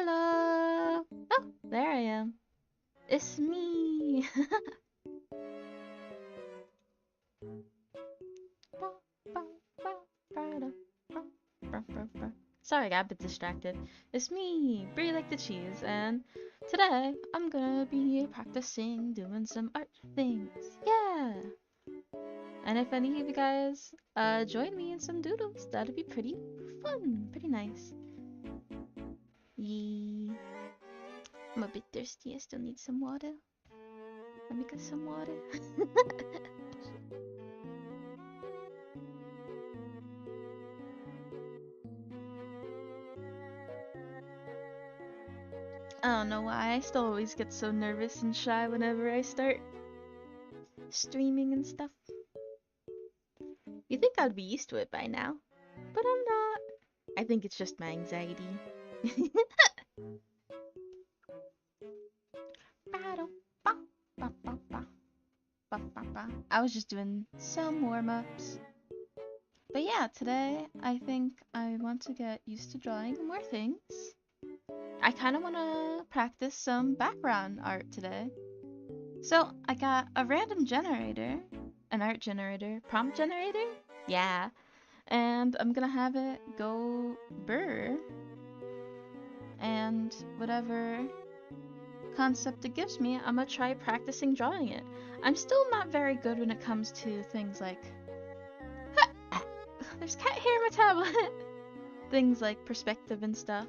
Hello! Oh, there I am. It's me! Sorry, I got a bit distracted. It's me, Brie like the cheese, and today I'm gonna be practicing doing some art things. Yeah! And if any of you guys join me in some doodles, that'd be pretty fun, pretty nice. Yee. I'm a bit thirsty, I still need some water. Let me get some water. I don't know why, I still always get so nervous and shy whenever I start streaming and stuff. You think I'd be used to it by now, but I'm not. I think it's just my anxiety. I was just doing some warm-ups. But yeah, today I think I want to get used to drawing more things. I kind of want to practice some background art today. So I got a random generator, an art generator, prompt generator? Yeah. And I'm gonna have it go burr. And whatever concept it gives me, I'm gonna try practicing drawing it. I'm still not very good when it comes to things like there's cat hair in my tablet. Things like perspective and stuff.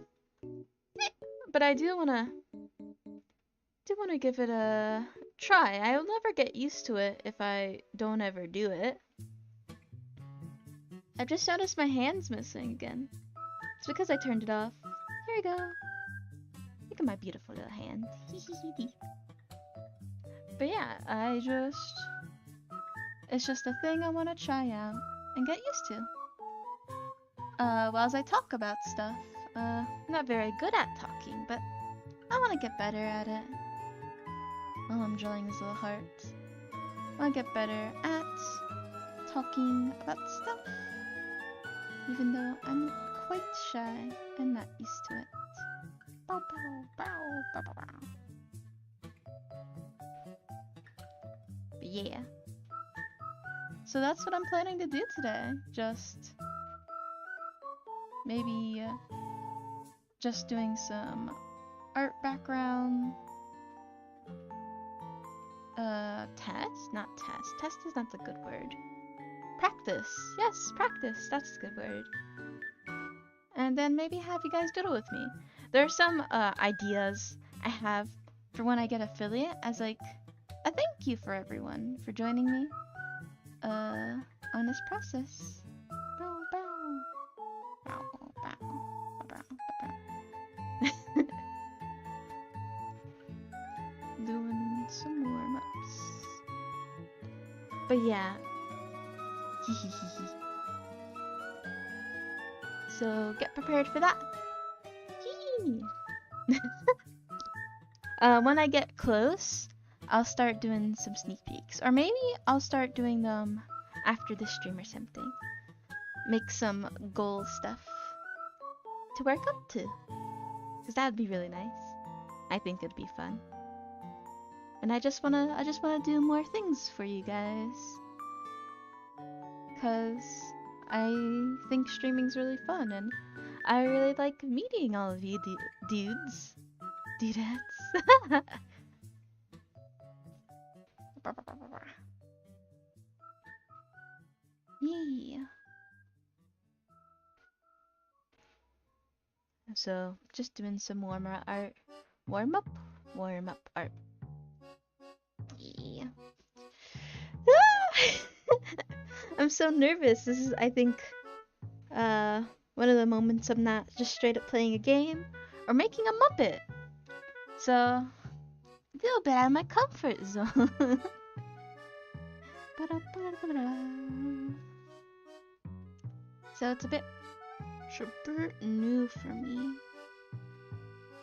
But I do wanna give it a try. I'll never get used to it if I don't ever do it. I just noticed my hand's missing again. It's because I turned it off. Here we go. Look at my beautiful little hand. But yeah, it's just a thing I want to try out and get used to. Well, as I talk about stuff, I'm not very good at talking, but I want to get better at it. Oh, I'm drawing his little heart. I want to get better at talking about stuff, even though I'm quite shy and not used to it. Bow, bow, bow, bow, bow, bow. But yeah. So that's what I'm planning to do today. Maybe just doing some art background. Test? Not test. Test is not the good word. Practice. Yes, practice. That's the good word. And then maybe have you guys doodle with me. There are some ideas I have for when I get affiliate as like a thank you for everyone for joining me on this process. Bow, bow. Bow, bow, bow, bow, bow. Doing some warm-ups. But yeah. So get prepared for that. When I get close, I'll start doing some sneak peeks. Or maybe I'll start doing them after the stream or something. Make some goal stuff to work up to. Because that'd be really nice. I think it'd be fun. And I just wanna do more things for you guys. Cause I think streaming's really fun and I really like meeting all of you dudes. Dudettes. Yeah. So just doing some warm-up art. Warm-up art. Yeah. I'm so nervous. This is, I think, one of the moments I'm not just straight up playing a game or making a Muppet. So, a little bit out of my comfort zone. So it's a bit new for me.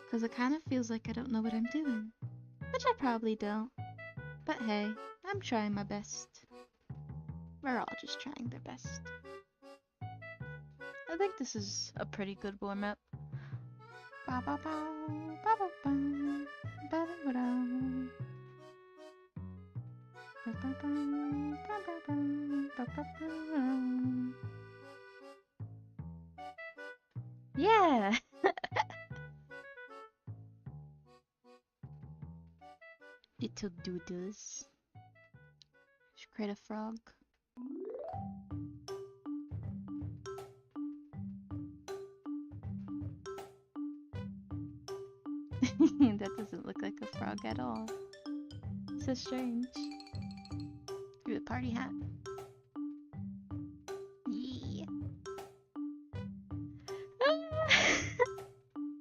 Because it kind of feels like I don't know what I'm doing. Which I probably don't. But hey, I'm trying my best. We're all just trying their best. I think this is a pretty good warm-up. Yeah. Little doodles. Should create a frog. That doesn't look like a frog at all. So strange. Ooh, a party hat. Yeah.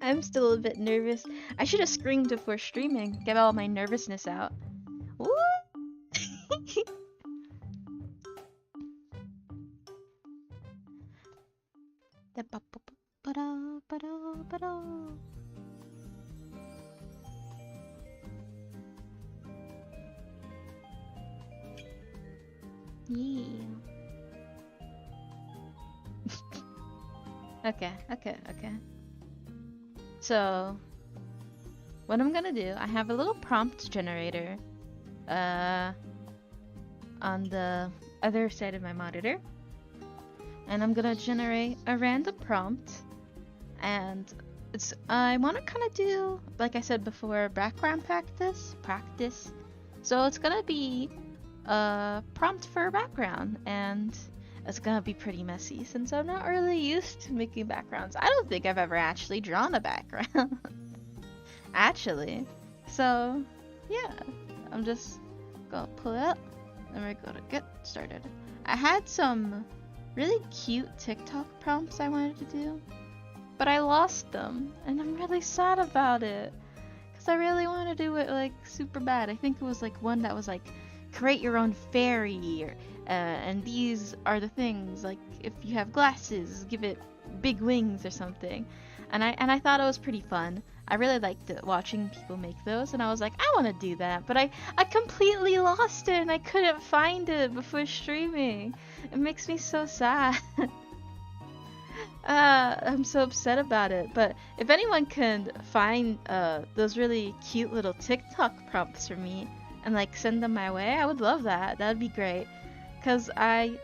I'm still a bit nervous. I should have screamed before streaming. Get all my nervousness out. Woo! Yeah. Okay. So, what I'm gonna do, I have a little prompt generator on the other side of my monitor. And I'm gonna generate a random prompt. And I want to kind of do, like I said before, background practice. So it's gonna be a prompt for a background, and it's gonna be pretty messy since I'm not really used to making backgrounds. I don't think I've ever actually drawn a background. Actually. So, yeah. I'm just gonna pull it up, and we're gonna get started. I had some really cute TikTok prompts I wanted to do, but I lost them, and I'm really sad about it. Because I really want to do it, like, super bad. I think it was, like, one that was, like, create your own fairy, or, and these are the things, like, if you have glasses, give it big wings or something. And I thought it was pretty fun. I really liked watching people make those, and I was like, I want to do that, but I completely lost it, and I couldn't find it before streaming. It makes me so sad. I'm so upset about it, but if anyone can find those really cute little TikTok prompts for me and like send them my way, I would love that. That would be great, because I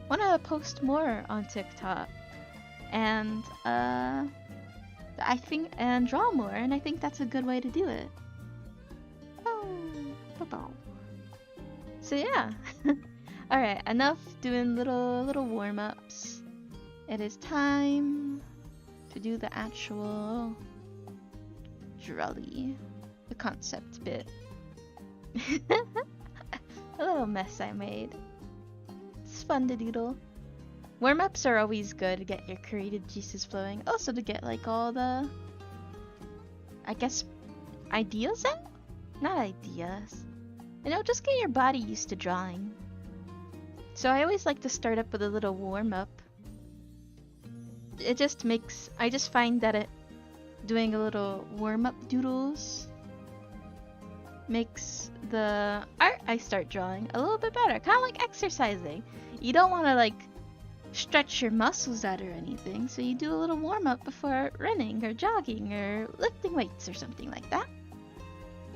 want to post more on TikTok, and I think, and draw more, and I think that's a good way to do it. So yeah. Alright, enough doing little warm-ups. It is time to do the actual drolly, the concept bit. A little mess I made. It's fun to doodle. Warm-ups are always good to get your creative juices flowing. Also to get like all the, I guess, ideas out? Not ideas. You know, just get your body used to drawing. So I always like to start up with a little warm-up. It just makes, I just find that doing a little warm-up doodles makes the art I start drawing a little bit better. Kind of like exercising. You don't want to like stretch your muscles out or anything, so you do a little warm-up before running or jogging or lifting weights or something like that.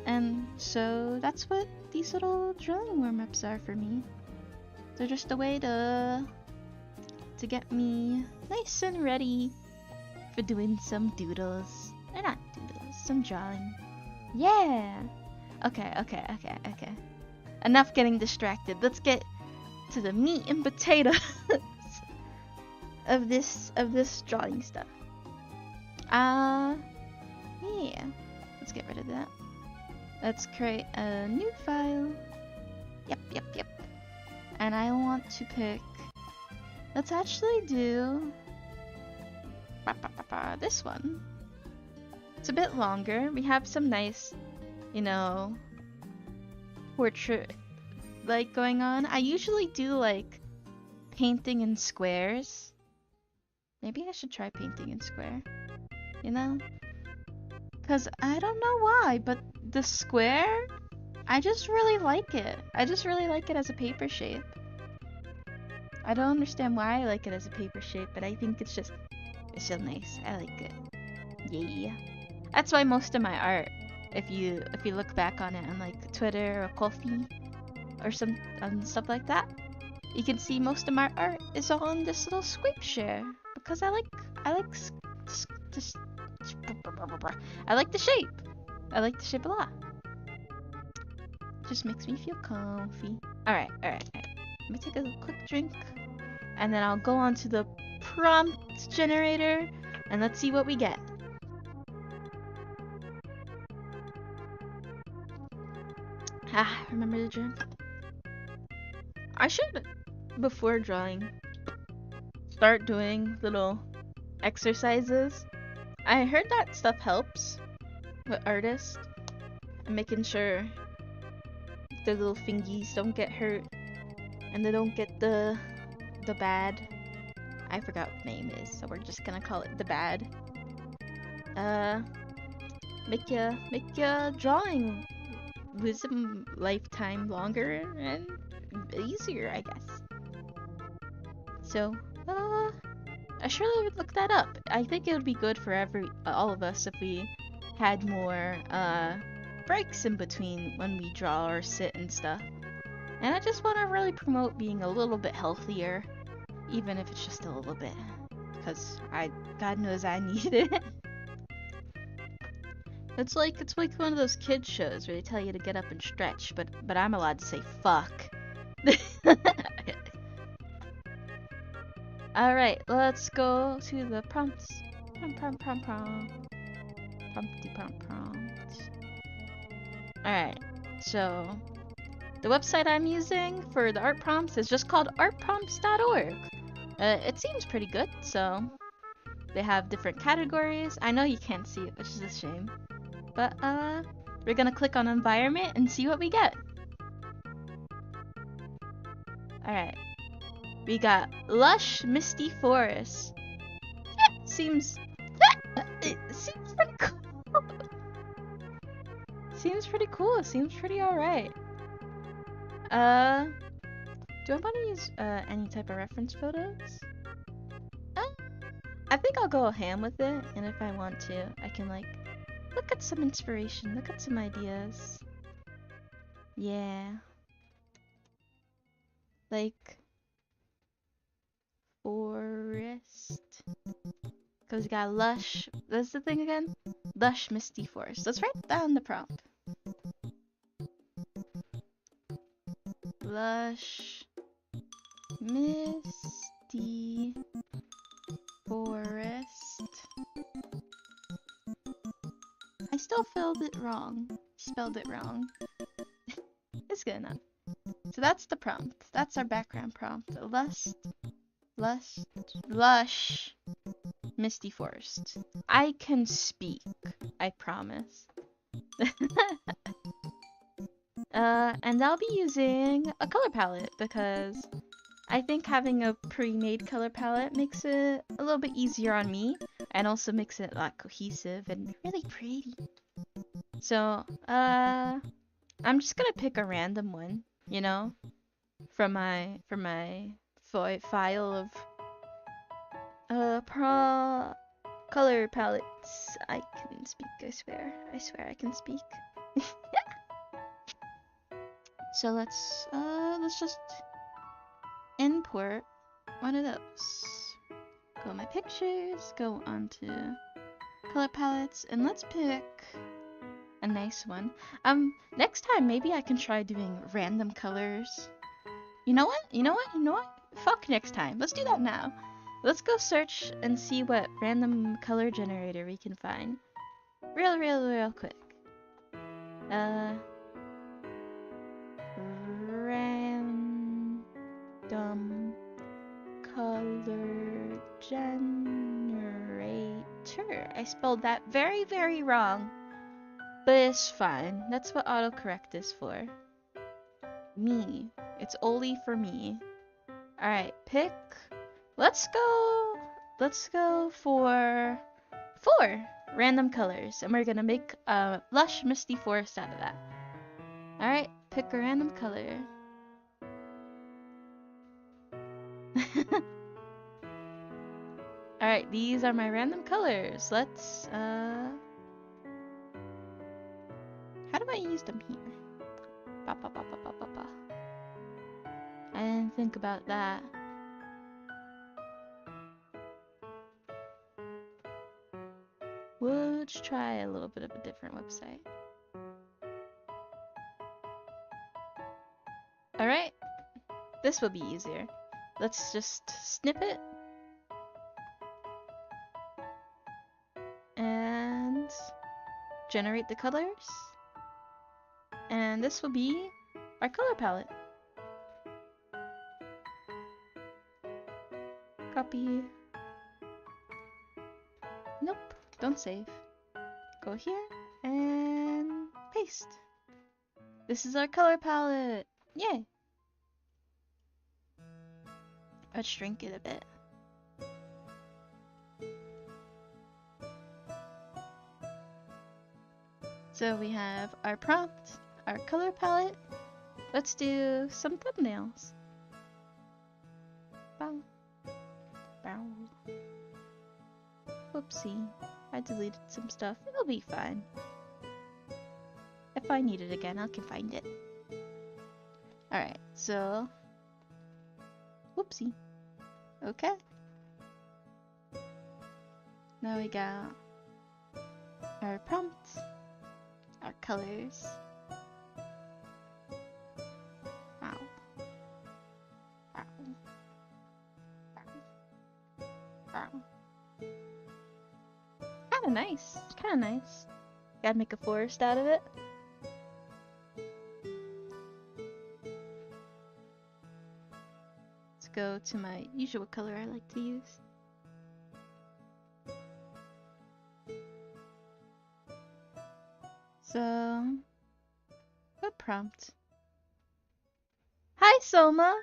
And so that's what these little drawing warm-ups are for me. They're just a way to get me nice and ready for doing some doodles. Or not doodles, some drawing. Yeah! Okay. Enough getting distracted. Let's get to the meat and potatoes of this drawing stuff. Yeah. Let's get rid of that. Let's create a new file. Yep. And I want to pick, let's actually do this one. It's a bit longer. We have some nice, you know, portrait like going on. I usually do like painting in squares. Maybe I should try painting in square, you know? Because I don't know why, but the square, I just really like it. I just really like it as a paper shape. I don't understand why I like it as a paper shape, but I think it's so nice. I like it. Yeah. That's why most of my art, if you look back on it on like Twitter or Ko-fi or some stuff like that, you can see most of my art is on this little scrape share because I like this I like the shape. I like the shape a lot. It just makes me feel comfy. Alright. Let me take a quick drink and then I'll go on to the prompt generator and let's see what we get. Remember the drink? I should, before drawing, start doing little exercises. I heard that stuff helps with artists and making sure their little fingies don't get hurt and they don't get the bad. I forgot what the name is, so we're just gonna call it the bad. Make your drawing lose a lifetime longer and easier, I guess. So, I surely would look that up. I think it would be good for all of us if we had more breaks in between when we draw or sit and stuff. And I just want to really promote being a little bit healthier, even if it's just a little bit, because God knows I need it. It's like one of those kids shows where they tell you to get up and stretch, but I'm allowed to say fuck. Alright, let's go to the prompts. Prompt. Alright, so the website I'm using for the art prompts is just called artprompts.org. It seems pretty good, so they have different categories. I know you can't see it, which is a shame. But we're gonna click on environment and see what we get. Alright. We got lush, misty forest. Seems pretty cool. Seems pretty cool. Seems pretty alright. Do I want to use any type of reference photos? I think I'll go ham with it, and if I want to, I can like look at some inspiration, look at some ideas. Yeah. Like forest. Because we got lush. That's the thing again? Lush, misty forest. Let's write down the prompt. Lush, misty forest. I still spelled it wrong. It's good enough. So that's the prompt. That's our background prompt. Lush, misty forest. I can speak. I promise. And I'll be using a color palette because I think having a pre-made color palette makes it a little bit easier on me and also makes it like cohesive and really pretty. So, I'm just gonna pick a random one, you know, from my file of color palettes. I can speak, I swear I can speak. So let's just import one of those. Go my pictures, go onto color palettes, and let's pick a nice one. Next time maybe I can try doing random colors. You know what? Fuck next time. Let's do that now. Let's go search and see what random color generator we can find. Real quick. Random color generator. I spelled that very, very wrong. But it's fine. That's what autocorrect is for. Me. It's only for me. Alright, pick. Let's go for 4 random colors. And we're gonna make a lush misty forest out of that. Alright, pick a random color. Alright, these are my random colors. Let's, how do I use them here? Ba, ba, ba, ba, ba, ba, ba. I didn't think about that. Let's try a little bit of a different website. Alright, this will be easier. Let's just snip it. And generate the colors. And this will be our color palette. Copy. Nope, don't save. Go here and paste. This is our color palette. Yay! Let's shrink it a bit. So we have our prompt, our color palette. Let's do some thumbnails. Bow. Bow. Whoopsie. I deleted some stuff. It'll be fine. If I need it again, I can find it. Alright, so... Whoopsie. Okay. Now we got our prompts, our colors. Wow. Wow. Wow. Kinda nice. Kinda nice. Gotta make a forest out of it. Let's go to my usual color I like to use. So, what prompt? Hi, Soma!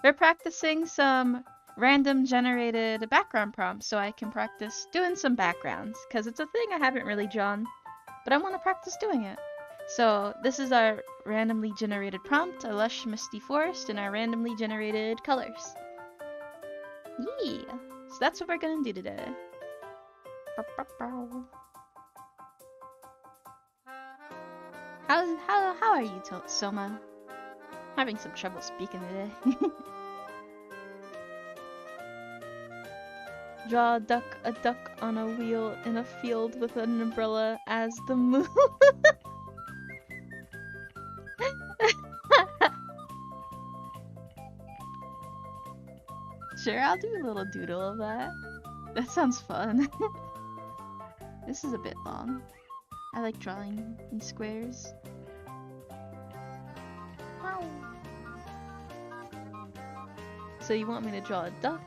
We're practicing some random generated background prompts so I can practice doing some backgrounds, because it's a thing I haven't really drawn, but I want to practice doing it. So this is our randomly generated prompt, a lush misty forest, and our randomly generated colors. Yeah! So that's what we're gonna do today. How are you, Soma? Having some trouble speaking today. Draw a duck on a wheel in a field with an umbrella as the moon. Sure, I'll do a little doodle of that. That sounds fun. This is a bit long. I like drawing in squares. Wow. So you want me to draw a duck?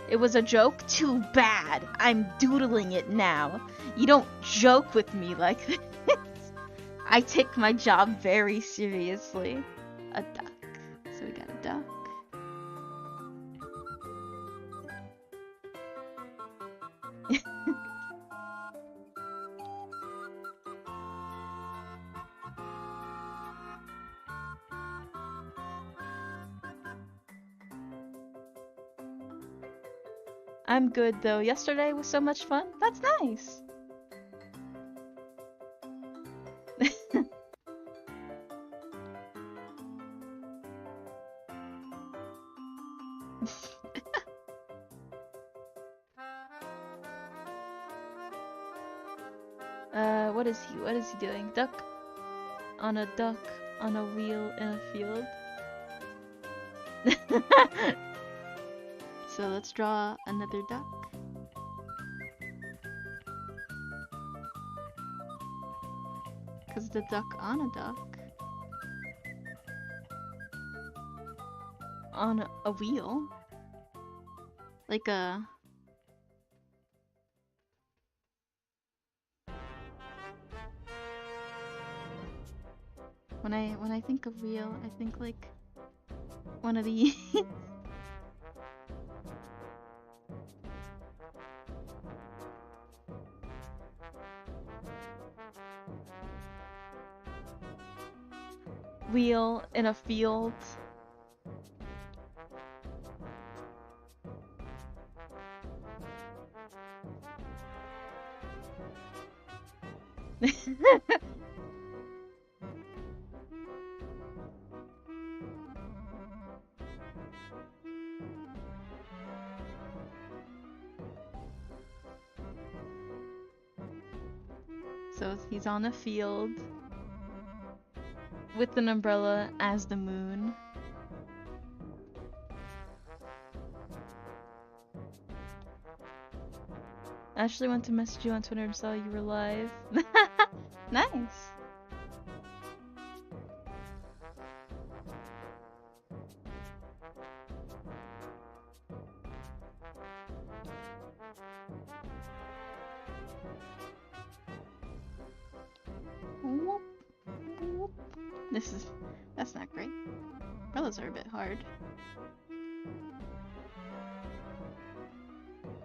It was a joke? Too bad! I'm doodling it now. You don't joke with me like this. I take my job very seriously. A duck. So we got a duck. I'm good though. Yesterday was so much fun. That's nice. What is he doing? Duck on a wheel in a field. So let's draw another duck. Cause the duck on a duck. On a wheel. Like a... When I think of wheel, I think like one of these. Wheel in a field. So he's on a field with an umbrella as the moon. Ashley went to message you on Twitter and saw you were live. Nice. Whoop, whoop. That's not great. Umbrellas are a bit hard.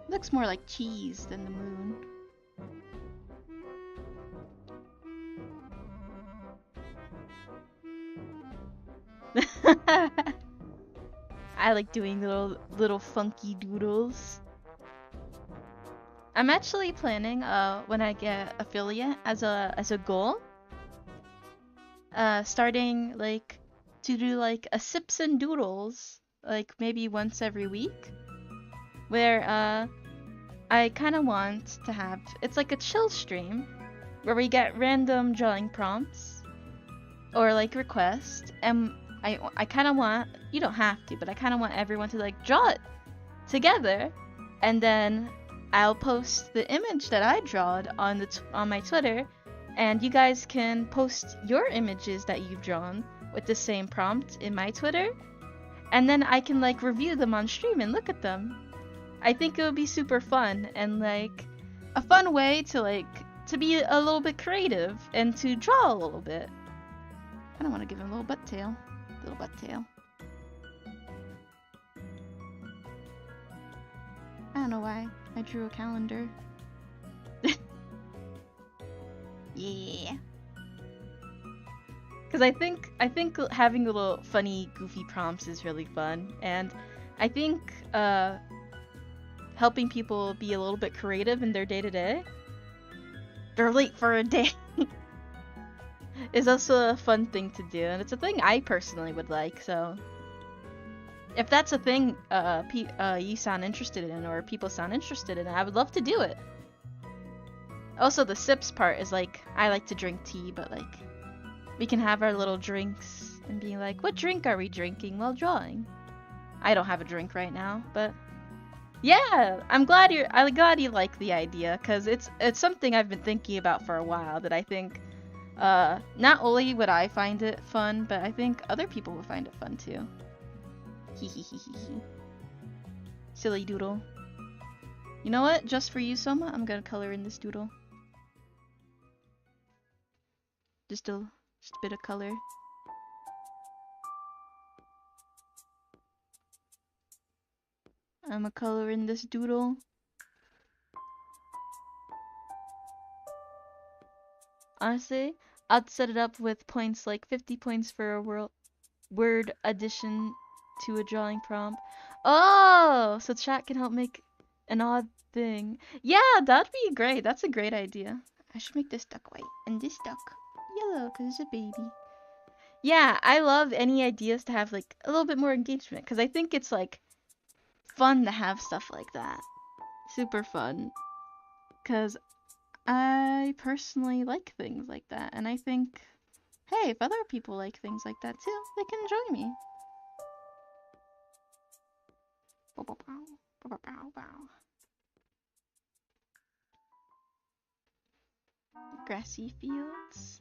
Looks more like cheese than the moon. I like doing little funky doodles. I'm actually planning when I get affiliate as a goal, starting like to do like a sips and doodles like maybe once every week, where I kind of want to have it's like a chill stream where we get random drawing prompts or like requests, and I kind of want, you don't have to, but I kind of want everyone to like draw it together, and then I'll post the image that I drawed on my Twitter, and you guys can post your images that you've drawn with the same prompt in my Twitter, and then I can like review them on stream and look at them. I think it would be super fun and like a fun way to be a little bit creative and to draw a little bit. I don't want to give him a little butt tail. Little butt tail. I don't know why I drew a calendar. Yeah. Because I think having little funny, goofy prompts is really fun, and I think helping people be a little bit creative in their day-to-day. They're late for a day. Is also a fun thing to do, and it's a thing I personally would like, so if that's a thing you sound interested in, or people sound interested in, I would love to do it. Also, the sips part is like, I like to drink tea, but like, we can have our little drinks and be like, what drink are we drinking while drawing? I don't have a drink right now, but yeah, I'm glad you like the idea, because it's something I've been thinking about for a while, that I think not only would I find it fun, but I think other people would find it fun too. Hehehehe. Silly doodle. You know what? Just for you, Soma, I'm gonna color in this doodle. Just a bit of color. I'm gonna color in this doodle. Honestly, I'd set it up with points like 50 points for a word addition to a drawing prompt. Oh, so chat can help make an odd thing. Yeah, that'd be great. That's a great idea. I should make this duck white and this duck yellow because it's a baby. Yeah, I love any ideas to have like a little bit more engagement, because I think it's like fun to have stuff like that. Super fun. Because I personally like things like that, and I think, hey, if other people like things like that too, they can join me. Grassy fields.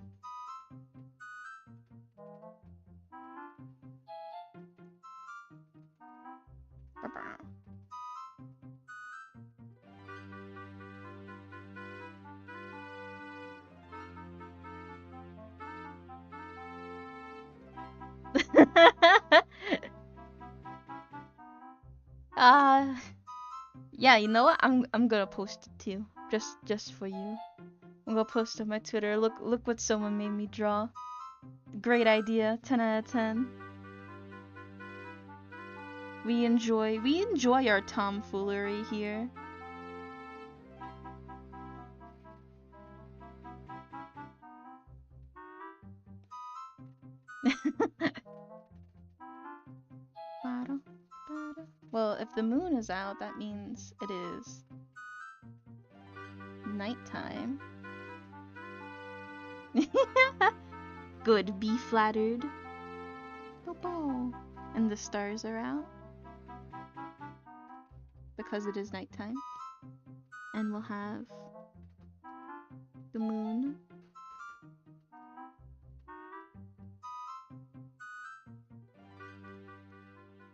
Yeah, you know what? I'm gonna post it too, just for you. I'm gonna post on my Twitter. Look what someone made me draw. Great idea. 10 out of 10. We enjoy our tomfoolery here. Well, if the moon is out, that means it is nighttime. Good, be flattered. And the stars are out because it is nighttime. And we'll have the moon.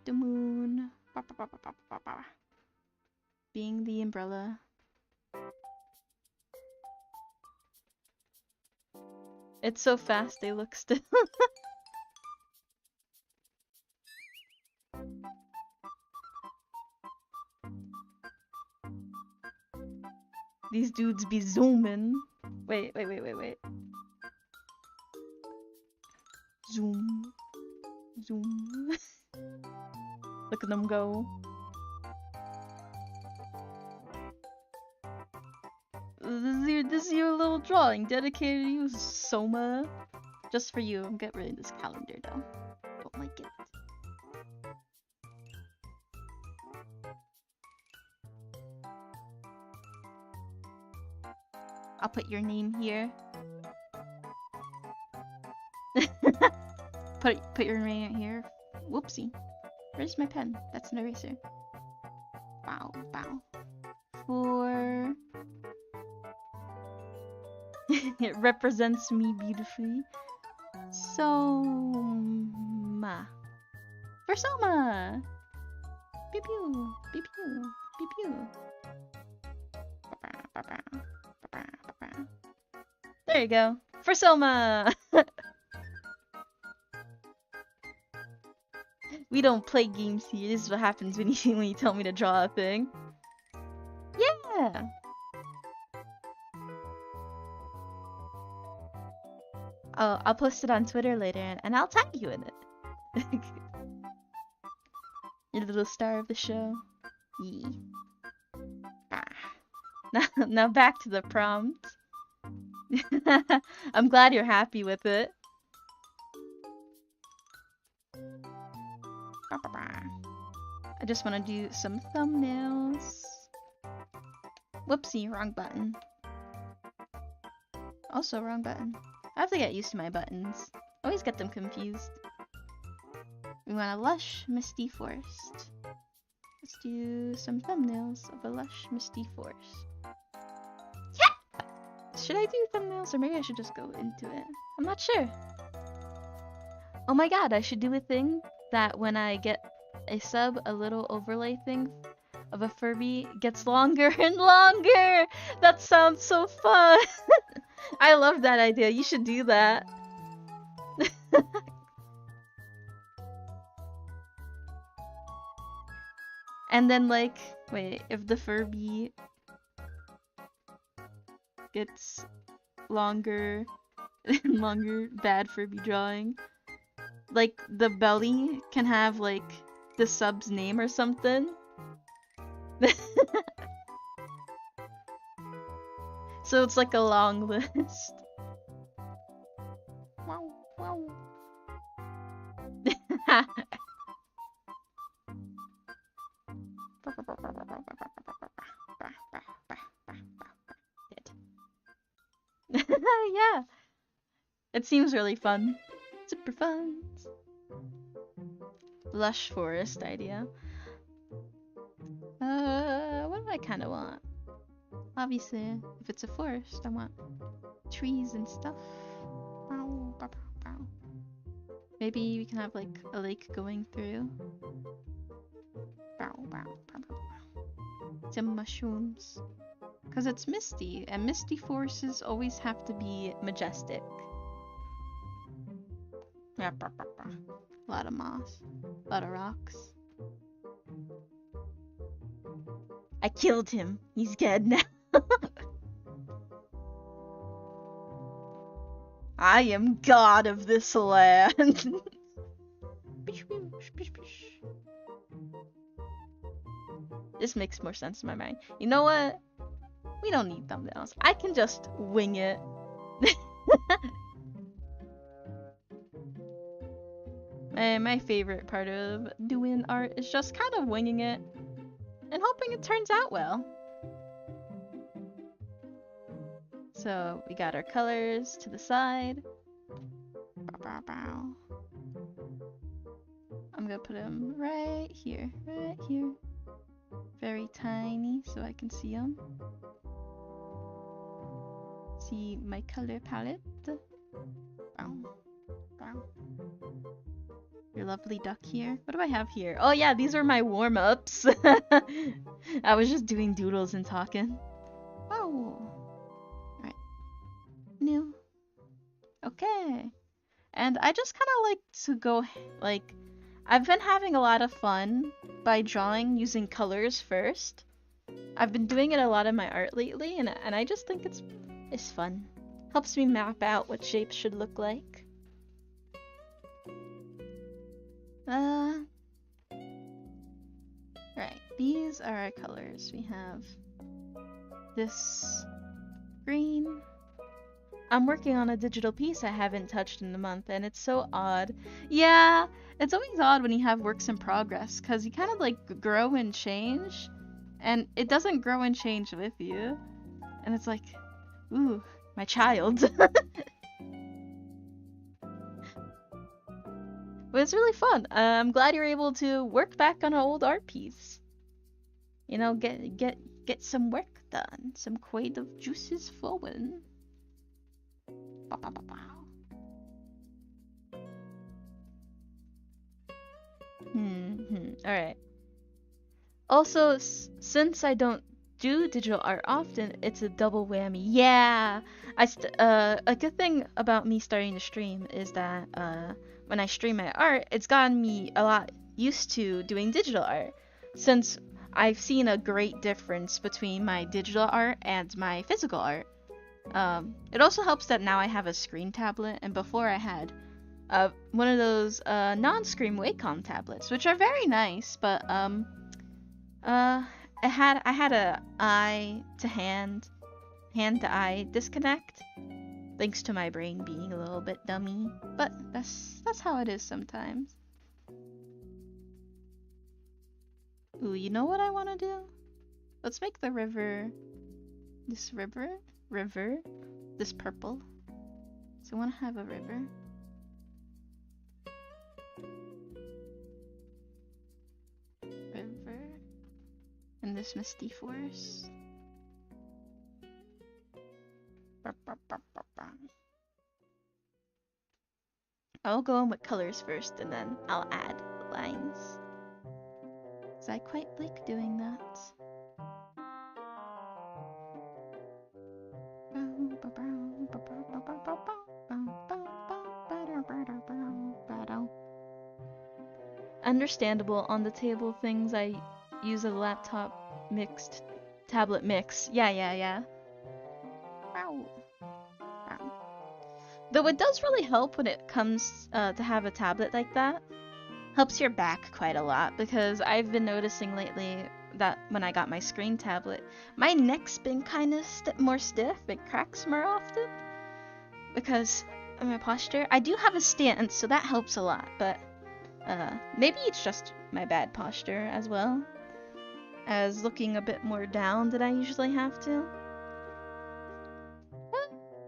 The moon. Being the umbrella. It's so fast they look still. These dudes be zooming. Wait. Zoom. Zoom. Look at them go. This is your little drawing dedicated to you, Soma. Just for you. I'm getting rid of this calendar though. Don't like it. I'll put your name here. put your name here. Whoopsie. Where's my pen? That's an eraser. Bow. For... It represents me beautifully. Soma. For Soma! Pew pew. Pew pew. Pew pew. There you go. For Soma! We don't play games here. This is what happens when you tell me to draw a thing. Yeah! Oh, I'll post it on Twitter later and I'll tag you in it. You're the little star of the show. Yee. Now back to the prompt. I'm glad you're happy with it. I just want to do some thumbnails. Whoopsie, wrong button. Also wrong button. I have to get used to my buttons. Always get them confused. We want a lush, misty forest. Let's do some thumbnails of a lush, misty forest. Yeah! Should I do thumbnails or maybe I should just go into it? I'm not sure. Oh my god, I should do a thing that when I get a sub, a little overlay thing of a Furby gets longer and longer! That sounds so fun! I love that idea. You should do that. And then like, wait, if the Furby gets longer and longer, bad Furby drawing, like the belly can have like the sub's name or something. So it's like a long list. Wow, wow. Yeah. It seems really fun. Super fun. Lush forest idea. What do I kind of want? Obviously, if it's a forest, I want trees and stuff. Maybe we can have like a lake going through. Some mushrooms. Because it's misty, and misty forests always have to be majestic. A lot of moss. A lot of rocks. I killed him. He's dead now. I am god of this land. This makes more sense in my mind. You know what? We don't need thumbnails. I can just wing it. my favorite part of doing art is just kind of winging it and hoping it turns out well. So we got our colors to the side. I'm gonna put them right here, very tiny so I can see them. See my color palette. Your lovely duck here. What do I have here? Oh yeah, these are my warm-ups. I was just doing doodles and talking. Oh. Alright. New. Okay. And I just kind of like to go, like, I've been having a lot of fun by drawing using colors first. I've been doing it a lot in my art lately, and I just think it's fun. Helps me map out what shapes should look like. Right, these are our colors. We have this green. I'm working on a digital piece I haven't touched in a month, and it's so odd. Yeah, it's always odd when you have works in progress, because you kind of like grow and change, and it doesn't grow and change with you. And it's like, ooh, my child. But it's really fun. I'm glad you're able to work back on an old art piece. You know, get some work done. Some creative juices flowing. Alright. Also, since I don't do digital art often, it's a double whammy. Yeah! A good thing about me starting to stream is that when I stream my art, it's gotten me a lot used to doing digital art. Since I've seen a great difference between my digital art and my physical art. It also helps that now I have a screen tablet, and before I had one of those non-screen Wacom tablets, which are very nice, but I had a eye to hand to eye disconnect, thanks to my brain being a little bit dummy. But that's how it is sometimes. Ooh, you know what I want to do? Let's make the river, this purple. So I want to have a river. In this misty forest. I'll go in with colors first, and then I'll add lines. Because I quite like doing that. Understandable. On the table things, I use a laptop mixed tablet mix. Yeah. Though it does really help when it comes to have a tablet like that. Helps your back quite a lot, because I've been noticing lately that when I got my screen tablet, my neck's been kind of more stiff. It cracks more often because of my posture. I do have a stance, so that helps a lot, but maybe it's just my bad posture as well as looking a bit more down than I usually have to.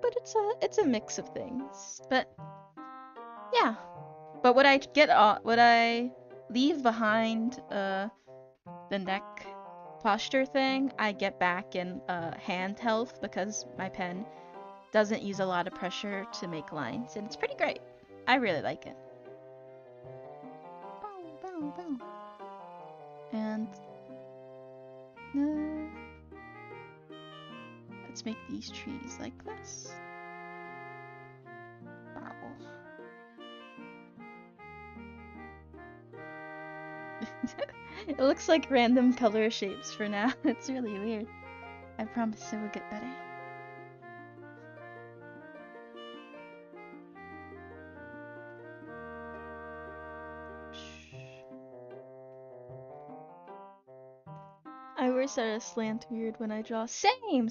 But it's a mix of things. But yeah. But what I leave behind the neck posture thing, I get back in hand health, because my pen doesn't use a lot of pressure to make lines, and it's pretty great. I really like it. And let's make these trees like this. It looks like random color shapes for now. It's really weird. I promise it will get better. I always start a slant weird when I draw. Same.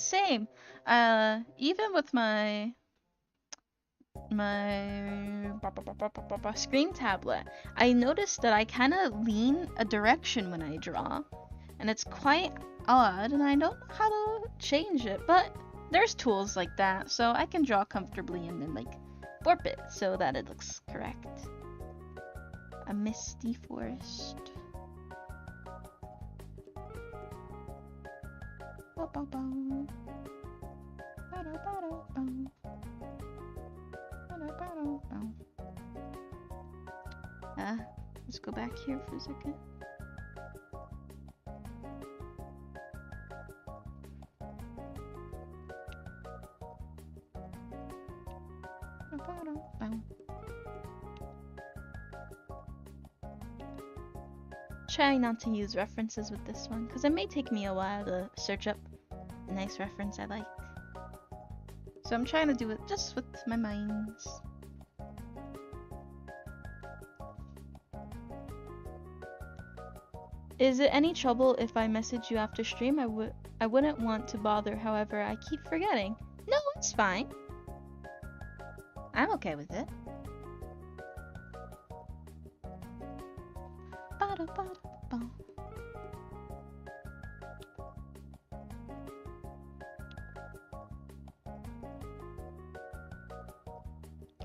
Even with my my screen tablet, I noticed that I kind of lean a direction when I draw, and it's quite odd, and I don't know how to change it, but there's tools like that, so I can draw comfortably and then like warp it so that it looks correct. A misty forest. Let's go back here for a second. Try not to use references with this one, because it may take me a while to search up a nice reference I like. So I'm trying to do it just with my minds. Is it any trouble if I message you after stream? I wouldn't want to bother, however, I keep forgetting. No, it's fine. I'm okay with it.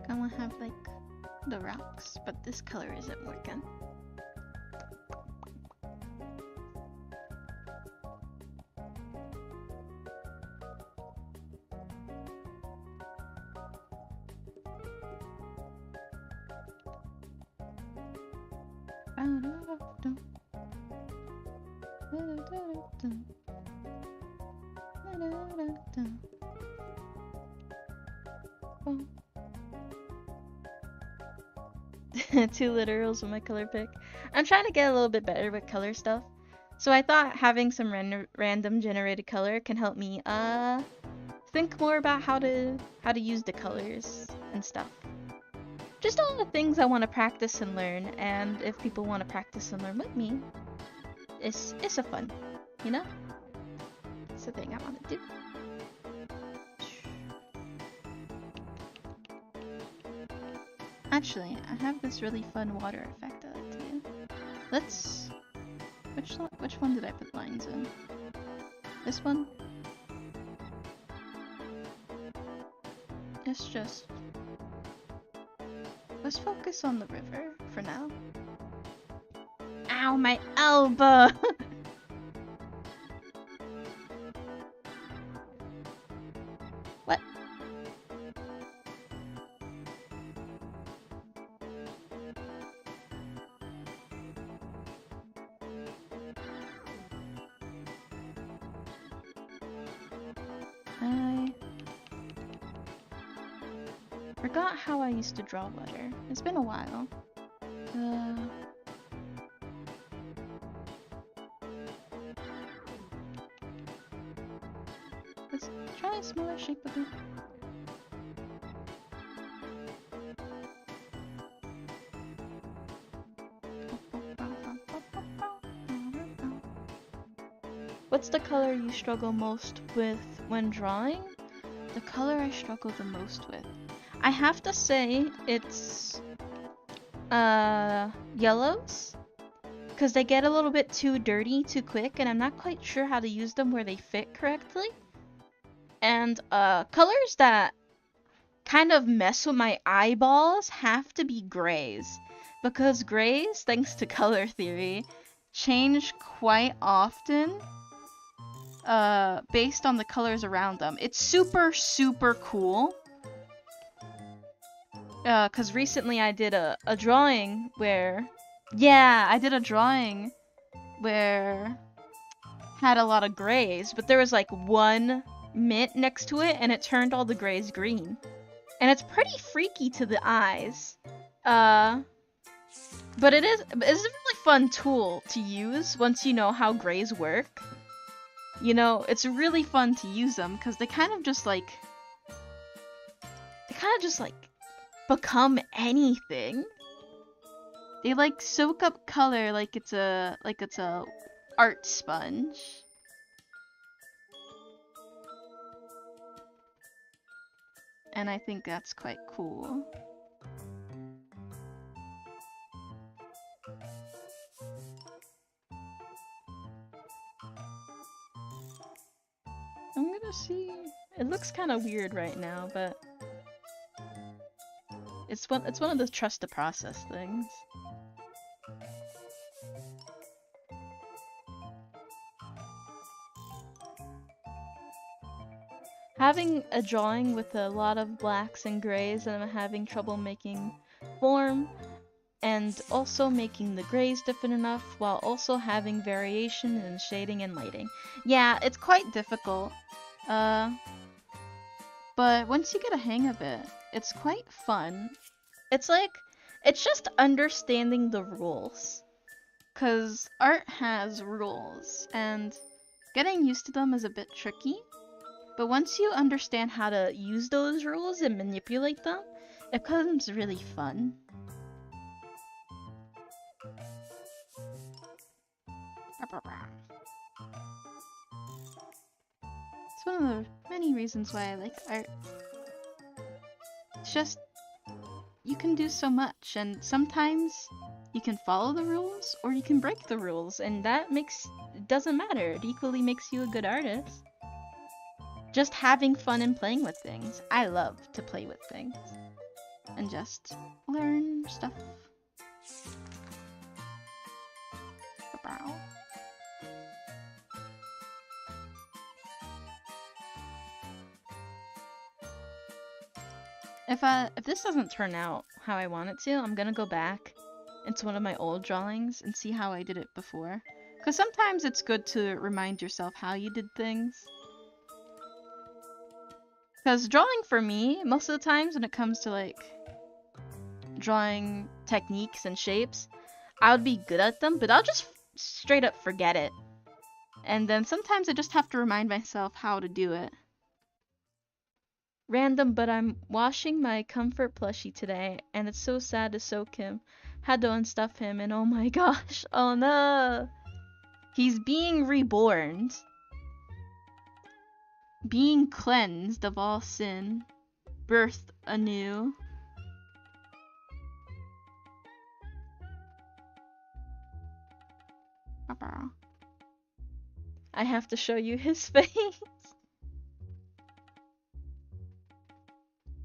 I want to have like the rocks, but this color isn't working. Two literals with my color pick. I'm trying to get a little bit better with color stuff. So I thought having some random generated color can help me think more about how to use the colors and stuff. Just all the things I want to practice and learn, and if people want to practice and learn with me, it's a fun, you know? It's the thing I want to do. Actually, I have this really fun water effect I like to do. Let's... Which one did I put lines in? This one? It's just... Let's focus on the river for now. Ow, my elbow! What? I forgot how I used to draw water. It's been a while. Let's try a smaller shape of it. What's the color you struggle most with when drawing? The color I struggle the most with. I have to say it's yellows, because they get a little bit too dirty too quick, and I'm not quite sure how to use them where they fit correctly. And colors that kind of mess with my eyeballs have to be grays, because grays, thanks to color theory, change quite often based on the colors around them. It's super, super cool. Because recently I did a drawing where... Yeah, I did a drawing where... had a lot of grays, but there was like one mint next to it, and it turned all the grays green. And it's pretty freaky to the eyes. But it's a really fun tool to use once you know how grays work. You know, it's really fun to use them, because they kind of just like... become anything. They like soak up color like it's a art sponge. And I think that's quite cool. I'm gonna see. It looks kind of weird right now, but it's one of the trust the process things. Having a drawing with a lot of blacks and grays, and I'm having trouble making form and also making the grays different enough while also having variation in shading and lighting. Yeah, it's quite difficult. But once you get a hang of it, it's quite fun. It's like, it's just understanding the rules. 'Cause art has rules, and getting used to them is a bit tricky. But once you understand how to use those rules and manipulate them, it becomes really fun. It's one of the many reasons why I like art. It's just, you can do so much, and sometimes you can follow the rules or you can break the rules, and that it doesn't matter. It equally makes you a good artist. Just having fun and playing with things. I love to play with things and just learn stuff. If this doesn't turn out how I want it to, I'm gonna go back into one of my old drawings and see how I did it before. Because sometimes it's good to remind yourself how you did things. Because drawing for me, most of the times when it comes to like drawing techniques and shapes, I would be good at them, but I'll just straight up forget it. And then sometimes I just have to remind myself how to do it. Random, but I'm washing my comfort plushie today, and it's so sad to soak him. Had to unstuff him, and oh my gosh, oh no! He's being reborn. Being cleansed of all sin. Birthed anew. I have to show you his face.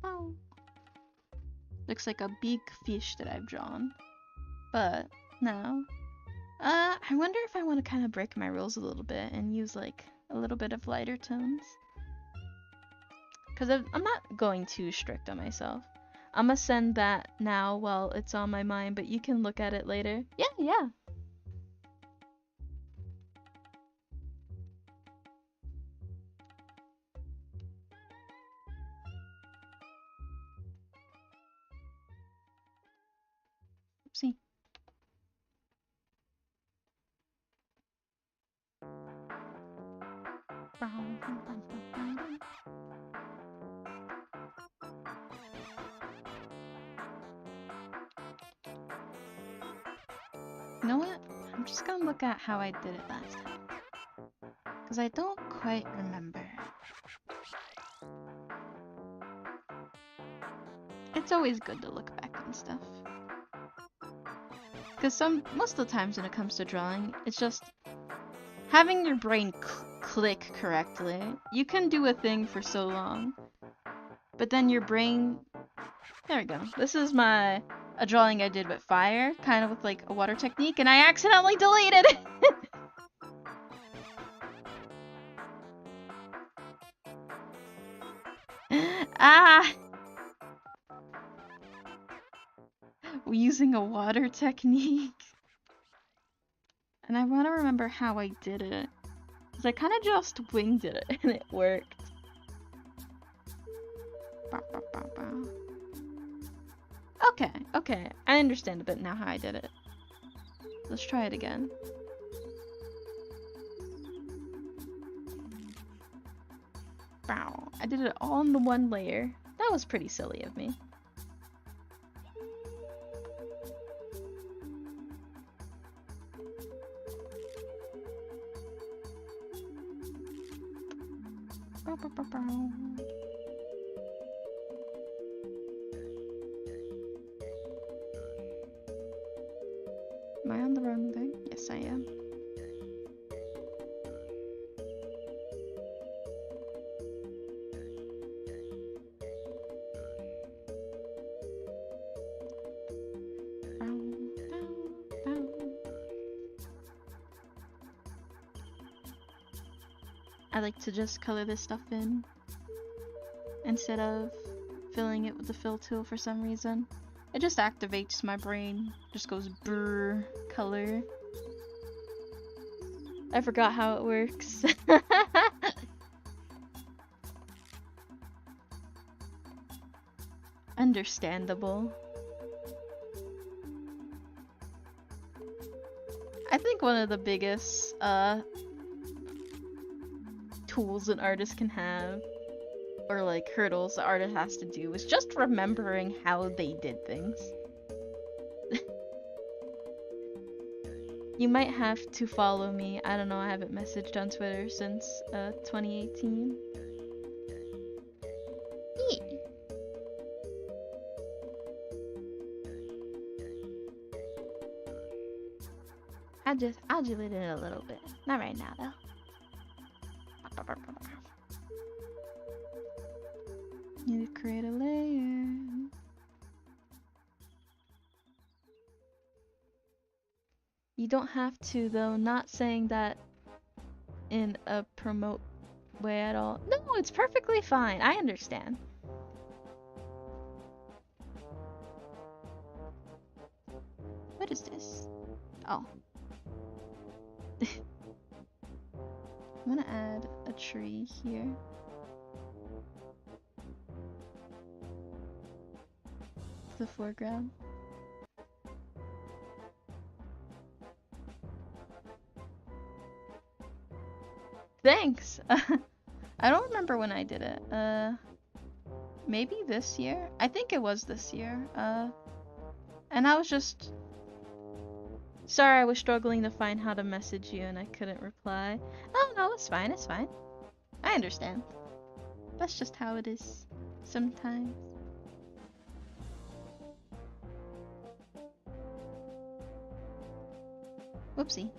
Oh. Looks like a big fish that I've drawn. But, no. I wonder if I want to kind of break my rules a little bit and use like a little bit of lighter tones. Because I'm not going too strict on myself. I'm gonna send that now while it's on my mind, but you can look at it later. Yeah. Oopsie. You know what? I'm just gonna look at how I did it last time. Because I don't quite remember. It's always good to look back on stuff. Because most of the times when it comes to drawing, it's just having your brain click correctly. You can do a thing for so long, but then your brain... There we go. This is a drawing I did with fire, kind of with like a water technique, and I accidentally deleted it! Ah! We're using a water technique. And I want to remember how I did it. Because I kind of just winged it and it worked. Okay. I understand a bit now how I did it. Let's try it again. Wow, I did it all in the one layer. That was pretty silly of me. I like to just color this stuff in instead of filling it with the fill tool for some reason. It just activates my brain. Just goes brr, color. I forgot how it works. Understandable. I think one of the biggest tools an artist can have, or like hurdles the artist has to do, is just remembering how they did things. You might have to follow me. I don't know, I haven't messaged on Twitter since 2018. I'll do it in a little bit. Not right now though. Need to create a layer. You don't have to though, not saying that in a promote way at all. No, it's perfectly fine. I understand. What is this? Oh. I'm gonna add a tree here. To the foreground. Thanks! I don't remember when I did it. Maybe this year? I think it was this year. And I was just... Sorry, I was struggling to find how to message you and I couldn't reply. Oh no, it's fine, it's fine. I understand. That's just how it is sometimes. Whoopsie.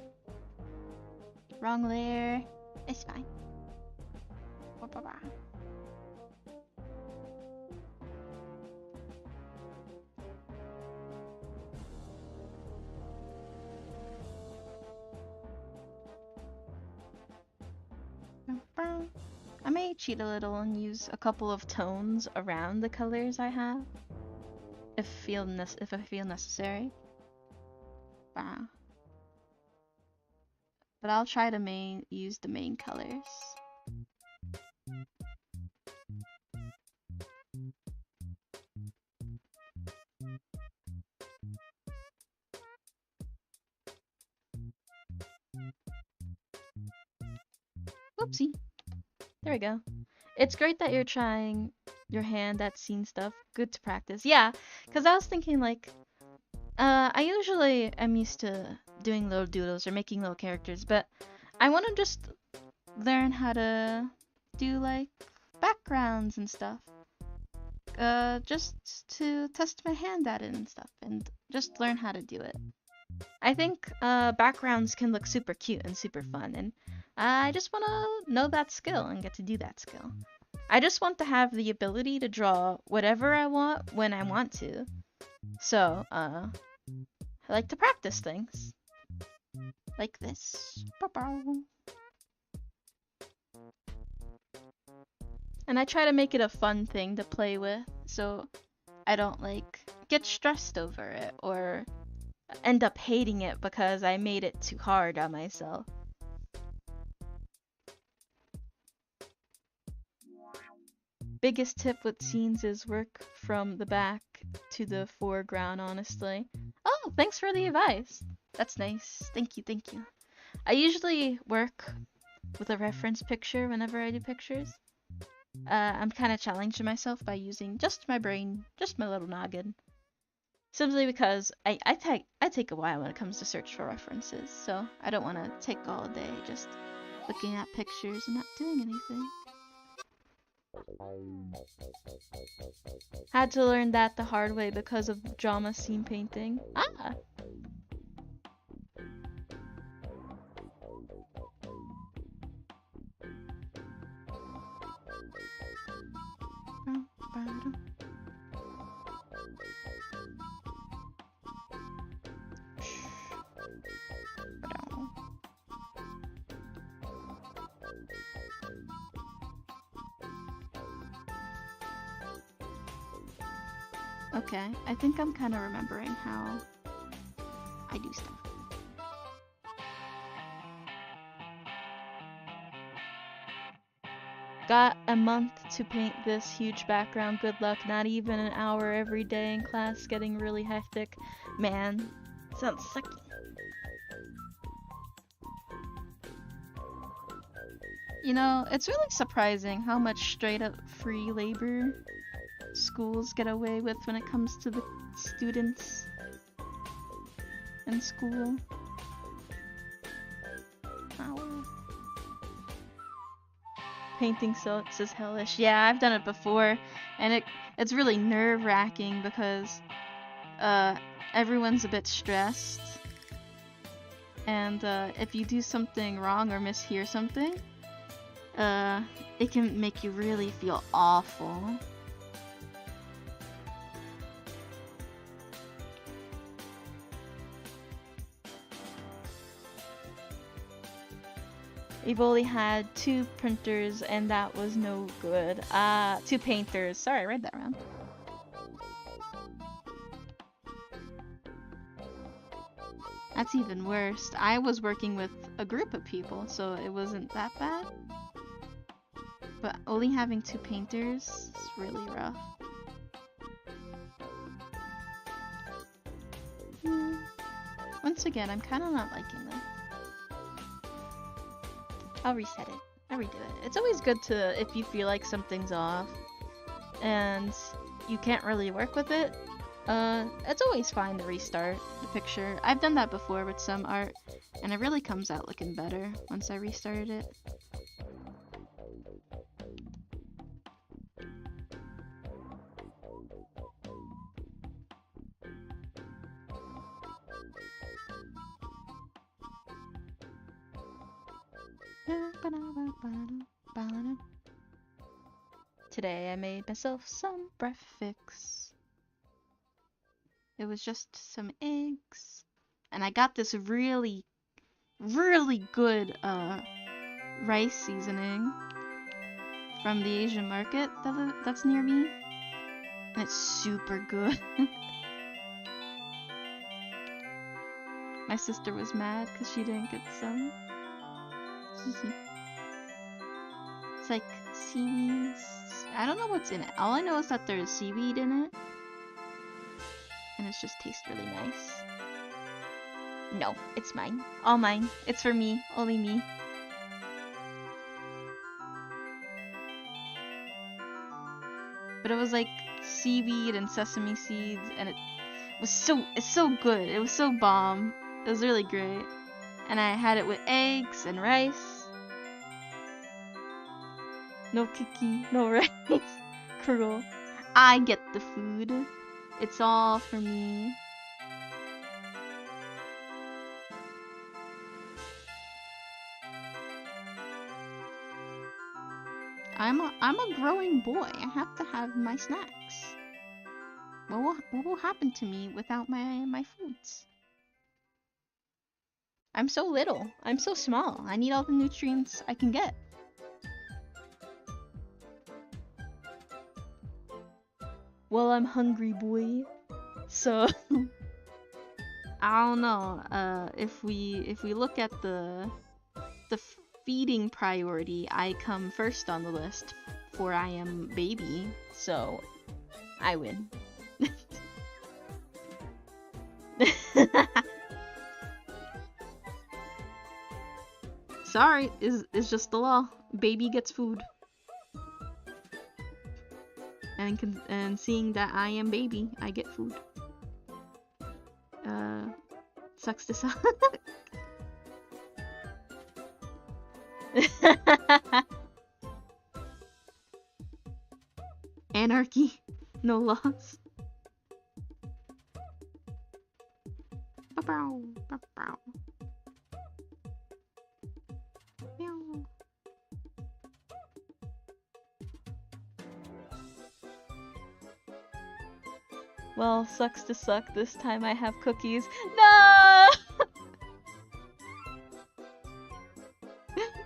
Wrong layer. It's fine. I may cheat a little and use a couple of tones around the colors I have, if I feel necessary. Wow. But I'll try to use the main colors. Oopsie. There we go. It's great that you're trying your hand at scene stuff. Good to practice. Yeah, because I was thinking like, I usually am used to doing little doodles or making little characters, but I want to just learn how to do like backgrounds and stuff. Just to test my hand at it and stuff, and just learn how to do it. I think backgrounds can look super cute and super fun, and I just want to know that skill and get to do that skill. I just want to have the ability to draw whatever I want when I want to. So, I like to practice things. Like this. And I try to make it a fun thing to play with, so I don't like get stressed over it or end up hating it because I made it too hard on myself. Biggest tip with scenes is work from the back to the foreground, honestly. Oh, thanks for the advice. That's nice. Thank you, thank you. I usually work with a reference picture whenever I do pictures. I'm kind of challenging myself by using just my brain, just my little noggin. Simply because I take a while when it comes to search for references, so I don't want to take all day just looking at pictures and not doing anything. Had to learn that the hard way because of drama scene painting. Ah! Okay, I think I'm kind of remembering how I do stuff. Got a month to paint this huge background. Good luck. Not even an hour every day in class. Getting really hectic. Man, sounds sucky. You know, it's really surprising how much straight up free labor schools get away with when it comes to the students in school. Ow. Painting silks is hellish. Yeah, I've done it before, and it's really nerve-wracking because everyone's a bit stressed, and if you do something wrong or mishear something, it can make you really feel awful. We've only had 2 printers and that was no good. 2 painters. Sorry, I read that wrong. That's even worse. I was working with a group of people, so it wasn't that bad. But only having 2 painters is really rough. Once again, I'm kind of not liking this. I'll reset it. I'll redo it. It's always good to, if you feel like something's off and you can't really work with it, it's always fine to restart the picture. I've done that before with some art, and it really comes out looking better once I restarted it. Today I made myself some breakfast. It was just some eggs. And I got this really, really good rice seasoning from the Asian market that's near me. And it's super good. My sister was mad because she didn't get some. It's like seaweed. I don't know what's in it. All I know is that there's seaweed in it. And it just tastes really nice. No, it's mine. All mine. It's for me. Only me. But it was like seaweed and sesame seeds, and it's so good. It was so bomb. It was really great. And I had it with eggs and rice. No cookie, no rice. Cruel. I get the food. It's all for me. I'm a growing boy. I have to have my snacks. What will happen to me without my foods? I'm so little. I'm so small. I need all the nutrients I can get. Well, I'm hungry, boy. So I don't know. If we look at the feeding priority, I come first on the list, for I am baby. So I win. Sorry, it's just the law. Baby gets food. And seeing that I am baby, I get food. Sucks to suck. Anarchy, no laws. Ba-bow, ba-bow. Meow. Well, sucks to suck. This time I have cookies. No!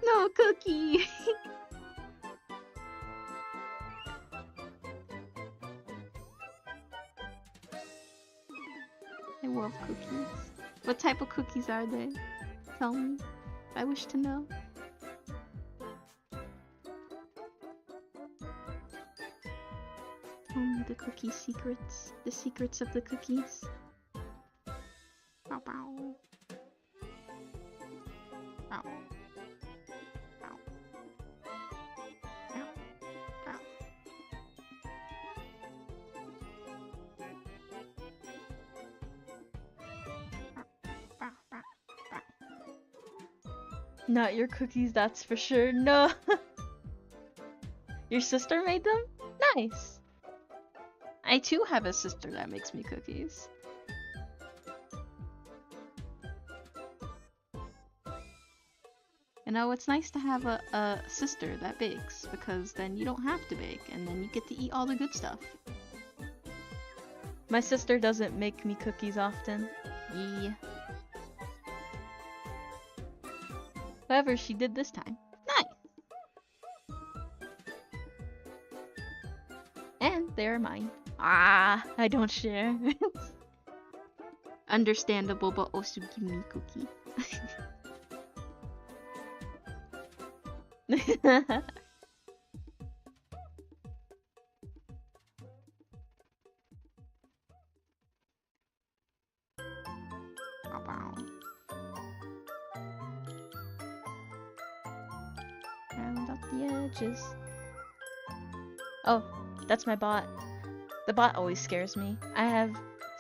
No cookie! love cookies. What type of cookies are they? Tell me. I wish to know. Tell me the cookie secrets. The secrets of the cookies. Bow bow. Bow. Bow. Bow. Bow. Bow. Bow. Bow. Not your cookies, that's for sure. No. Your sister made them? Nice. I too have a sister that makes me cookies. You know, it's nice to have a sister that bakes, because then you don't have to bake, and then you get to eat all the good stuff. My sister doesn't make me cookies often. Yeah. However, she did this time. Nice! And they're mine. Ah, I don't share. Understandable, but also give me cookie. Round up the edges. Oh, that's my bot. The bot always scares me. I have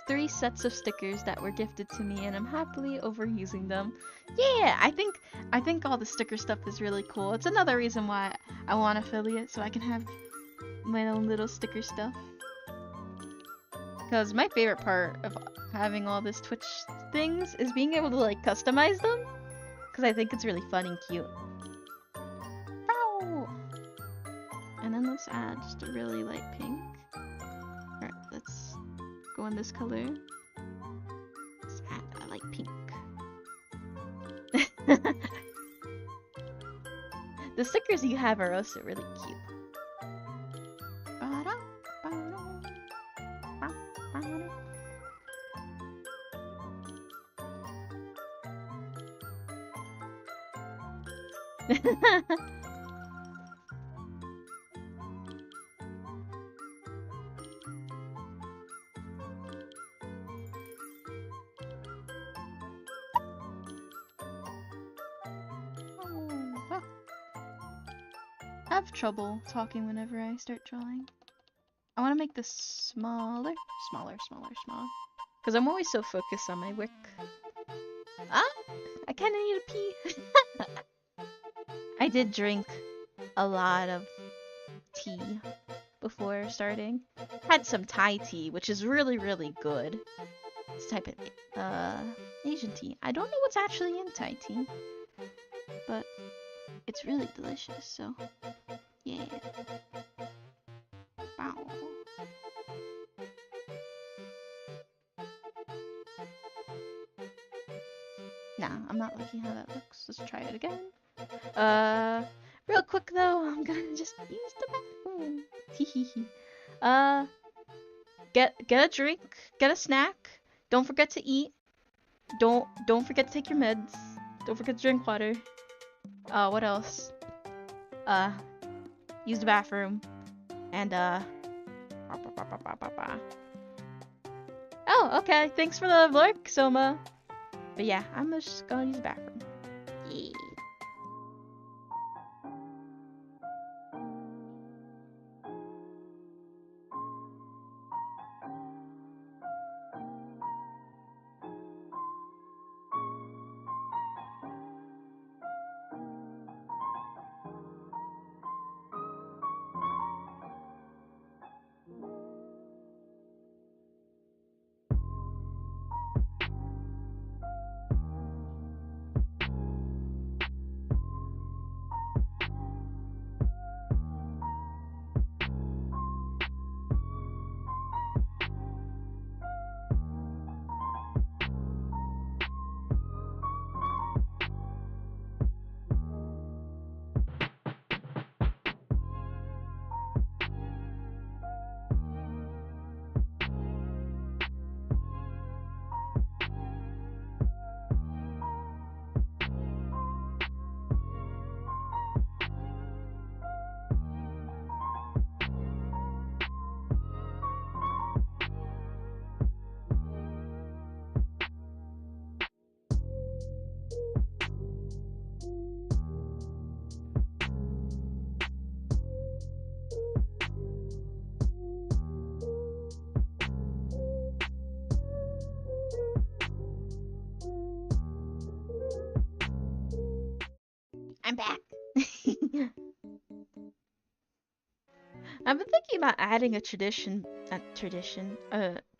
3 sets of stickers that were gifted to me, and I'm happily overusing them. Yeah, I think all the sticker stuff is really cool. It's another reason why I want affiliate, so I can have my own little sticker stuff. Because my favorite part of having all this Twitch things is being able to like customize them. Because I think it's really fun and cute. Ow! And then let's add just a really light pink. Alright, let's go in this color. Let's add a light pink. The stickers you have are also really cute. I have trouble talking whenever I start drawing. I want to make this smaller. Because I'm always so focused on my work. Ah! I kind of need a pee. I did drink a lot of tea before starting. Had some Thai tea, which is really, really good. This type of Asian tea. I don't know what's actually in Thai tea, but it's really delicious, so yeah. Wow. Nah, I'm not liking how that looks. Let's try it again. Real quick though, I'm gonna just use the bathroom. Hehehe. Get a drink, get a snack. Don't forget to eat. Don't forget to take your meds. Don't forget to drink water. What else? Use the bathroom. And oh, okay. Thanks for the lurk, Soma. But yeah, I'm just gonna use the bathroom. Yeah. I'm back. I've been thinking about adding a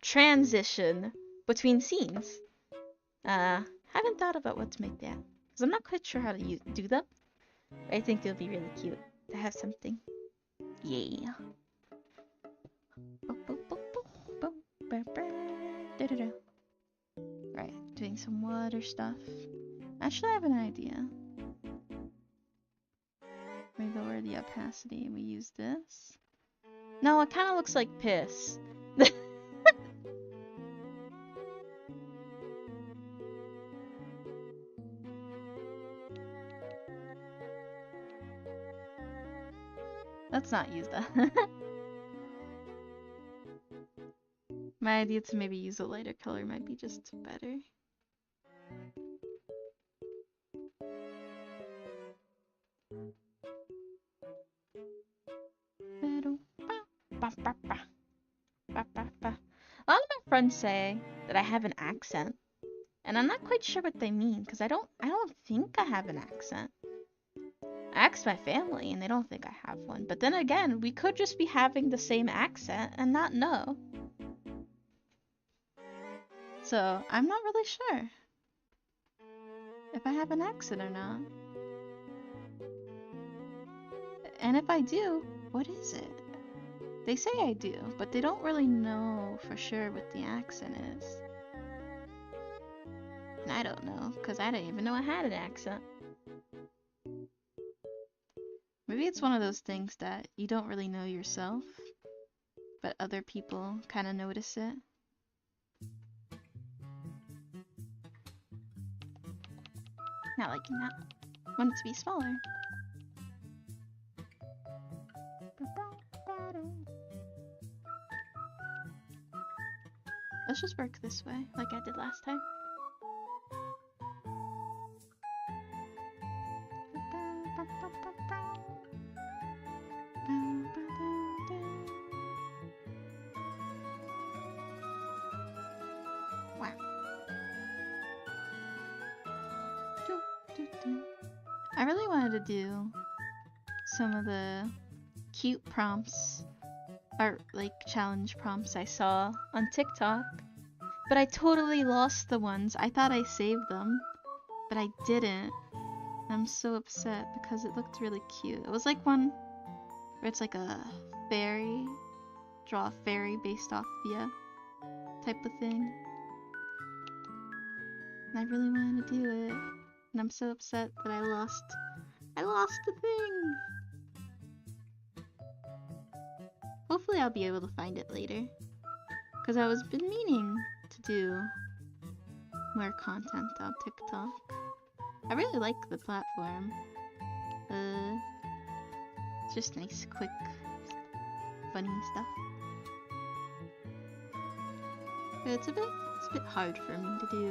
transition between scenes. Haven't thought about what to make that, because I'm not quite sure how to do them. I think it'll be really cute to have something. Yeah. Right, doing some water stuff. Actually, I have an idea. We lower the opacity and we use this. No, it kind of looks like piss. Let's not use that. My idea to maybe use a lighter color might be just better. A lot of my friends say that I have an accent, and I'm not quite sure what they mean because I don't think I have an accent. I asked my family and they don't think I have one. But then again, we could just be having the same accent and not know. So I'm not really sure if I have an accent or not. And if I do, what is it? They say I do, but they don't really know for sure what the accent is. And I don't know, because I didn't even know I had an accent. Maybe it's one of those things that you don't really know yourself, but other people kind of notice it. Not liking that. Want it to be smaller. Let's just work this way, like I did last time. Wow. I really wanted to do some of the cute prompts, or like challenge prompts I saw on TikTok, but I totally lost the ones. I thought I saved them, but I didn't. I'm so upset because it looked really cute. It was like one where it's like a fairy, draw a fairy based off Via type of thing. And I really wanted to do it. And I'm so upset that I lost the thing. Hopefully I'll be able to find it later. Because I was been meaning to do more content on TikTok. I really like the platform. It's just nice, quick, funny stuff. But it's a bit hard for me to do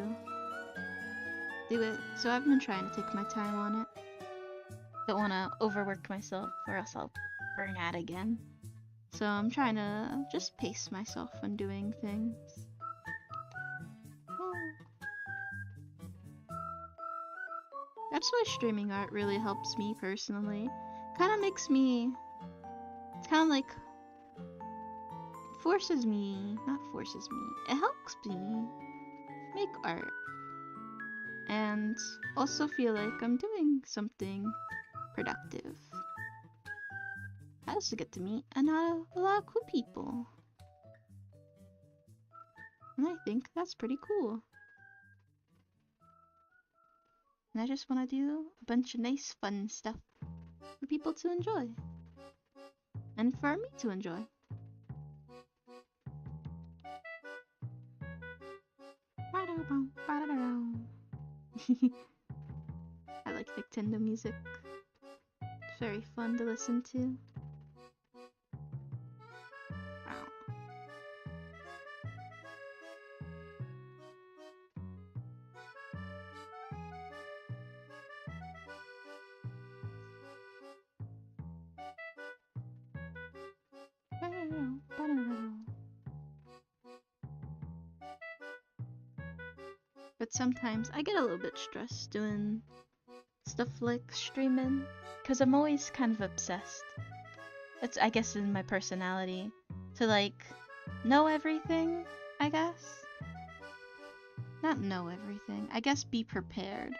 it. So I've been trying to take my time on it. Don't want to overwork myself or else I'll burn out again. So I'm trying to just pace myself when doing things. That's why streaming art really helps me personally. Kind of makes me... It's kind of like... Not forces me. It helps me make art. And also feel like I'm doing something productive. I also get to meet a lot of cool people. And I think that's pretty cool. And I just want to do a bunch of nice fun stuff for people to enjoy. And for me to enjoy. I like Nintendo music. It's very fun to listen to. But sometimes I get a little bit stressed doing stuff like streaming, because I'm always kind of obsessed. It's, I guess, in my personality to like know everything, I guess. Not know everything, I guess be prepared.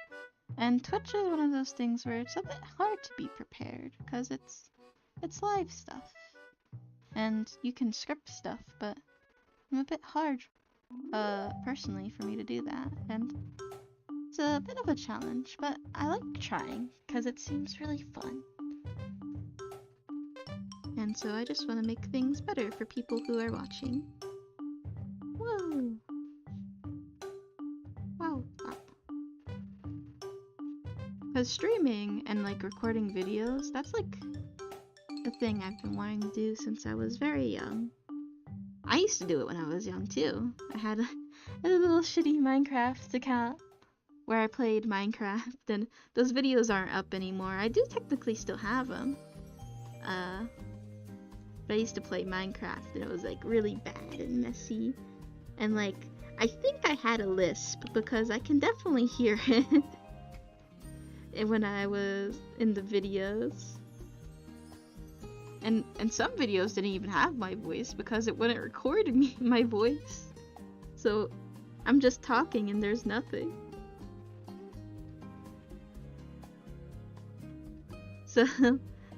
And Twitch is one of those things where it's a bit hard to be prepared because it's live stuff. And you can script stuff, but I'm a bit hard personally for me to do that. And it's a bit of a challenge, but I like trying because it seems really fun. And so I just want to make things better for people who are watching. Whoa! Wow. Because streaming and like recording videos, that's like a thing I've been wanting to do since I was very young. I used to do it when I was young too. I had a little shitty Minecraft account where I played Minecraft, and those videos aren't up anymore. I do technically still have them. But I used to play Minecraft and it was like really bad and messy. And like, I think I had a lisp because I can definitely hear it when I was in the videos. And some videos didn't even have my voice because it wouldn't record me, my voice. So I'm just talking and there's nothing.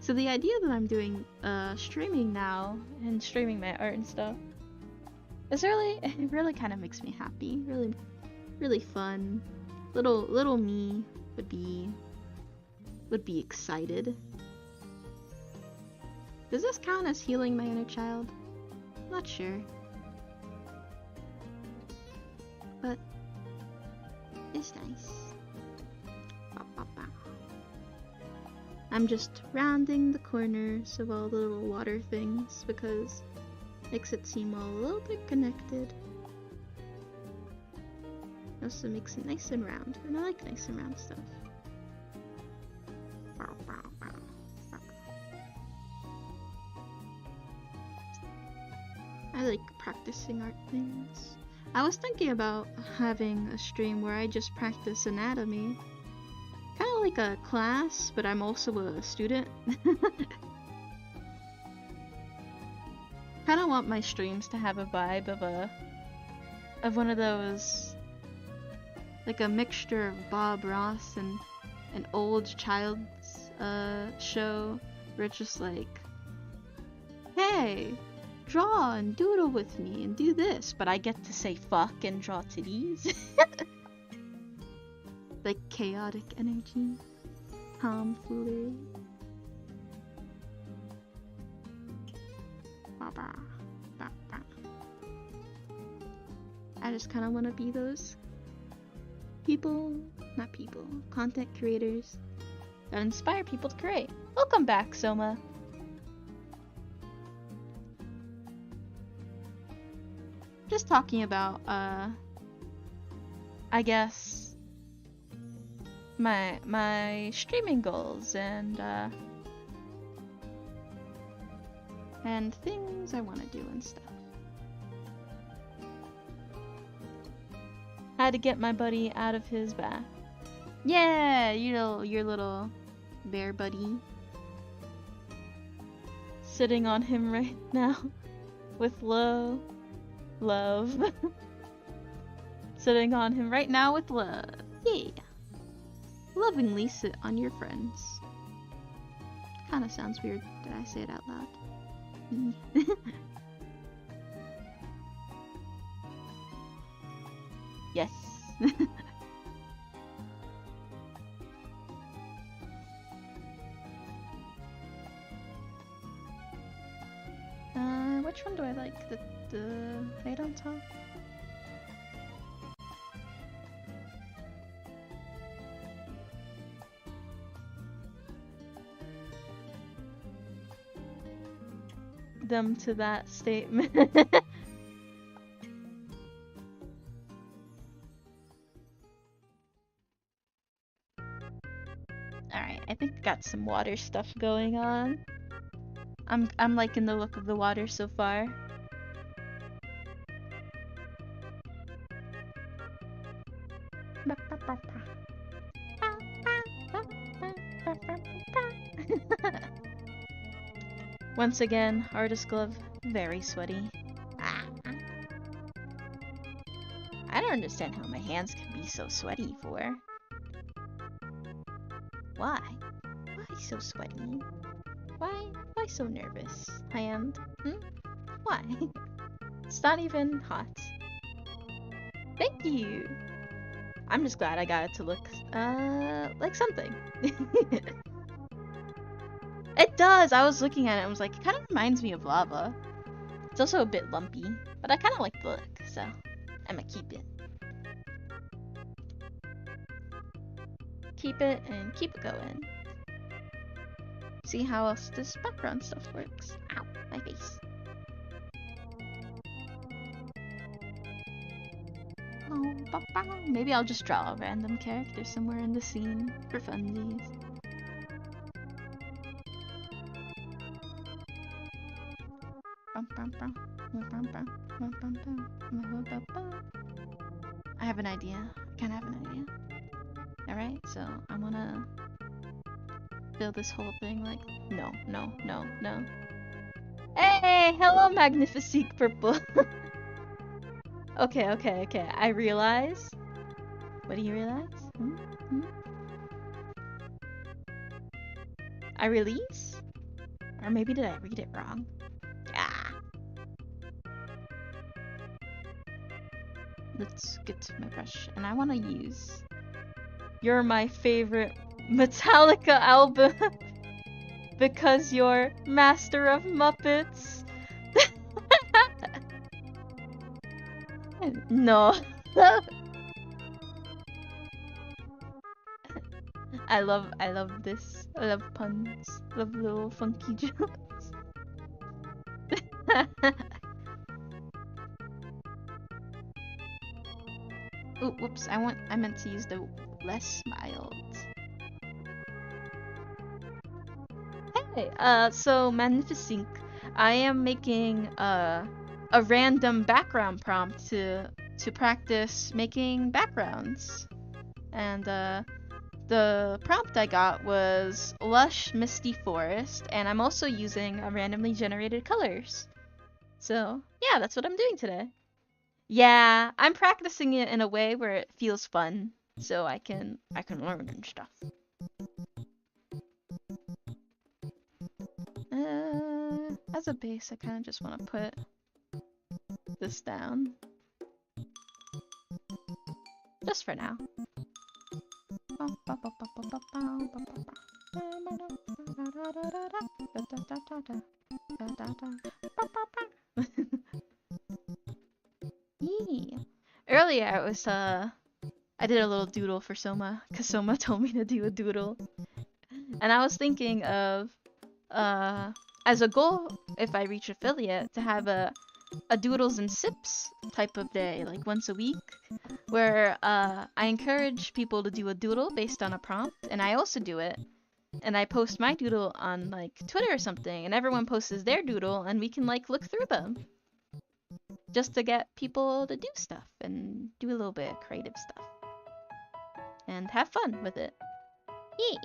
So the idea that I'm doing streaming now and streaming my art and stuff is it really kind of makes me happy. Really fun. Little me would be excited. Does this count as healing my inner child? Not sure. But it's nice. I'm just rounding the corners of all the little water things because it makes it seem all a little bit connected. It also makes it nice and round, and I like nice and round stuff. I like practicing art things. I was thinking about having a stream where I just practice anatomy. Kind of like a class, but I'm also a student. Kind of want my streams to have a vibe of one of those, like a mixture of Bob Ross and an old child's show where it's just like, hey, draw and doodle with me and do this, but I get to say fuck and draw titties. Like chaotic energy, tomfoolery. I just kind of want to be those content creators that inspire people to create. Welcome back, Soma. Just talking about, I guess, my streaming goals and things I want to do and stuff. I had to get my buddy out of his bath. Yeah, your little bear buddy. Sitting on him right now with love. Sitting on him right now with love. Yeah. Lovingly sit on your friends. Kinda sounds weird that I say it out loud. Yes. Which one do I like? The right on top? Them to that statement. Alright, I think I got some water stuff going on. I'm liking the look of the water so far. Once again, artist glove, very sweaty. Ah. I don't understand how my hands can be so sweaty for. Why? Why so sweaty? Why so nervous? Hand? Why? It's not even hot. Thank you! I'm just glad I got it to look, like something. It does! I was looking at it and was like, it kind of reminds me of lava. It's also a bit lumpy, but I kind of like the look, so I'm gonna keep it. Keep it and keep it going. See how else this background stuff works. Ow, my face. Oh, maybe I'll just draw a random character somewhere in the scene for funsies. I have an idea. I kind of have an idea. Alright, so I'm gonna build this whole thing like... No. Hey! Hello, Magnifique Purple! Okay. I realize... What do you realize? I release? Or maybe did I read it wrong? Yeah. Let's get to my brush. And I want to use... You're my favorite Metallica album because you're Master of Muppets. No. I love this. I love puns. Love little funky jokes. Ooh, whoops! I meant to use the less mild. Hey, so Magnifique, I am making a random background prompt to practice making backgrounds, and the prompt I got was lush misty forest, and I'm also using randomly generated colors. So yeah, that's what I'm doing today. Yeah, I'm practicing it in a way where it feels fun, so I can learn and stuff. As a base, I kind of just want to put this down. Just for now. Earlier, I did a little doodle for Soma, because Soma told me to do a doodle. And I was thinking of, as a goal, if I reach affiliate, to have a doodles and sips type of day, like once a week, where I encourage people to do a doodle based on a prompt, and I also do it, and I post my doodle on like Twitter or something, and everyone posts their doodle, and we can like look through them, just to get people to do stuff and do a little bit of creative stuff, and have fun with it. Yay!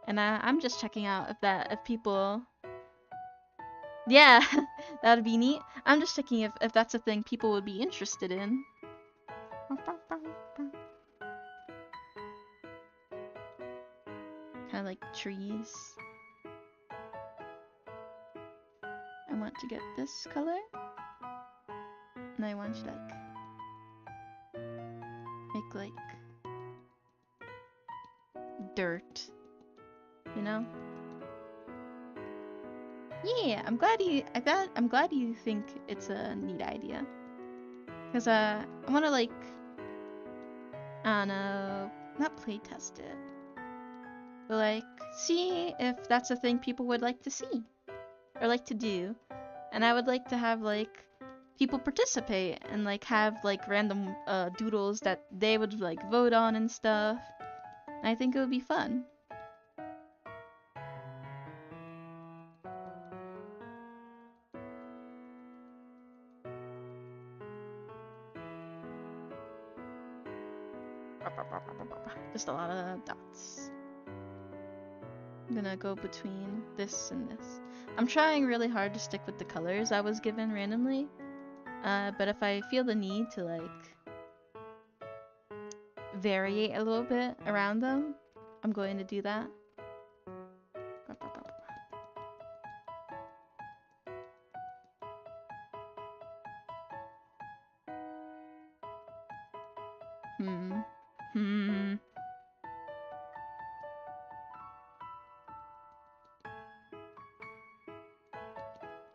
And I'm just checking out if people... Yeah, that'd be neat. I'm just checking if that's a thing people would be interested in. Kind of like trees. I want to get this color. And I want to make like dirt. You know? Yeah, I'm glad you think it's a neat idea. Cause I wanna like, I don't know, not play test it, but like see if that's a thing people would like to see or like to do, and I would like to have like people participate and like have like random doodles that they would like vote on and stuff. And I think it would be fun. Just a lot of dots. I'm gonna go between this and this. I'm trying really hard to stick with the colors I was given randomly. But if I feel the need to like variate a little bit around them, I'm going to do that.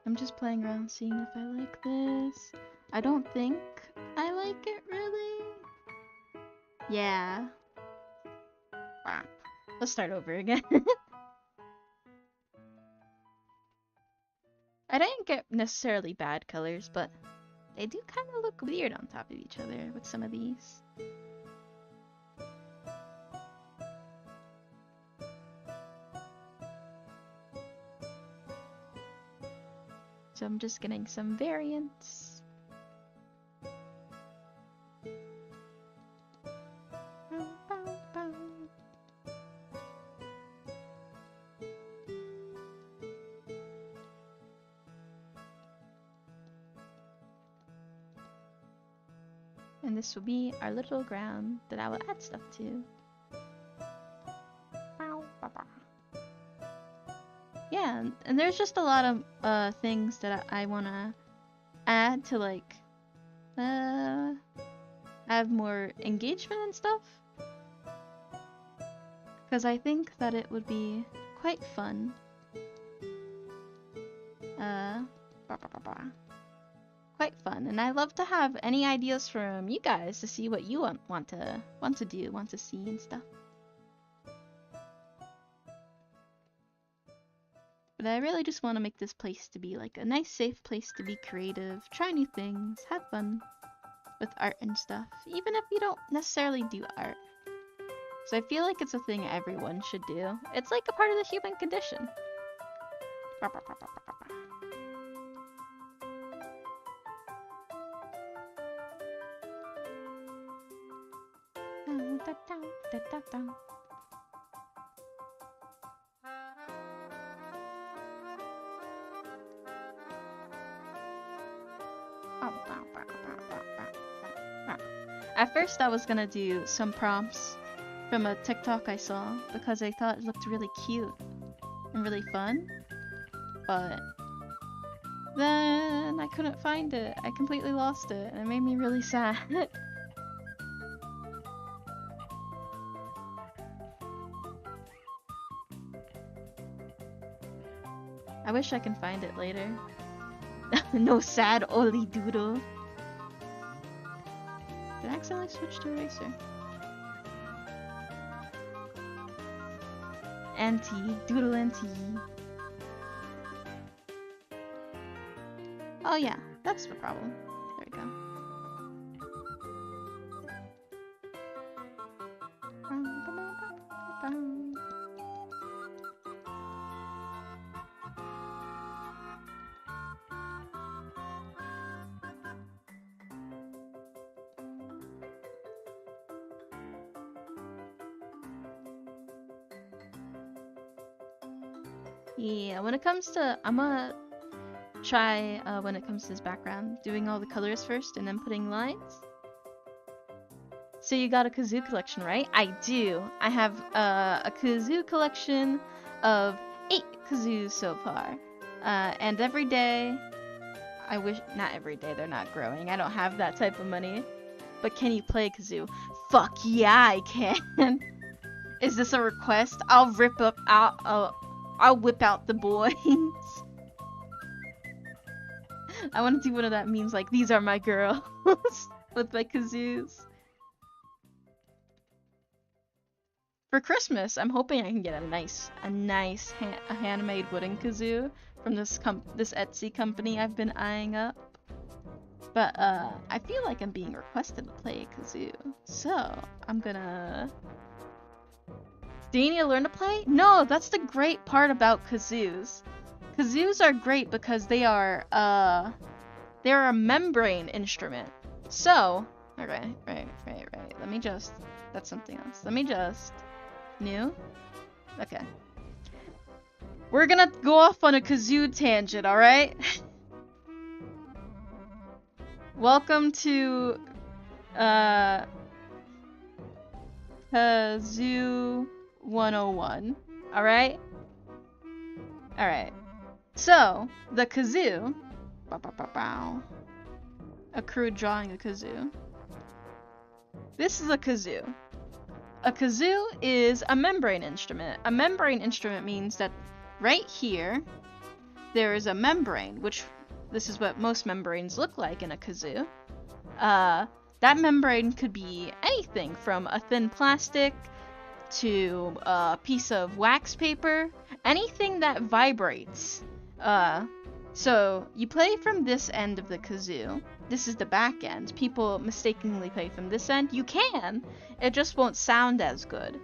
I'm just playing around seeing if I like this. I don't think I like it really. Yeah. Let's start over again. I didn't get necessarily bad colors, but they do kind of look weird on top of each other with some of these. So I'm just getting some variants. And this will be our little ground that I will add stuff to. Yeah, and there's just a lot of things that I want to add to like have more engagement and stuff. Because I think that it would be quite fun. Quite fun, and I love to have any ideas from you guys to see what you want to do, want to see and stuff. But I really just want to make this place to be like a nice, safe place to be creative, try new things, have fun with art and stuff, even if you don't necessarily do art. So I feel like it's a thing everyone should do. It's like a part of the human condition. At first I was gonna do some prompts from a TikTok I saw because I thought it looked really cute and really fun, but then I couldn't find it. I completely lost it and it made me really sad. I wish I can find it later. No sad Oli Doodle. Did I accidentally switch to eraser? Auntie, Doodle Auntie. Oh yeah, that's the problem. There we go. Yeah, when it comes to, I'm gonna try, when it comes to this background, doing all the colors first and then putting lines. So you got a kazoo collection, right? I do. I have a kazoo collection of 8 kazoos so far. And every day, I wish, not every day, they're not growing. I don't have that type of money. But can you play kazoo? Fuck yeah, I can. Is this a request? I'll whip out the boys. I want to do one of that memes like, these are my girls, with my kazoos. For Christmas, I'm hoping I can get a nice handmade wooden kazoo from this Etsy company I've been eyeing up. But I feel like I'm being requested to play a kazoo, so I'm gonna. Do you need to learn to play? No, that's the great part about kazoos. Kazoos are great because they're a membrane instrument. So, right. Let me just, that's something else. Let me just, new? Okay. We're gonna go off on a kazoo tangent, alright? Welcome to, Kazoo 101, alright? Alright. So, the kazoo... A crude drawing of kazoo. This is a kazoo. A kazoo is a membrane instrument. A membrane instrument means that right here, there is a membrane, which this is what most membranes look like in a kazoo. That membrane could be anything from a thin plastic to a piece of wax paper, anything that vibrates. So you play from this end of the kazoo. This is the back end. People mistakenly play from this end. You can, it just won't sound as good.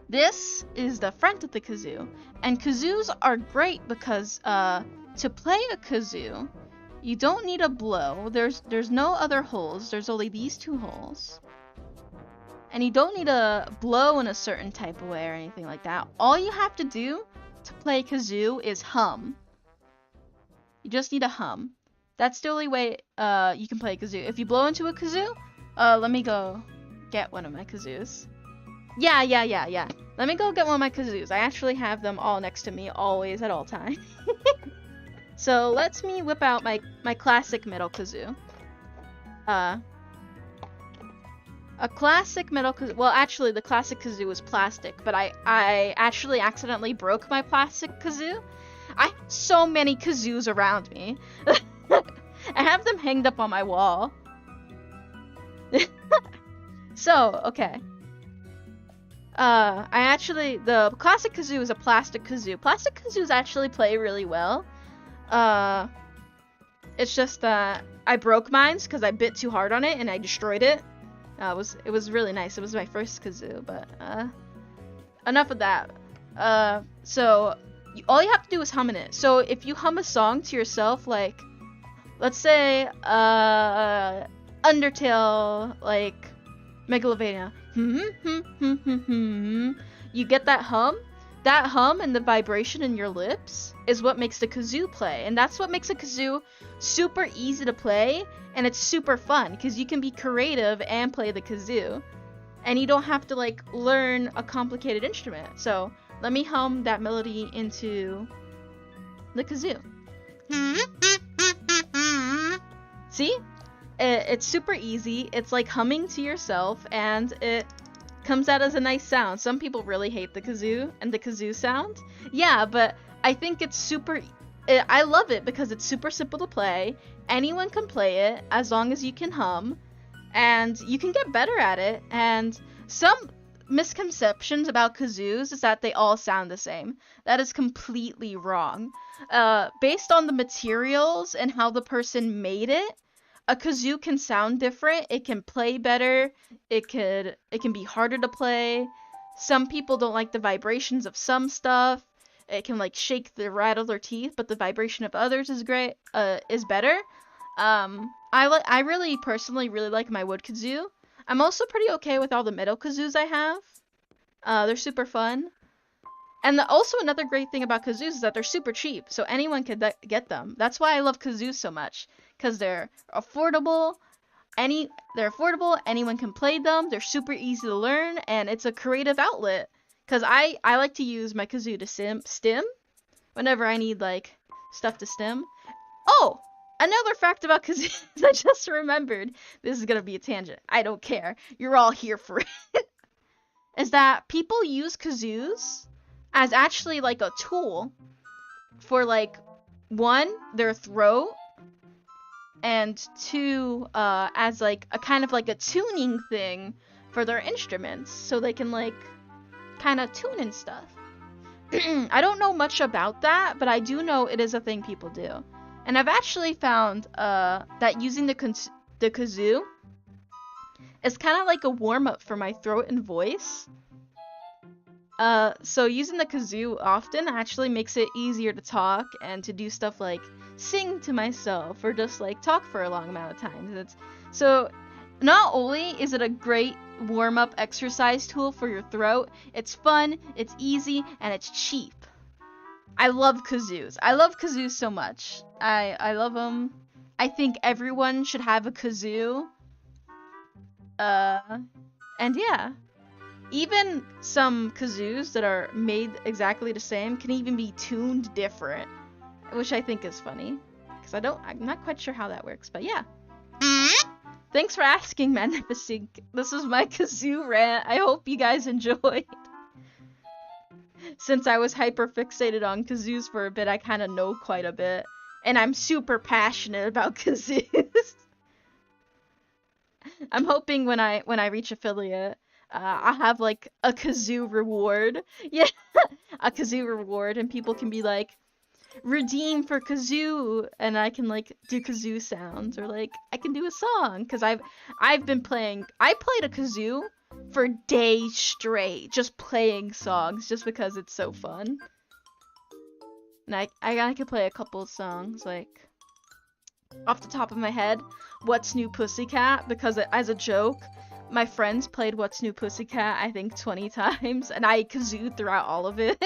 This is the front of the kazoo, and kazoos are great because to play a kazoo, you don't need a blow. There's no other holes. There's only these two holes. And you don't need a blow in a certain type of way or anything like that. All you have to do to play kazoo is hum. You just need to hum. That's the only way you can play kazoo. If you blow into a kazoo, let me go get one of my kazoos. Yeah. Let me go get one of my kazoos. I actually have them all next to me, always, at all times. So let me whip out my classic metal kazoo. A classic metal kazoo. Well, actually, the classic kazoo was plastic, but I actually accidentally broke my plastic kazoo. I have so many kazoos around me. I have them hanged up on my wall. So, okay. The classic kazoo is a plastic kazoo. Plastic kazoos actually play really well. It's just that I broke mine because I bit too hard on it and I destroyed it. It was really nice. It was my first kazoo, but enough of that. So all you have to do is hum in it. So if you hum a song to yourself, like let's say Undertale, like Megalovania, you get that hum. That hum and the vibration in your lips is what makes the kazoo play, and that's what makes a kazoo super easy to play, and it's super fun because you can be creative and play the kazoo, and you don't have to like learn a complicated instrument. So let me hum that melody into the kazoo. See? It's super easy. It's like humming to yourself, and it comes out as a nice sound. Some people really hate the kazoo and the kazoo sound. Yeah, but I think it's super... I love it because it's super simple to play. Anyone can play it as long as you can hum, and you can get better at it. And some misconceptions about kazoos is that they all sound the same. That is completely wrong. Based on the materials and how the person made it, a kazoo can sound different. It can play better. It can be harder to play. Some people don't like the vibrations of some stuff. It can like shake the rattle their teeth, but the vibration of others is great. Is better. I really personally really like my wood kazoo. I'm also pretty okay with all the metal kazoos I have. They're super fun. And also another great thing about kazoos is that they're super cheap, so anyone can get them. That's why I love kazoos so much, because they're affordable. Anyone can play them. They're super easy to learn, and it's a creative outlet. Because I like to use my kazoo to stim whenever I need like stuff to stim. Oh, another fact about kazoos I just remembered. This is gonna be a tangent. I don't care. You're all here for it. Is that people use kazoos as actually like a tool for like, one, their throat, and two, as like a kind of like a tuning thing for their instruments, so they can like kind of tune and stuff. I don't know much about that, but I do know it is a thing people do. And I've actually found that using the kazoo is kind of like a warm-up for my throat and voice. So using the kazoo often actually makes it easier to talk and to do stuff like sing to myself or just like talk for a long amount of time. So not only is it a great warm-up exercise tool for your throat, it's fun, it's easy, and it's cheap. I love kazoos. I love kazoos so much. I love them. I think everyone should have a kazoo. And yeah, even some kazoos that are made exactly the same can even be tuned different, which I think is funny. Because I'm not quite sure how that works, but yeah. Thanks for asking, Magnificent. This was my kazoo rant. I hope you guys enjoyed. Since I was hyper fixated on kazoos for a bit, I kind of know quite a bit. And I'm super passionate about kazoos. I'm hoping when I reach affiliate, I'll have like a kazoo reward. Yeah, a kazoo reward, and people can be like, redeem for kazoo, and I can like do kazoo sounds, or like I can do a song, because I've been playing. I played a kazoo for days straight, just playing songs, just because it's so fun. And I could play a couple of songs, like off the top of my head, What's New Pussycat, because as a joke, my friends played What's New Pussycat I think 20 times, and I kazooed throughout all of it.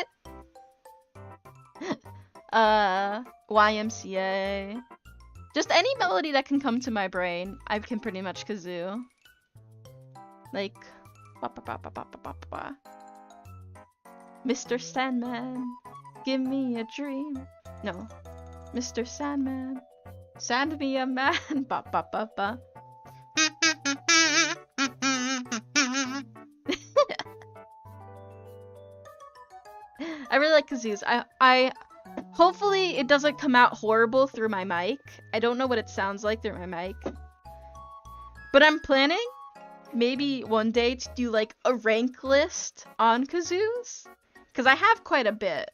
YMCA. Just any melody that can come to my brain, I can pretty much kazoo. Like, ba ba ba ba ba ba ba ba. Mr. Sandman, give me a dream. No, Mr. Sandman, sand me a man. Ba ba ba ba. I really like kazoos. I hopefully it doesn't come out horrible through my mic. I don't know what it sounds like through my mic. But I'm planning maybe one day to do like a rank list on kazoos, because I have quite a bit.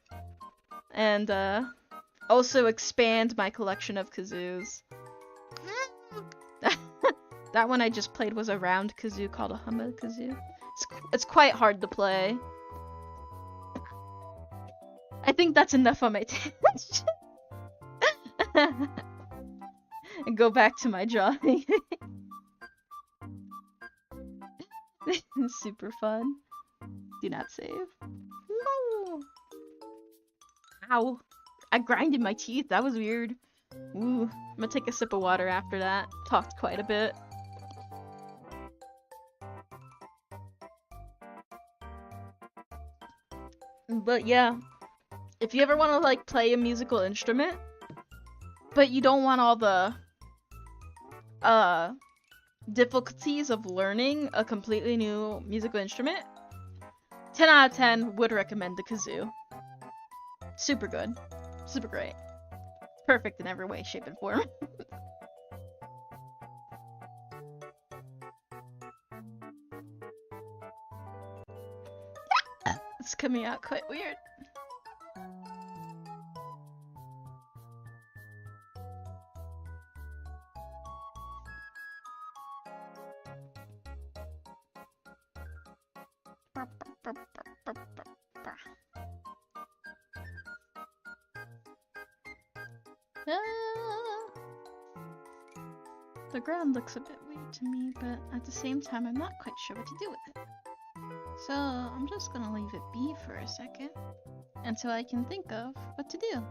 And also expand my collection of kazoos. That one I just played was a round kazoo called a Humba kazoo. It's quite hard to play. I think that's enough on my tangent. And go back to my drawing. Super fun. Do not save. No. Ow. I grinded my teeth. That was weird. Ooh. I'm gonna take a sip of water after that. Talked quite a bit. But yeah. If you ever want to like play a musical instrument, but you don't want all the difficulties of learning a completely new musical instrument, 10 out of 10 would recommend the kazoo. Super good. Super great. Perfect in every way, shape, and form. It's coming out quite weird. The ground looks a bit weird to me, but at the same time, I'm not quite sure what to do with it. So I'm just gonna leave it be for a second until I can think of what to do.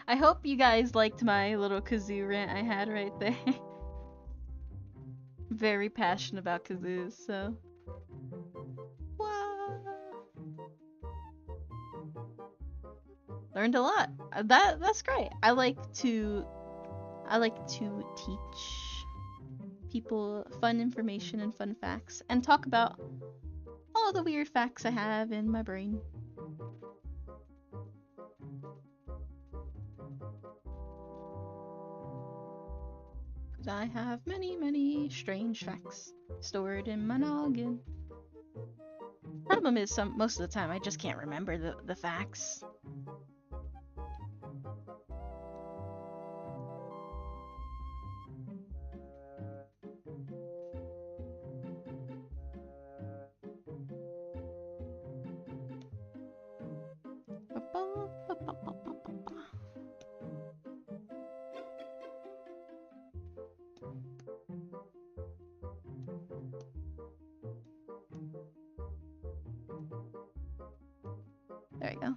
I hope you guys liked my little kazoo rant I had right there. Very passionate about kazoos, so. Whoa. Learned a lot. That's great. I like to teach people fun information and fun facts, and talk about all the weird facts I have in my brain. I have many, many strange facts stored in my noggin. Problem is, most of the time I just can't remember the facts. There we go.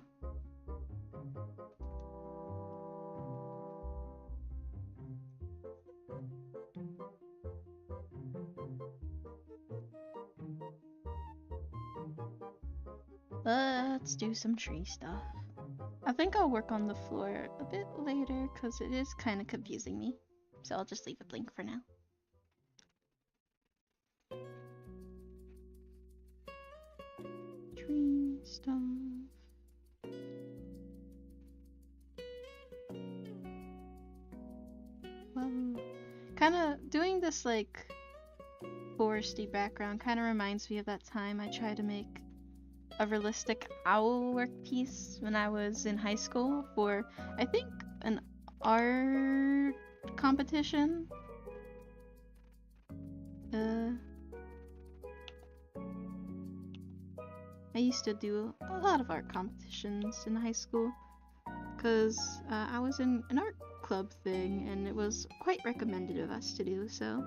Let's do some tree stuff. I think I'll work on the floor a bit later because it is kind of confusing me. So I'll just leave it blank for now. Tree stuff. Well, kind of doing this like foresty background kind of reminds me of that time I tried to make a realistic owl work piece when I was in high school for, I think, an art competition. I used to do a lot of art competitions in high school because I was in an art club thing and it was quite recommended of us to do so.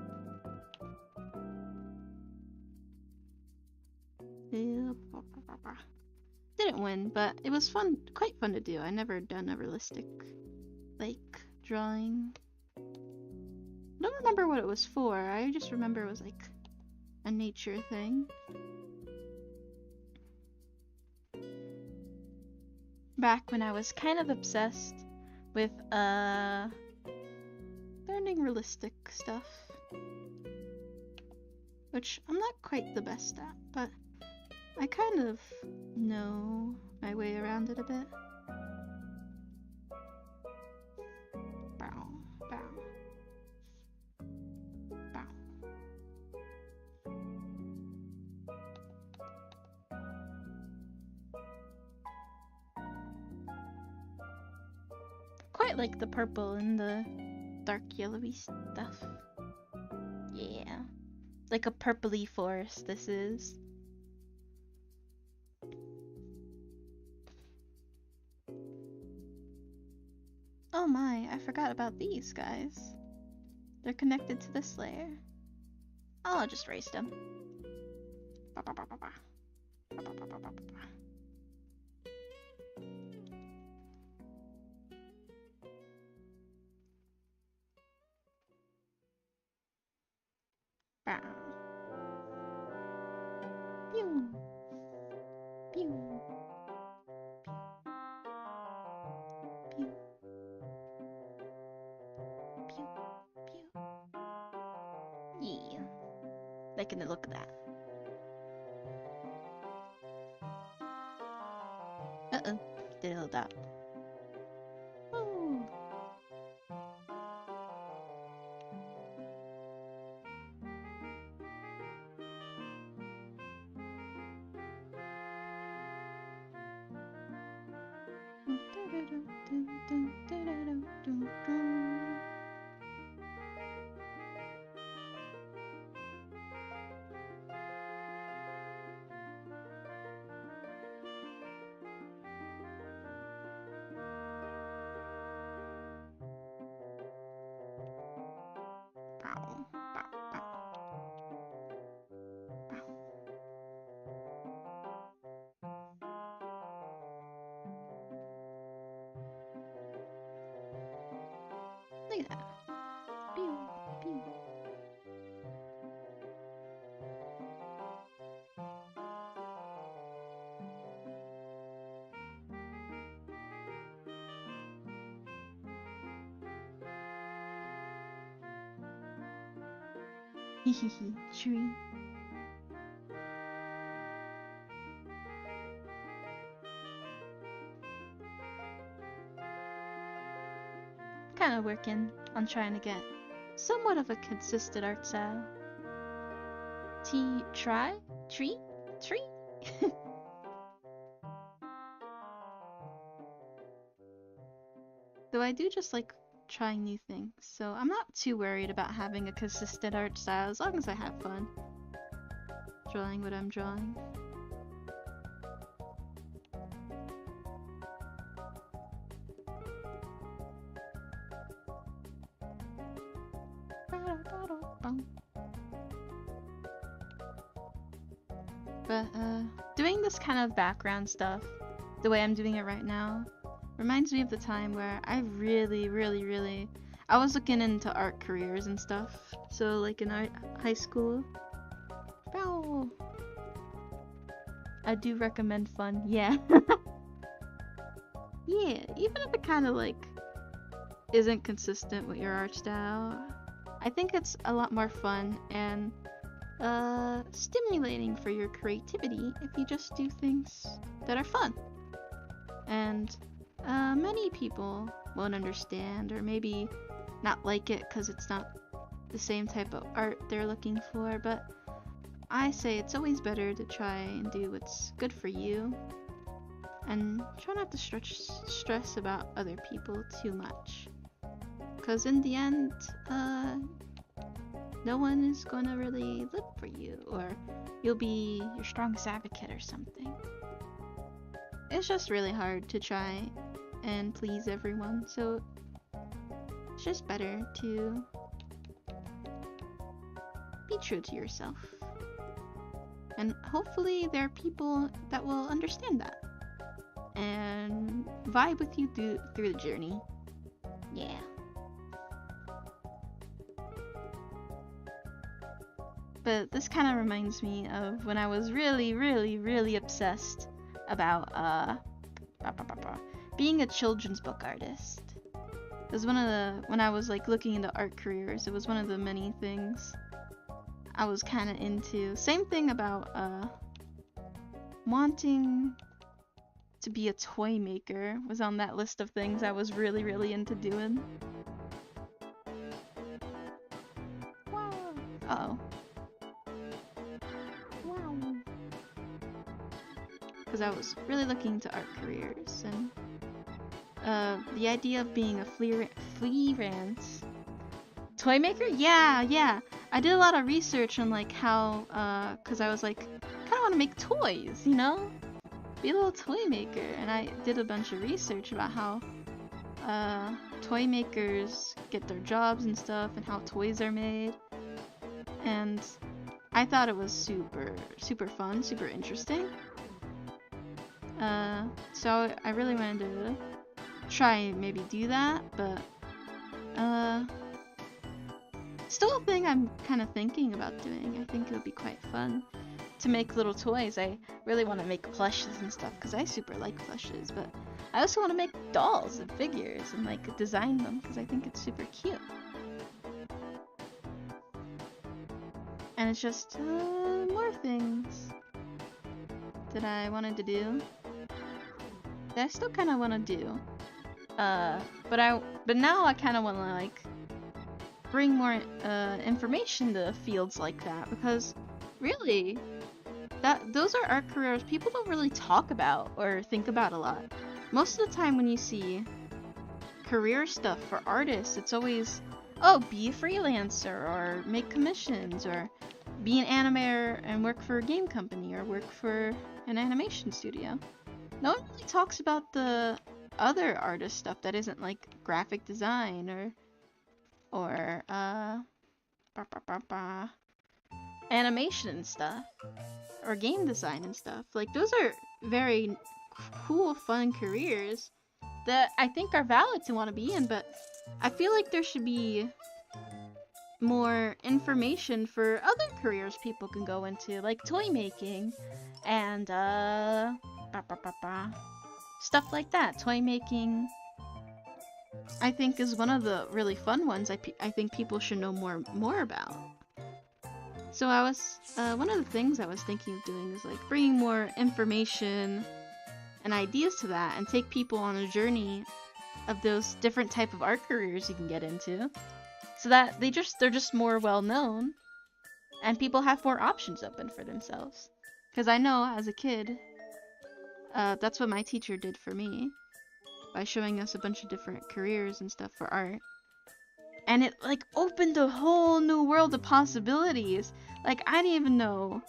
Didn't win, but it was fun, quite fun to do. I never done a realistic, like, drawing. I don't remember what it was for. I just remember it was like a nature thing. Back when I was kind of obsessed with learning realistic stuff, which I'm not quite the best at, but I kind of know my way around it a bit. Bow, bow, bow. Quite like the purple and the dark yellowy stuff. Yeah. Like a purpley forest, this is. Oh my, I forgot about these guys. They're connected to this layer. Oh, I'll just erase them. Pew. Pew. Pew. Pew. Pew. Yeah. Liking the look of that. Uh-oh. Did a little dot. Ooh. Look at that. Pew, pew. Hehehe, tree. Kind of working on trying to get somewhat of a consistent art style. Tree? Though I do just like trying new things, so I'm not too worried about having a consistent art style as long as I have fun drawing what I'm drawing. But doing this kind of background stuff the way I'm doing it right now reminds me of the time where I really I was looking into art careers and stuff. So like in high school. Bow. I do recommend fun. Yeah. Yeah, even if it kind of like isn't consistent with your art style, I think it's a lot more fun and stimulating for your creativity if you just do things that are fun. And many people won't understand or maybe not like it because it's not the same type of art they're looking for, but I say it's always better to try and do what's good for you and try not to stress about other people too much, because in the end no one is gonna really live for you, or you'll be your strongest advocate or something. It's just really hard to try and please everyone, so it's just better to be true to yourself. And hopefully there are people that will understand that and vibe with you through the journey. Yeah. But this kind of reminds me of when I was really obsessed about being a children's book artist. It was when I was like looking into art careers, it was one of the many things I was kind of into. Same thing about wanting to be a toy maker was on that list of things I was really into doing. Wow. Uh-oh. Wow. Because I was really looking into art careers, and the idea of being a freelance toy maker? Yeah. I did a lot of research on like how, cause I was like, kind of want to make toys, you know? Be a little toy maker, and I did a bunch of research about how toy makers get their jobs and stuff, and how toys are made. And I thought it was super fun, super interesting. So I really wanted to try and maybe do that, but still a thing I'm kind of thinking about doing. I think it would be quite fun to make little toys. I really want to make plushes and stuff because I super like plushes, but I also want to make dolls and figures and like design them because I think it's super cute. And it's just more things that I wanted to do that I still kind of want to do. But now I kind of want to like bring more information to fields like that, because really those are art careers people don't really talk about or think about a lot. Most of the time when you see career stuff for artists, it's always, oh, be a freelancer or make commissions or be an animator and work for a game company or work for an animation studio. No one really talks about the other artist stuff that isn't like graphic design or animation and stuff, or game design and stuff. Like, those are very cool, fun careers that I think are valid to want to be in, but I feel like there should be more information for other careers people can go into, like toy making and stuff like that. Toy making, I think, is one of the really fun ones I think people should know more about. So I was, one of the things I was thinking of doing is like bringing more information and ideas to that and take people on a journey of those different type of art careers you can get into, so that they're just more well known and people have more options open for themselves. Because I know as a kid, that's what my teacher did for me by showing us a bunch of different careers and stuff for art. And it like opened a whole new world of possibilities. Like, I didn't even know,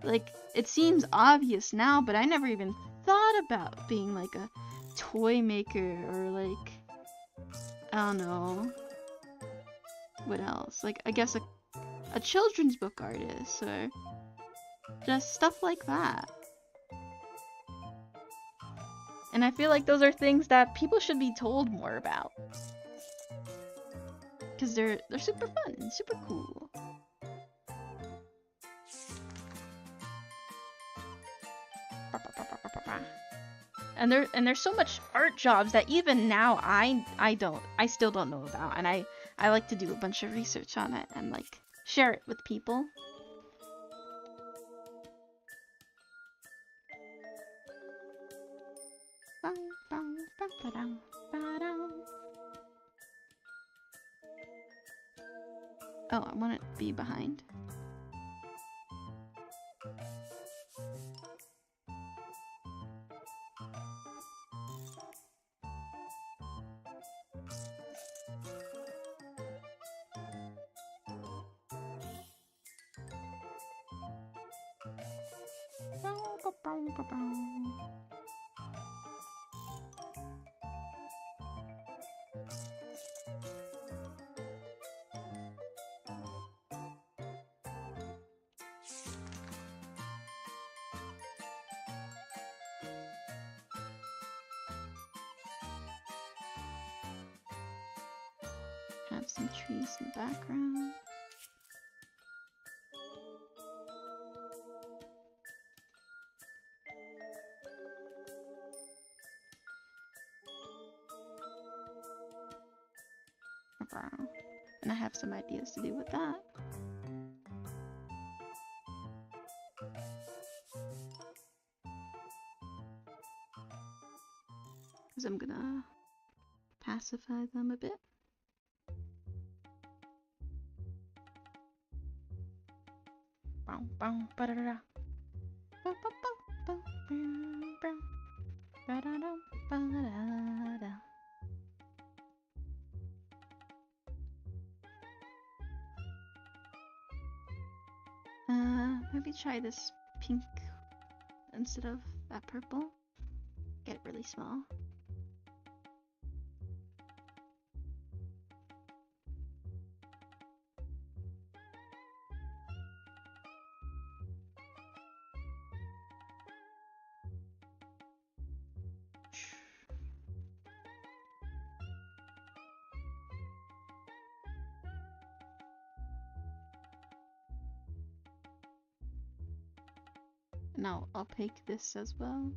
like, it seems obvious now, but I never even thought about being like a toy maker or like, I don't know, what else? Like, I guess a children's book artist or just stuff like that. And I feel like those are things that people should be told more about. Because they're super fun and super cool. And there's so much art jobs that even now I still don't know about, and I like to do a bunch of research on it and like share it with people. Oh, I want to be behind. Have some trees in the background. And I have some ideas to do with that. Because I'm gonna pacify them a bit. Maybe try this pink instead of that purple. Get it really small. Now opaque this as well.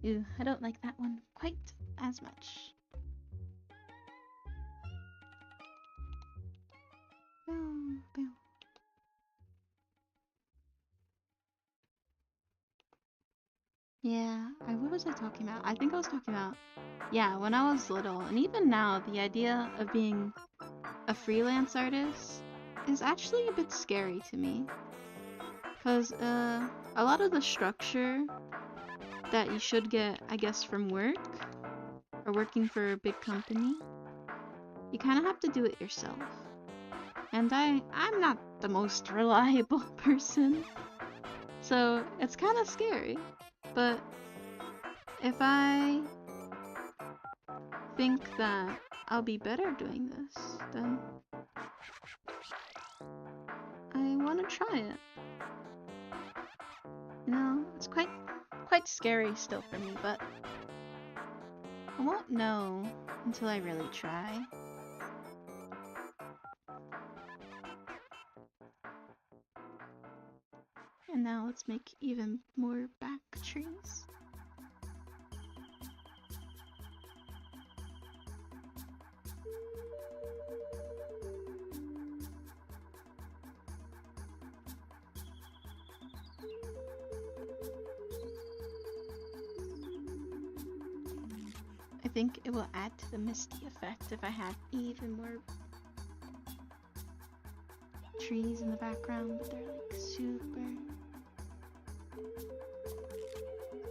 Ew, I don't like that one quite as much. Yeah, what was I talking about? I think I was talking about, yeah, when I was little, and even now, the idea of being a freelance artist is actually a bit scary to me. Because a lot of the structure that you should get, I guess, from work, or working for a big company, you kind of have to do it yourself. And I'm not the most reliable person, so it's kind of scary. But if I think that I'll be better doing this, then I want to try it. You know, it's quite scary still for me, but I won't know until I really try. And now let's make even more back trees. I think it will add to the misty effect if I have even more trees in the background, but they're like super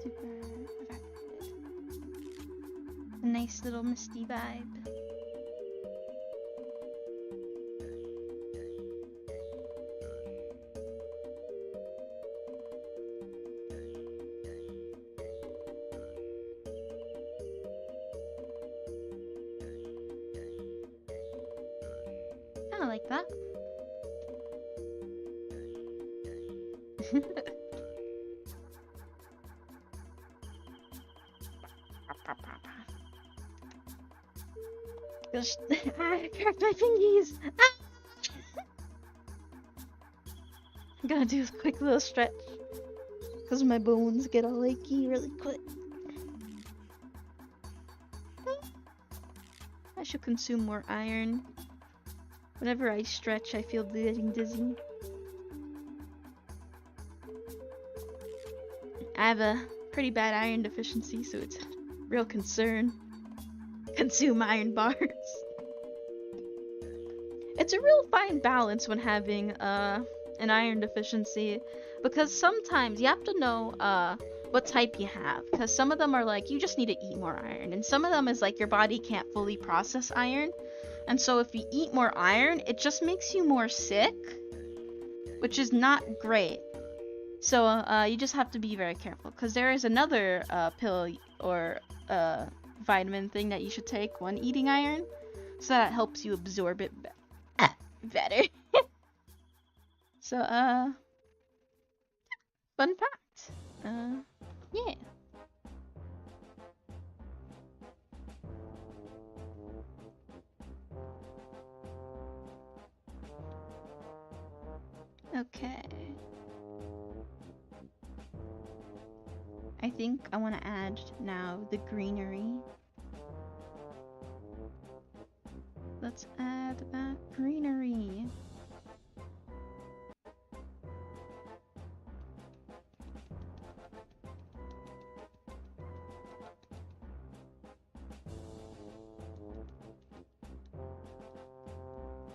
evaporated. A nice little misty vibe. I like that. Gosh, I cracked my fingies! Ah! I'm gonna do a quick little stretch. Because my bones get all achy really quick. I should consume more iron. Whenever I stretch, I feel getting dizzy. I have a pretty bad iron deficiency, so it's a real concern. Consume iron bars. It's a real fine balance when having an iron deficiency, because sometimes you have to know what type you have, because some of them are like you just need to eat more iron, and some of them is like your body can't fully process iron, and so if you eat more iron it just makes you more sick, which is not great. So you just have to be very careful, because there is another pill or vitamin thing that you should take when eating iron, so that helps you absorb it better. So fun fact. Yeah. Okay. I think I want to add now the greenery. Let's add that greenery.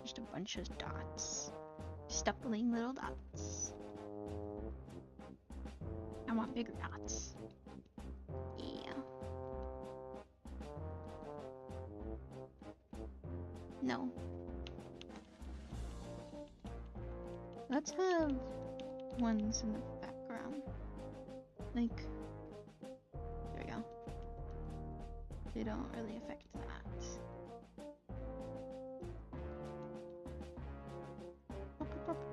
Just a bunch of dots. Stuppling little dots. I want bigger dots. Yeah. No. Let's have ones in the background. Like, there we go. They don't really affect that.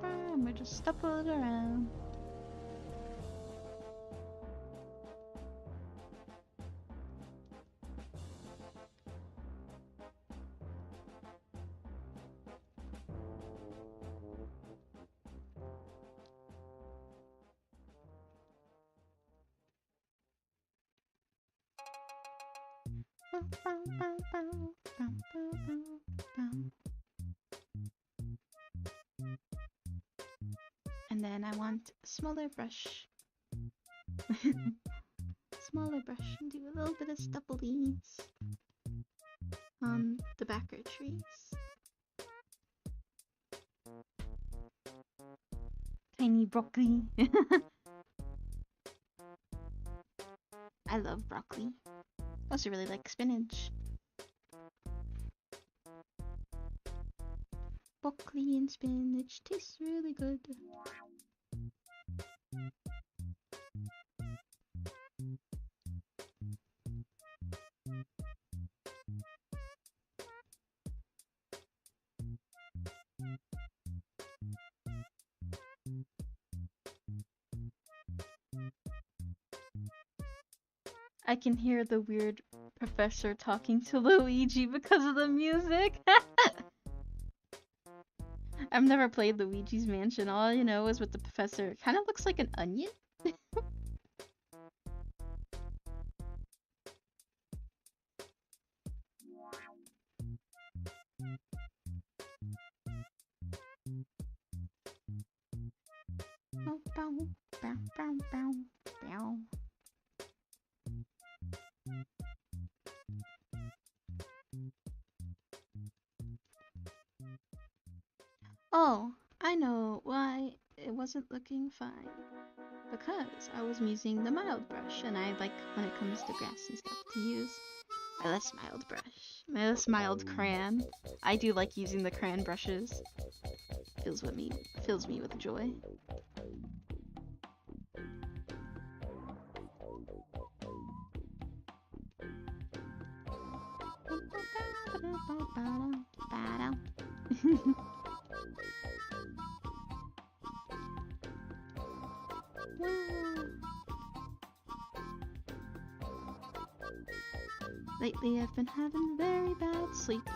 And we just stipple it around. And then I want a smaller brush. Smaller brush and do a little bit of stipplings on the backer trees. Tiny broccoli. I love broccoli. I also really like spinach. Broccoli and spinach tastes really good. I can hear the weird professor talking to Luigi because of the music. I've never played Luigi's Mansion. All I know is with the professor. It kind of looks like an onion. Oh, I know why it wasn't looking fine. Because I was using the mild brush, and I like, when it comes to grass and stuff, to use my less mild brush. My less mild crayon. I do like using the crayon brushes. Fills me with joy. Lately I've been having very bad sleep.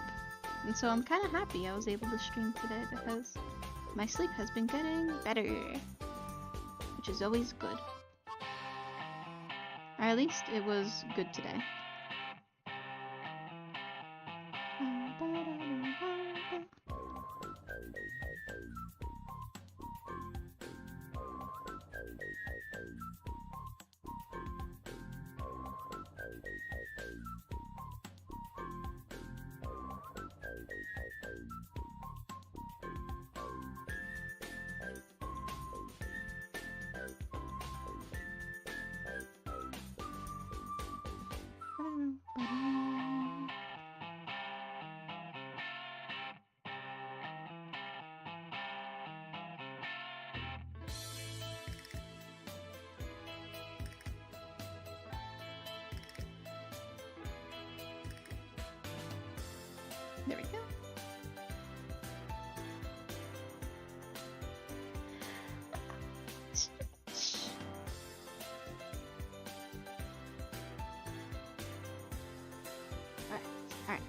And so I'm kind of happy I was able to stream today because my sleep has been getting better, which is always good. Or at least it was good today. There we go. Alright.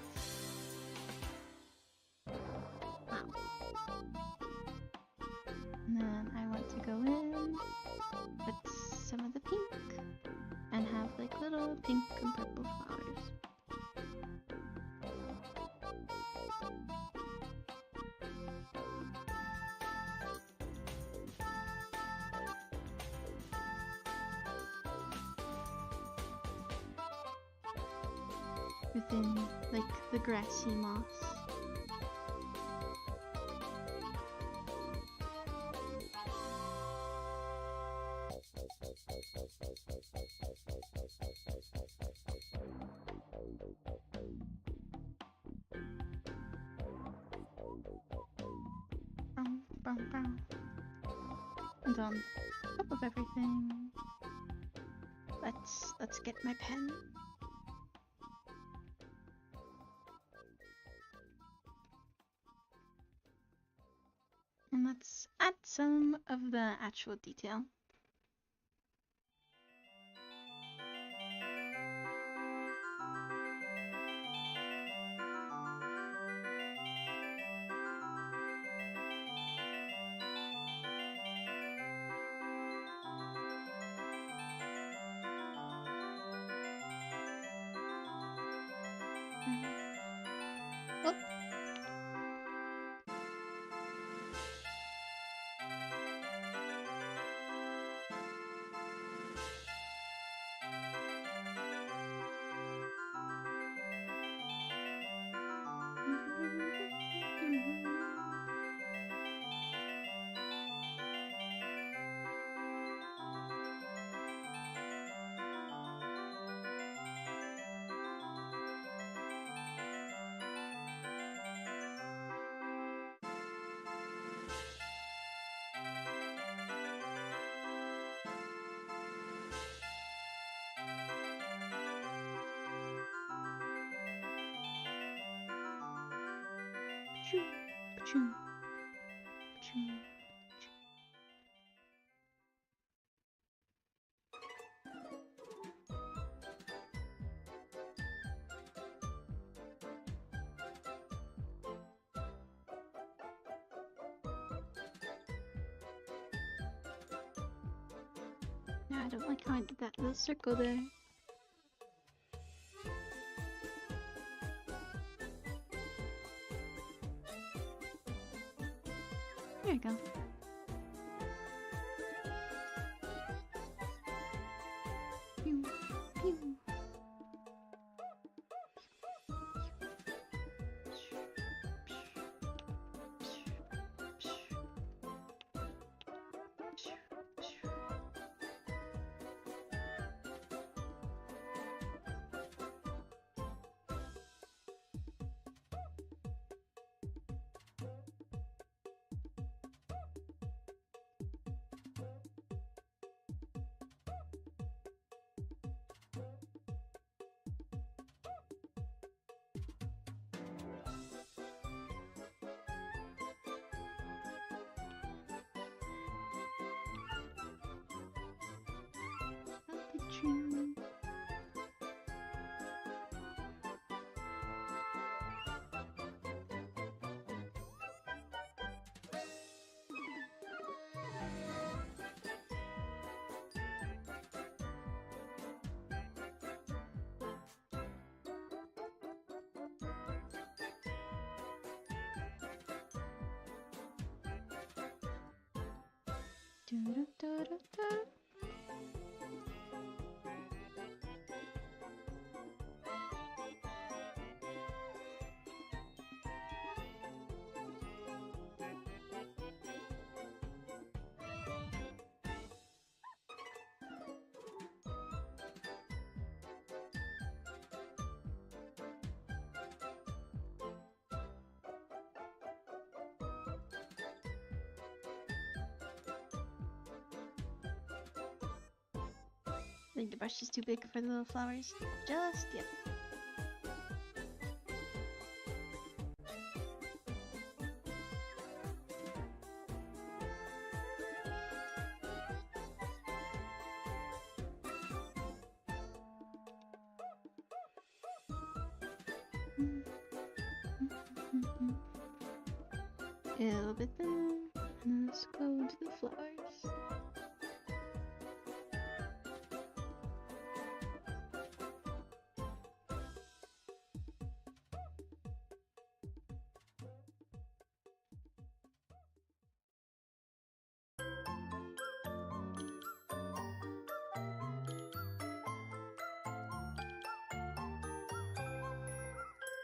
Wow. And then I want to go in with some of the pink and have like little pink and purple flowers. Within like the grassy moss. And on top of everything, let's get my pen. And let's add some of the actual detail. Oh. No, I don't like how I did that little circle there. There you go. Pew, pew. True. Do-do-do-do-do. I think the brush is too big for the little flowers. Just, yep. A little bit there, and let's go to the flowers.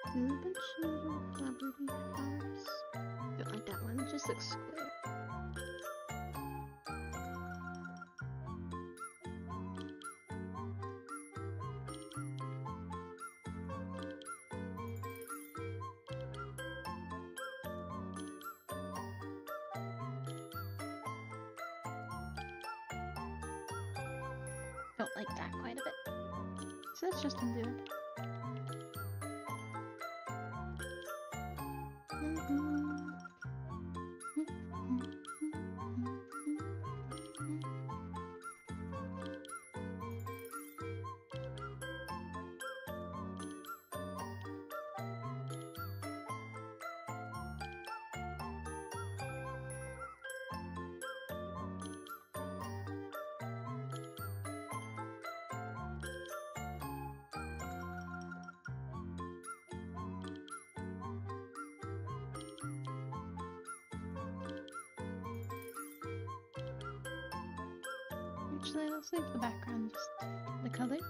A little bit shorter, flowery flowers. Don't like that one, it just looks square. Don't like that quite a bit. So let's just undo it. Actually, let's leave the background just the colors.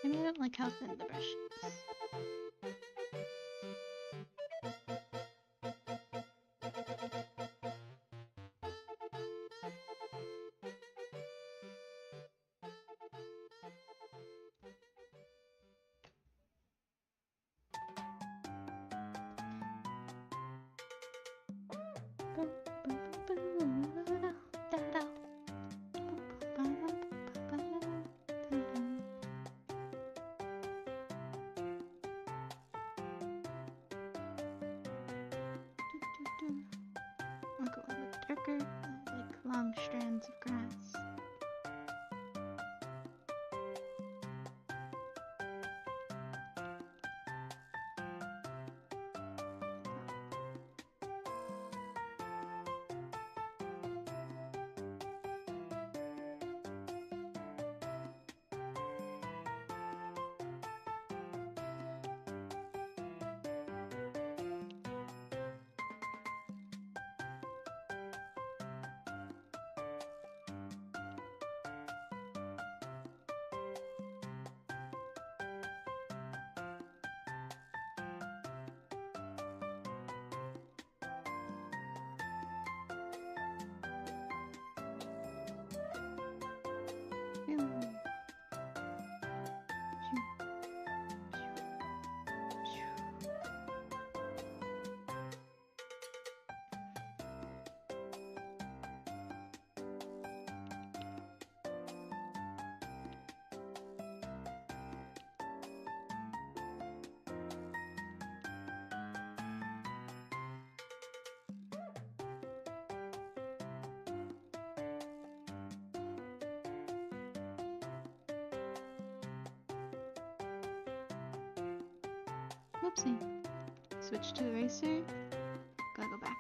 Maybe I don't like how thin the brush is. I'll go a little bit darker, like long strands of grass. Whoopsie. Switch to eraser. Gotta go back.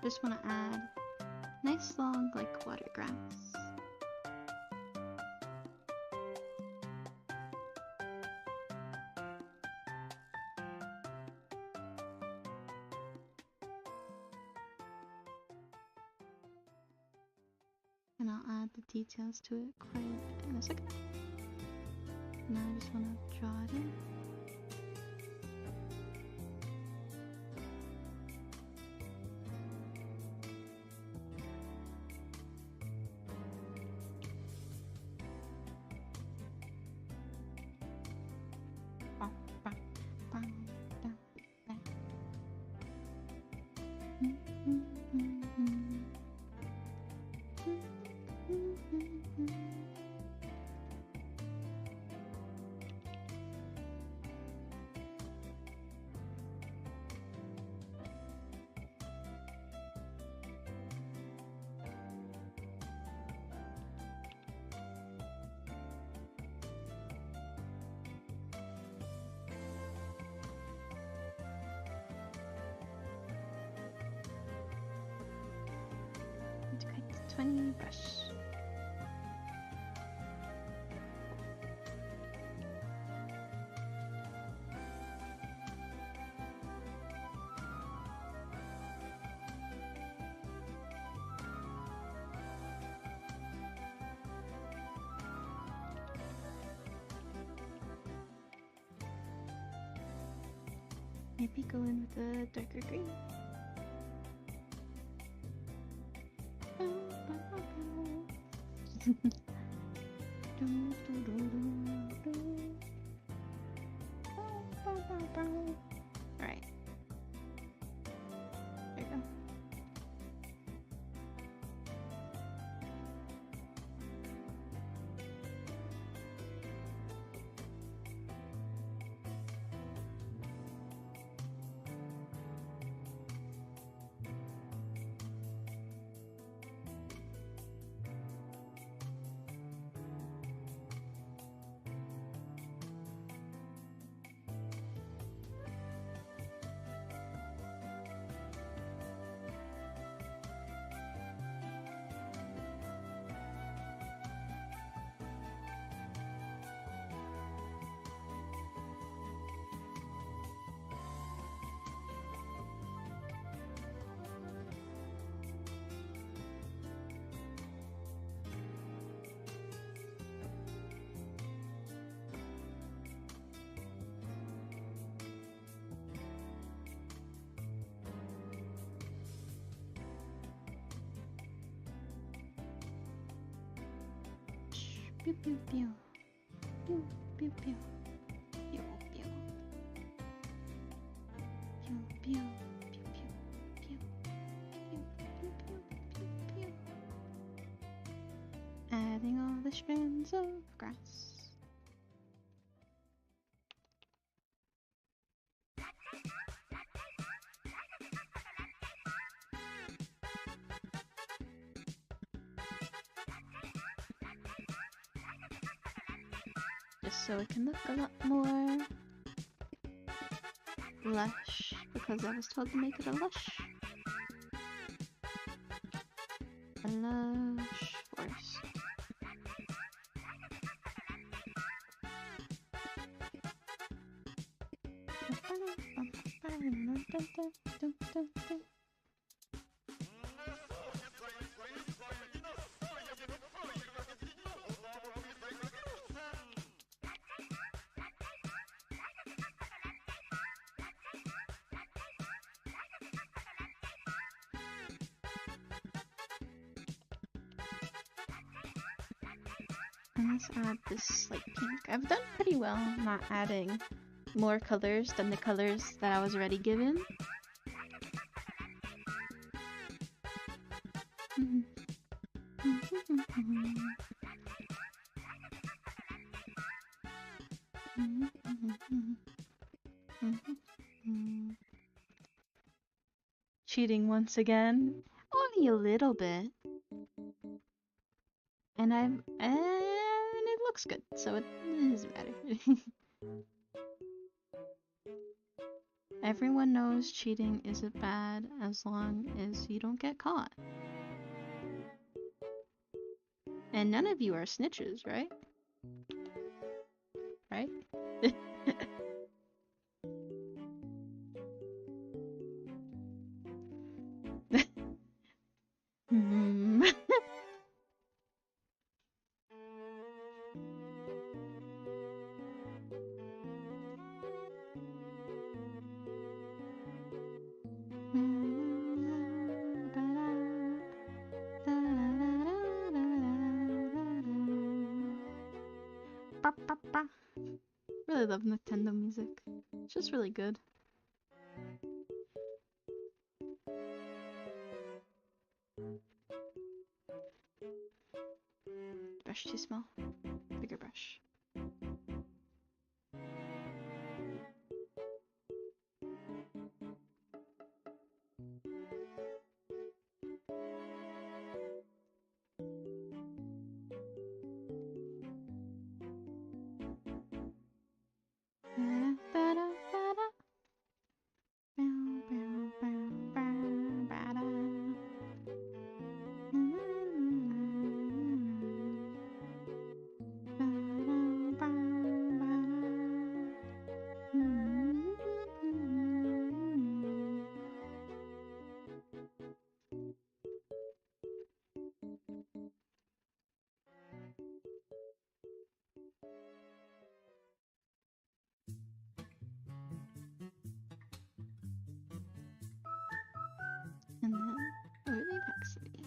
Just wanna add nice long, like, water grass. And I'll add the details to it quite in a second. Now I just want to draw it in. Tiny brush. Maybe go in with a darker green. Alright. There you go. Pew pew pew. Pew pew pew. Pew pew. Pew pew. Pew pew. Pew. Pew pew pew pew pew. Adding all the strands of grass. Just so it can look a lot more lush, because I was told to make it a lush forest. And let's add this like pink. I've done pretty well not adding more colors than the colors that I was already given. Cheating once again. Only a little bit. And it looks good, so it doesn't matter. Everyone knows cheating isn't bad as long as you don't get caught. And none of you are snitches, right? Right? Hmm. Really love Nintendo music. It's just really good. Brush too small. Bigger brush. And then Whitley Park City.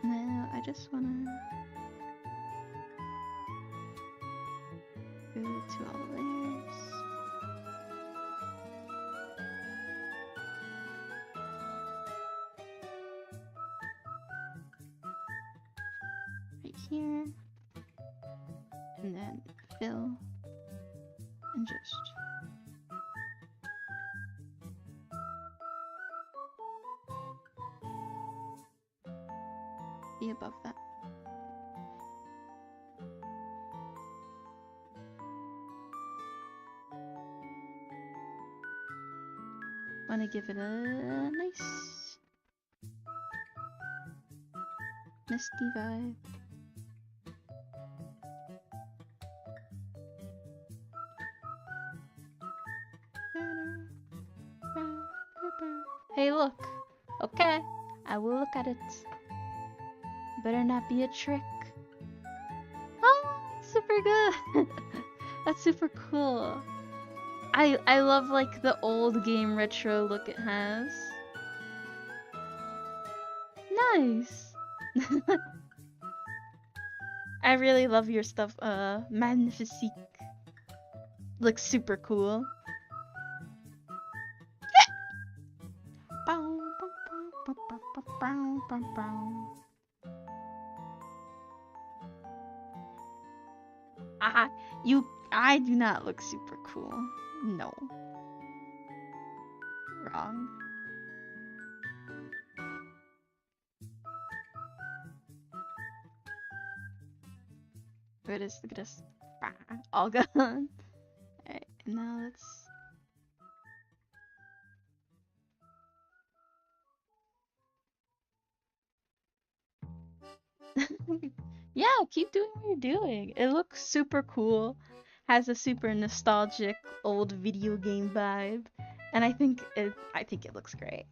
Now I just wanna go to all the layers. Right here. And then fill. And just be above that. Want to give it a nice misty vibe. Hey, look. Okay, I will look at it. Better not be a trick. Oh, super good. That's super cool. I love like the old game retro look it has. Nice. I really love your stuff. Magnifique. Looks super cool. I do not look super cool. No. Wrong. Look at this, look at this. All gone. Alright, now let's... Yeah, keep doing what you're doing. It looks super cool. Has a super nostalgic old video game vibe. And I think it looks great.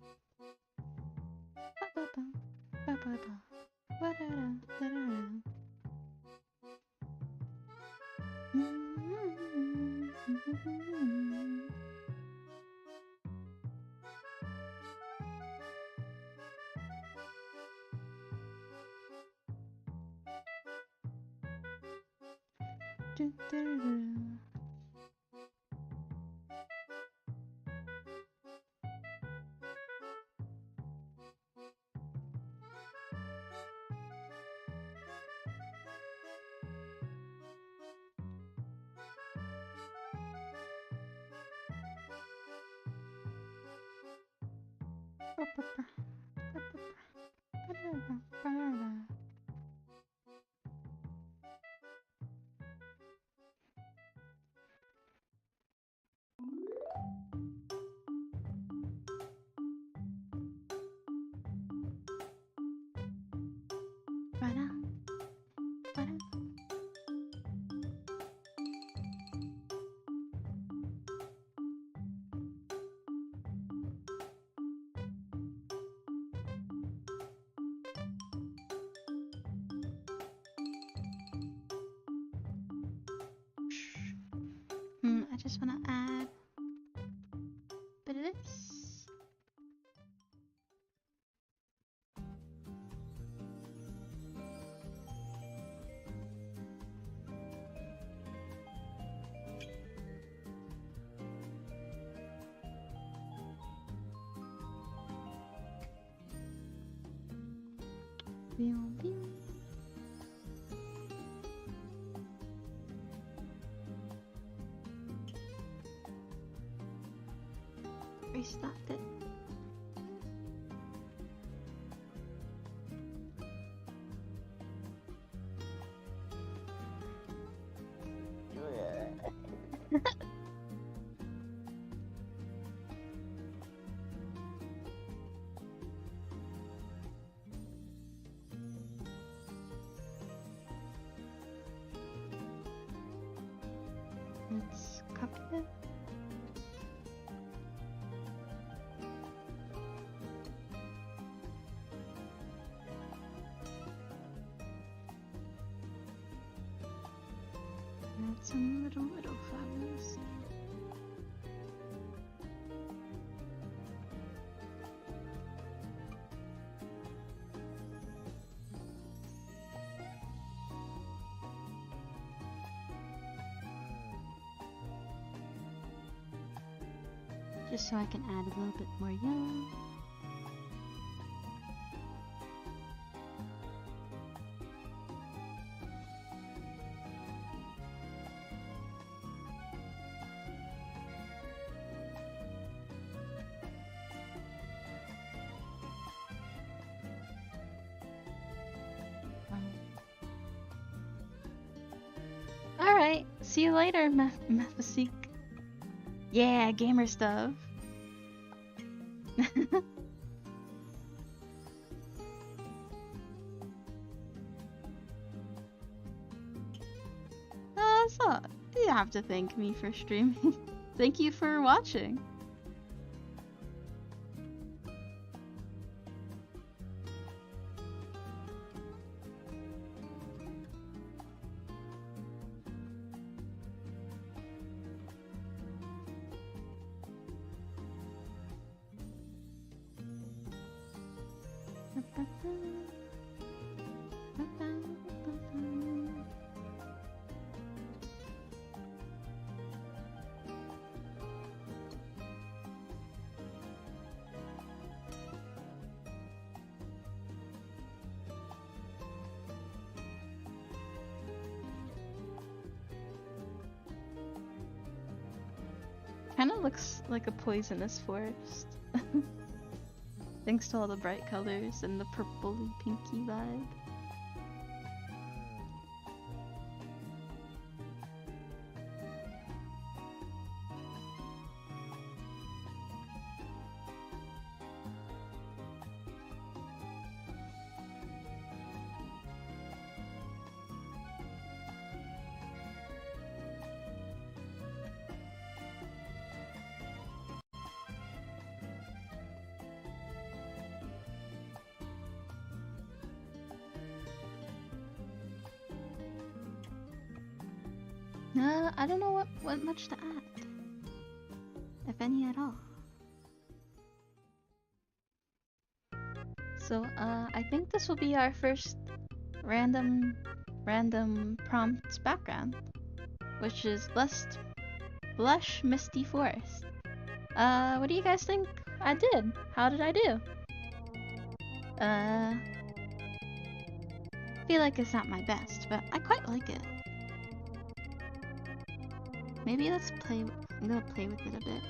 I just want to add a bit of this. Restocked it. Let's copy it. Add some little flowers. Just so I can add a little bit more yellow. Alright, see you later, Mephisik. Yeah, gamer stuff. So, you have to thank me for streaming. Thank you for watching. Kinda looks like a poisonous forest. Thanks to all the bright colors and the purpley pinky vibe. I don't know what much to add, if any at all. So, I think this will be our first random prompt background, which is Blush Misty Forest. What do you guys think I did? How did I do? Feel like it's not my best, but I quite like it. Maybe I'm gonna play with it a bit.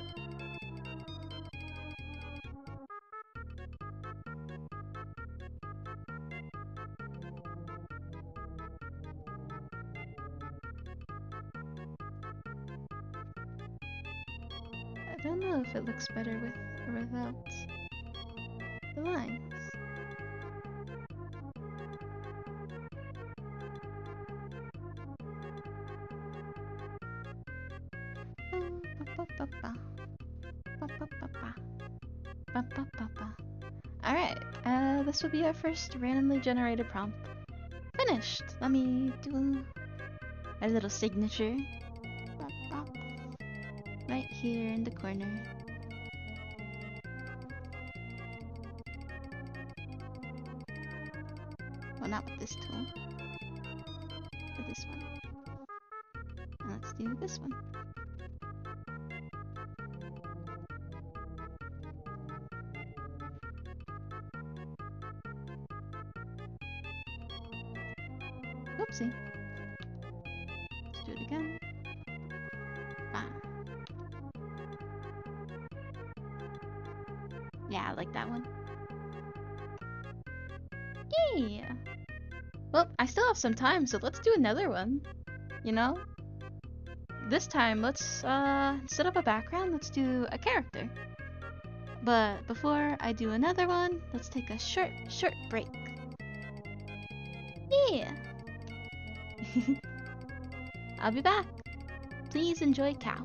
don't know if it looks better with or without the lines. Alright, this will be our first randomly generated prompt. Finished! Let me do a little signature. Right here in the corner. Well, not with this tool. With this one. And let's do this one. Oopsie. Let's do it again. Bam. Yeah, I like that one. Yeah. Well, I still have some time, so let's do another one. You know? This time, let's, instead of a background, let's do a character. But before I do another one, let's take a short break. Yeah. I'll be back. Please enjoy Cow.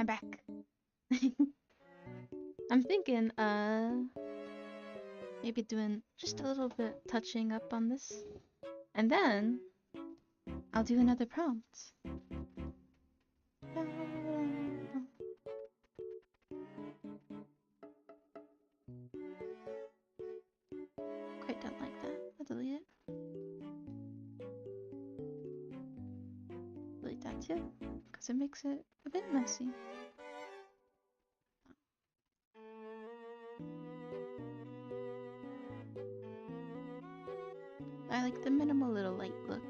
I'm back. I'm thinking, maybe doing just a little bit touching up on this. And then I'll do another prompt. Quite don't like that. I'll delete it. Delete that too, because it makes it a bit messy. I like the minimal little light look.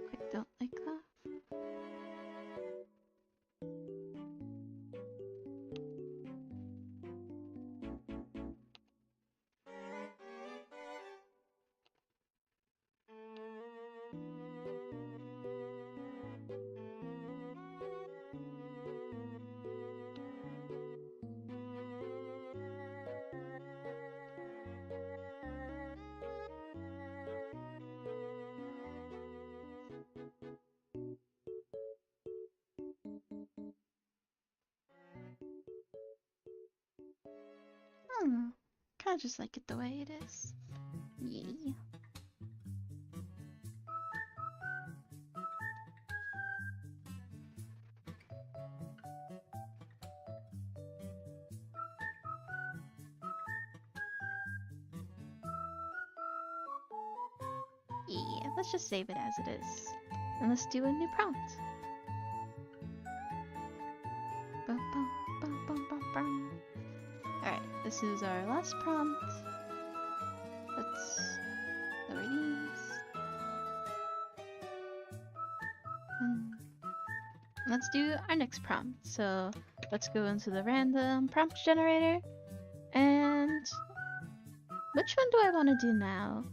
Quite don't like that. I don't know. Kinda just like it the way it is. Yeah. Yeah, let's just save it as it is. And let's do a new prompt. Bum, bum, bum, bum, bum, bum. Alright, this is our last prompt. Let's lower these. Let's do our next prompt. So let's go into the random prompt generator. And which one do I want to do now?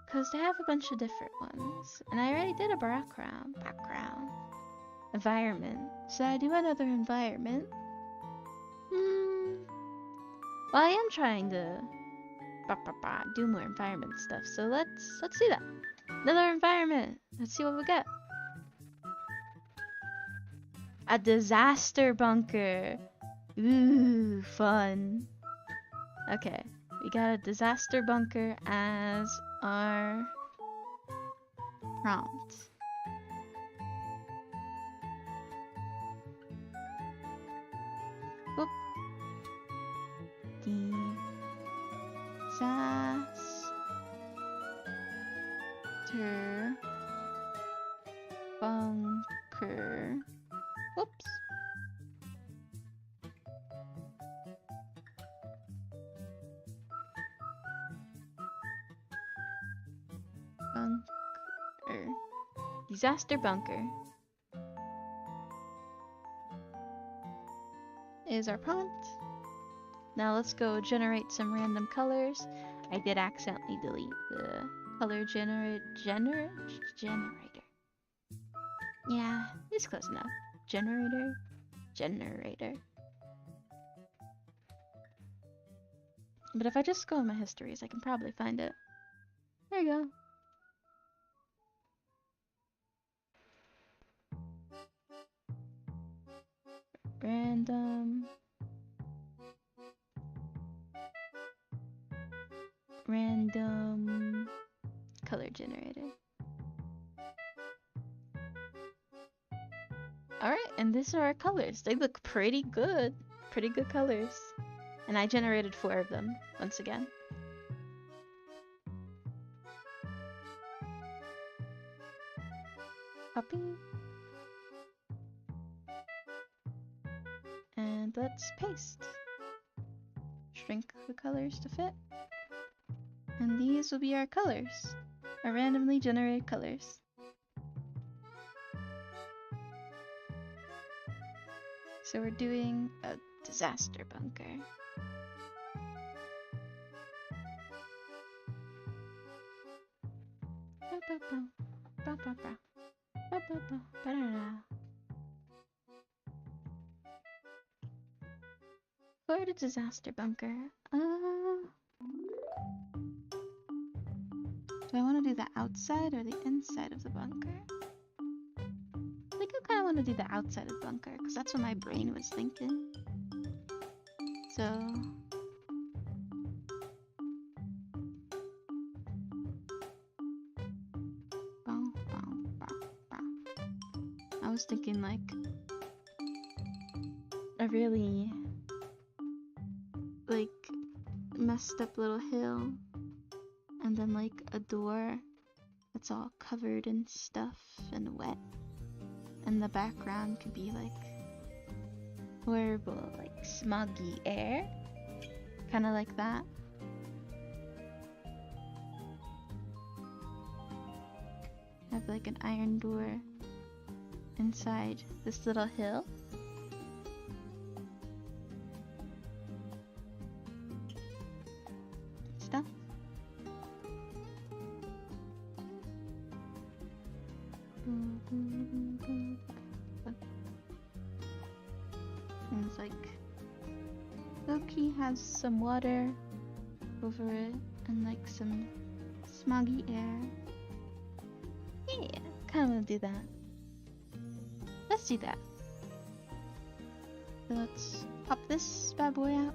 Because they have a bunch of different ones. And I already did a background. Environment. Should I do another environment? Well, I am trying to do more environment stuff. So let's do that. Another environment. Let's see what we get. A disaster bunker. Ooh, fun. Okay, we got a disaster bunker as our prompt. Whoop. Disaster bunker. Whoops. Bunker. Disaster bunker is our prompt. Now let's go generate some random colors. I did accidentally delete the color generator. Yeah, it's close enough. Generator. But if I just go in my histories, I can probably find it. There you go. Random color generator. Alright, and these are our colors. They look pretty good. Pretty good colors. And I generated 4 of them, once again. Copy. And let's paste. Shrink the colors to fit. And these will be our colors. Our randomly generated colors. So we're doing a disaster bunker. For the disaster bunker, do I want to do the outside or the inside of the bunker? I think I kind of want to do the outside of the bunker because that's what my brain was thinking. So I was thinking like a really like messed up little hill and then like a door that's all covered in stuff and wet, and the background could be like horrible, like smoggy air, kind of like that. Have like an iron door inside this little hill. Stuff. And it's like Loki has some water over it and like some smoggy air. Yeah, kind of want to do that. Let's do that. So let's pop this bad boy out.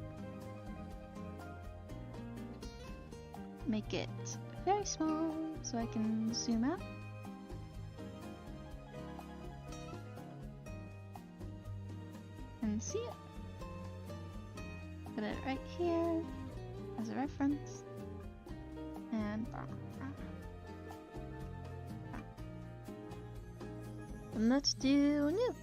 Make it very small so I can zoom out. And see it. Put it right here as a reference. And let's do new.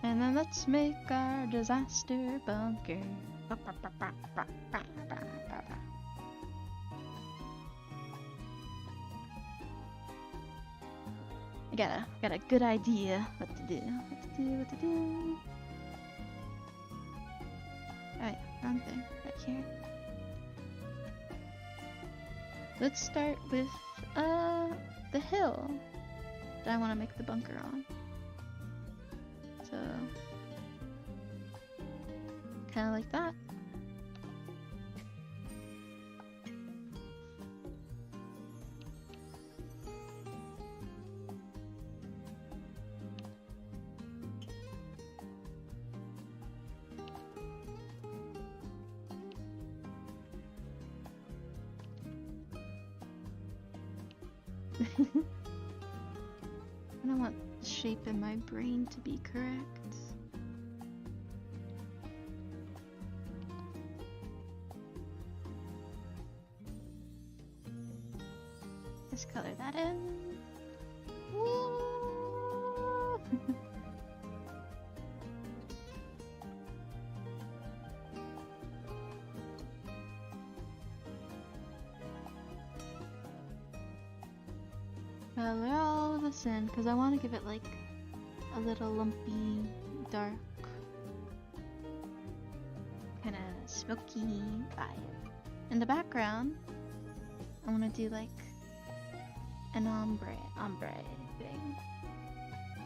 And then let's make our disaster bunker. I got a good idea what to do. What to do. Alright, wrong thing. Right here. Let's start with the hill that I want to make the bunker on. So kind of like that. I don't want the shape in my brain to be correct. Let's color that in. Woo! Color all of this in because I want to give it like a little lumpy, dark, kind of smoky vibe. In the background, I want to do like an ombre thing.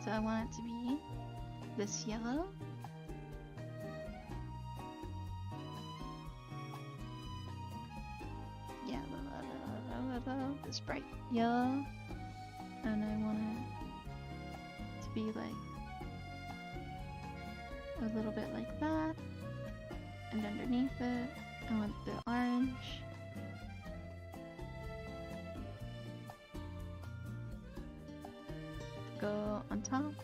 So I want it to be this yellow. Yellow, this bright yellow. And I want it to be like a little bit like that. And underneath it, I want the orange. Go on top.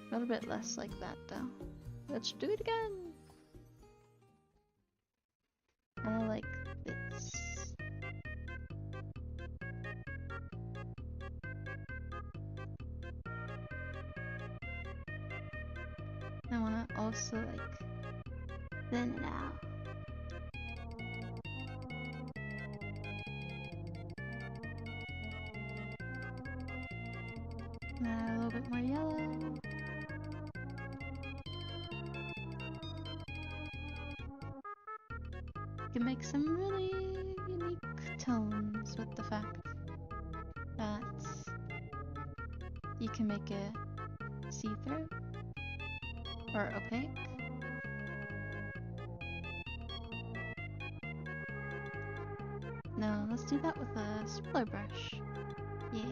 A little bit less like that though. Let's do it again. I like this. I wanna also like thin it out. Add a little bit more yellow. You can make some really unique tones with the fact that you can make it see-through or opaque. No, let's do that with a smaller brush. Yeah.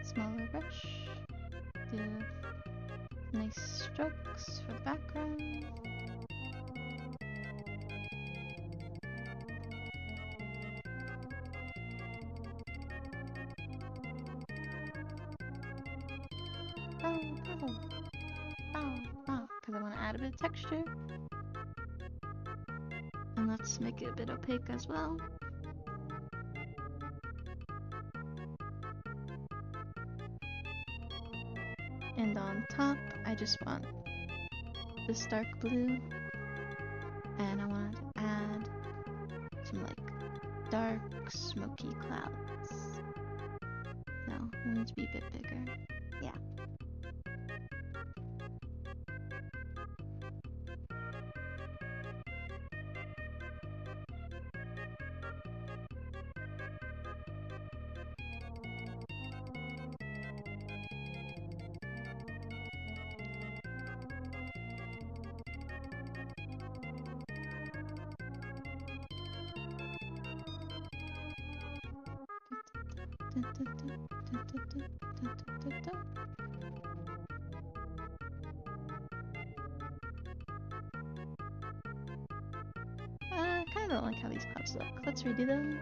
Smaller brush. Do nice strokes for the background. Bow, bow, bow, bow. Because I want to add a bit of texture. And let's make it a bit opaque as well. And on top, I just want this dark blue. And I want to add some like dark smoky clouds. No, it needs to be a bit bigger. Yeah. I kind of don't like how these clouds look. Let's redo them.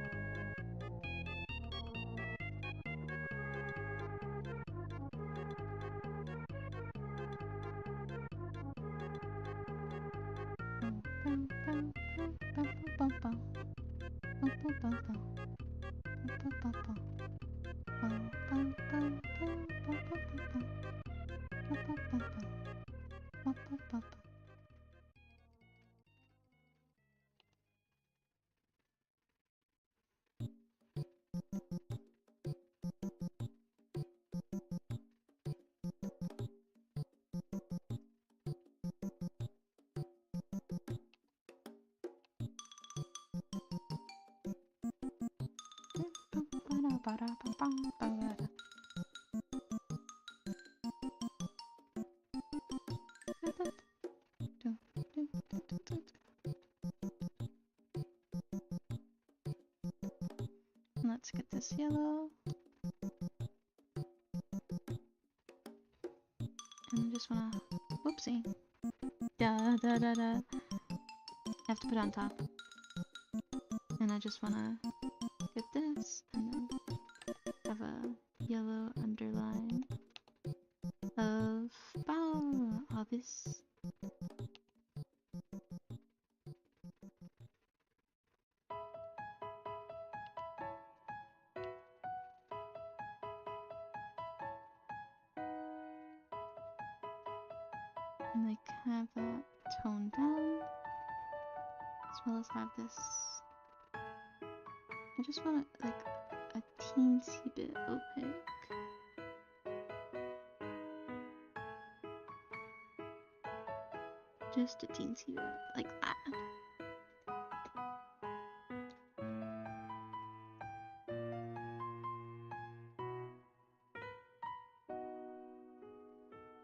Let's get this yellow. And I just wanna, whoopsie. Da da da da. I have to put it on top. And I just wanna get this and then have a yellow underline of all this. And like have that toned down as well as have this. I just want it like a teensy bit opaque. Just a teensy bit, like that.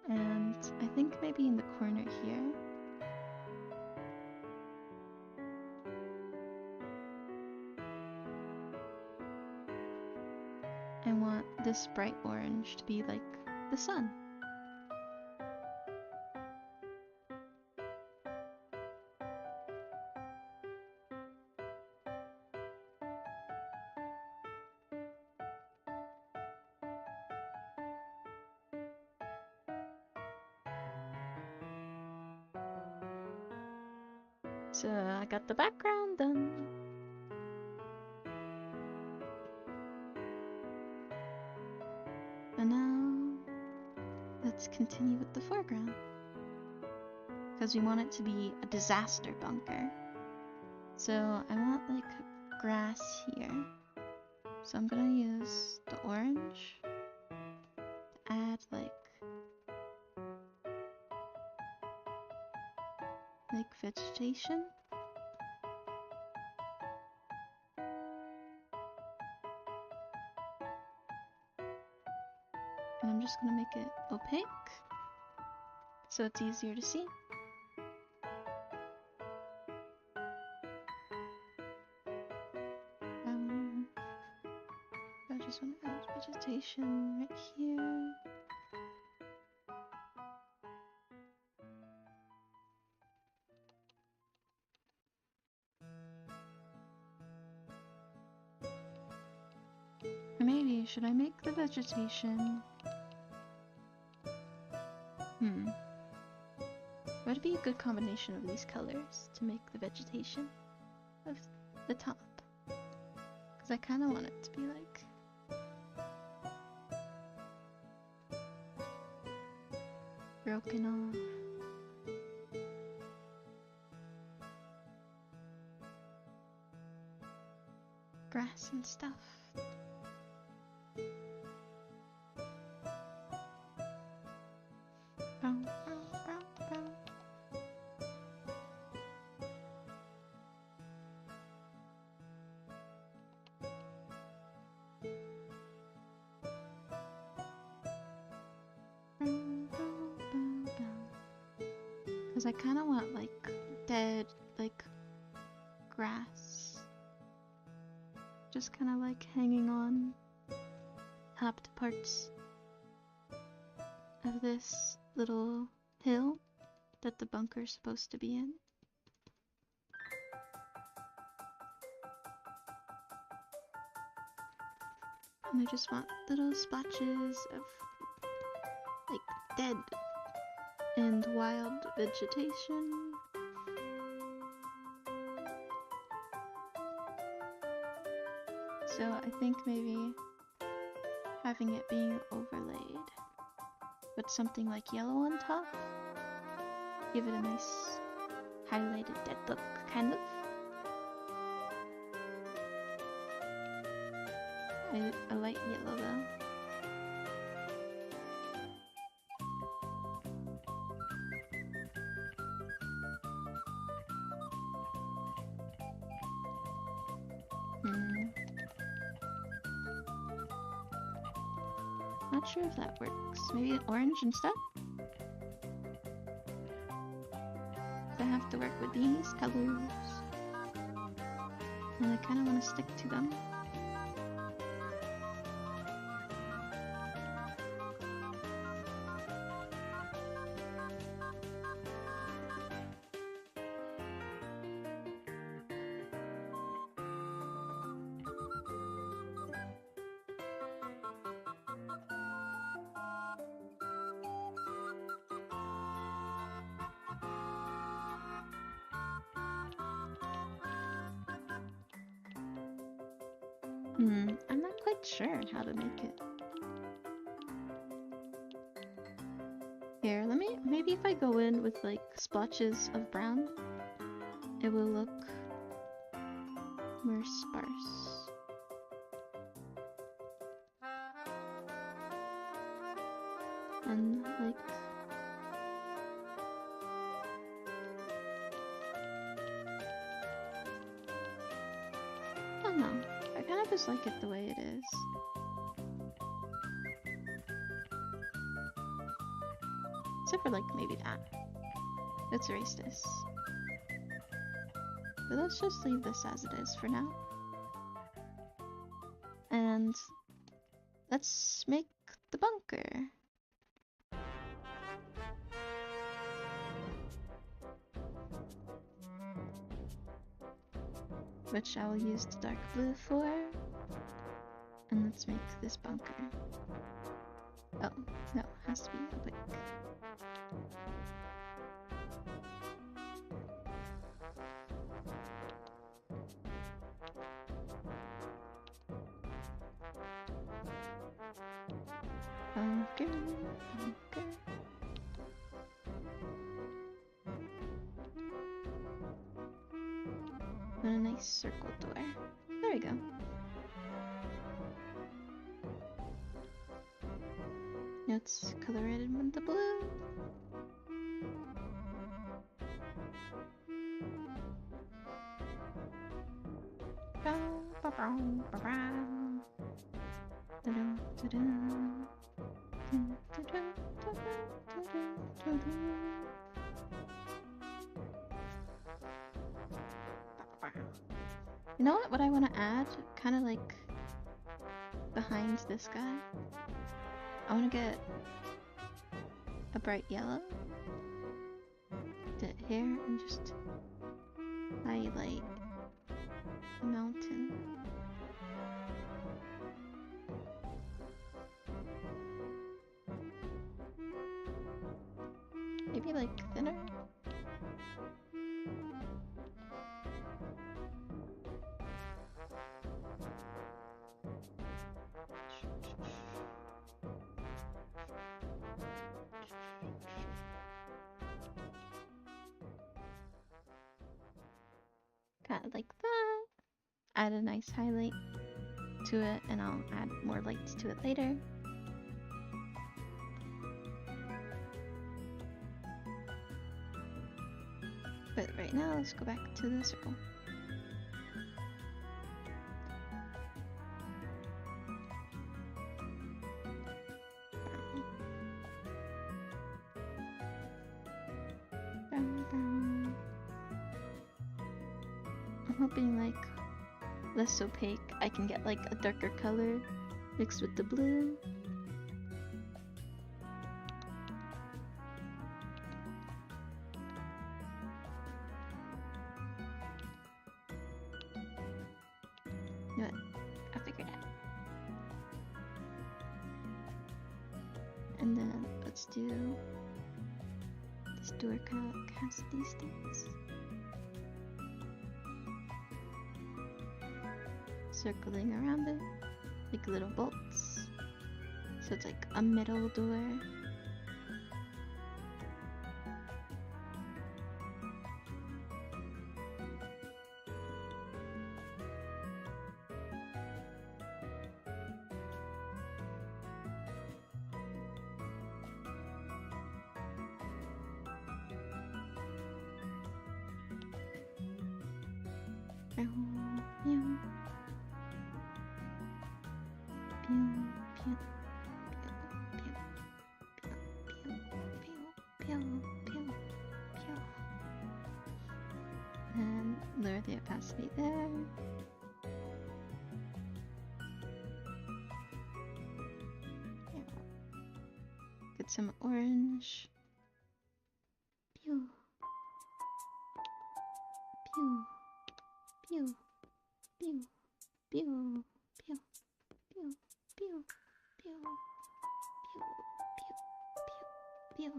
And I think maybe in the corner here, I want this bright orange to be like the sun. So I got the background done. And now let's continue with the foreground. because we want it to be a disaster bunker. So I want like grass here. So I'm gonna use the orange to add like vegetation. And I'm just gonna make it opaque so it's easier to see. I just want to add vegetation right here. Or maybe, should I make the vegetation? Would it be a good combination of these colors to make the vegetation of the top? Because I kind of want it to be like broken off. Grass and stuff. Because I kind of want like dead, like grass, just kind of like hanging on top to parts of this little hill that the bunker's supposed to be in. And I just want little splotches of like dead and wild vegetation. So I think maybe having it being overlaid with something like yellow on top, give it a nice highlighted dead look, kind of. I like yellow though. Not sure if that works. Maybe an orange instead? I have to work with these colors. And I kind of want to stick to them. I'm not quite sure how to make it. Here, maybe if I go in with like splotches of brown, it will look more sparse. And like I don't know. I kind of just like it the way it is. Except for like maybe that. Let's erase this. But let's just leave this as it is for now. And let's make the bunker. Which I will use the dark blue for. And let's make this bunker. Oh, no, it has to be opaque. Bunker, bunker. And a nice circle door. There we go. Let's color it in with the blue. You know what I want to add? Kind of like behind this guy. I want to get a bright yellow here and just highlight the mountain. Maybe like thinner? Kind of like that. Add a nice highlight to it, and I'll add more lights to it later. But right now, let's go back to the circle. I'm hoping like less opaque, I can get like a darker color mixed with the blue. You know what? I'll figure it out. And then let's do this door kind of like has these things. Circling around it like little bolts, so it's like a middle door. And lower the opacity there. Get some orange. Pew. Pew. Pew. Pew. Pew. Pew. Pew. Pew. Pew. Pew.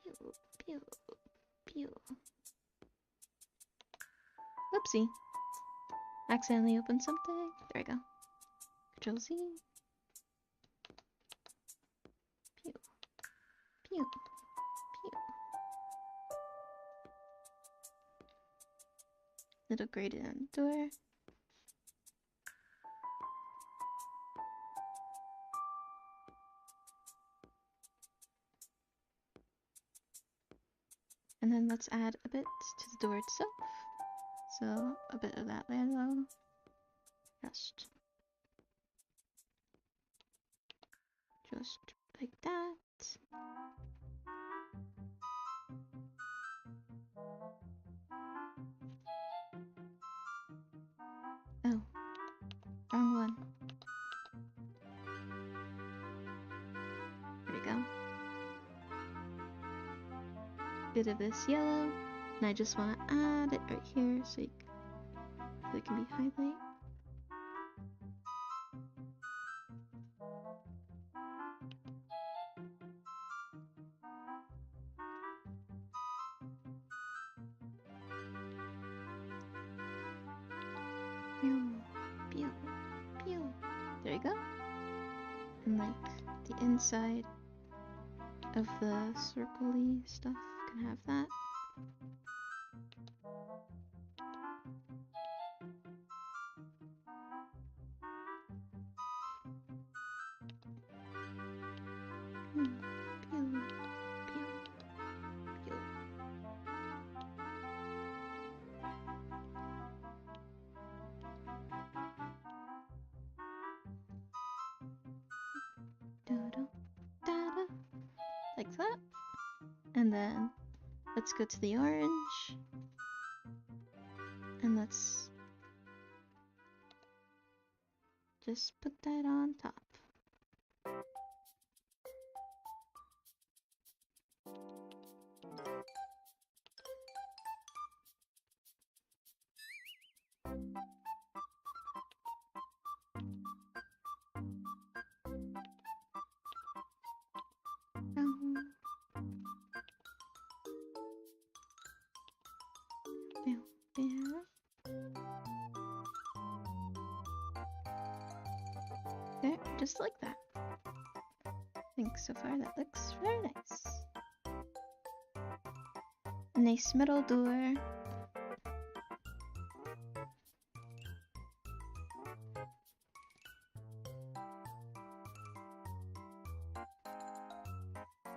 Pew. Pew. Pew. Pew. Whoopsie. Accidentally opened something. There we go. Control Z. Pew. Pew. Pew. Little graded on the door. And then let's add a bit to the door itself. So a bit of that yellow. Just like that. Oh, wrong one. There we go. Bit of this yellow, and I just want to add it right here so it can be highlight. Pew, pew, pew. There you go. And like the inside of the circle-y stuff can have that. Pew, pew, pew. Da-da, da-da. Like that. And then let's go to the orange. And let's just put that on top. There, just like that. I think so far that looks very nice. Nice middle door.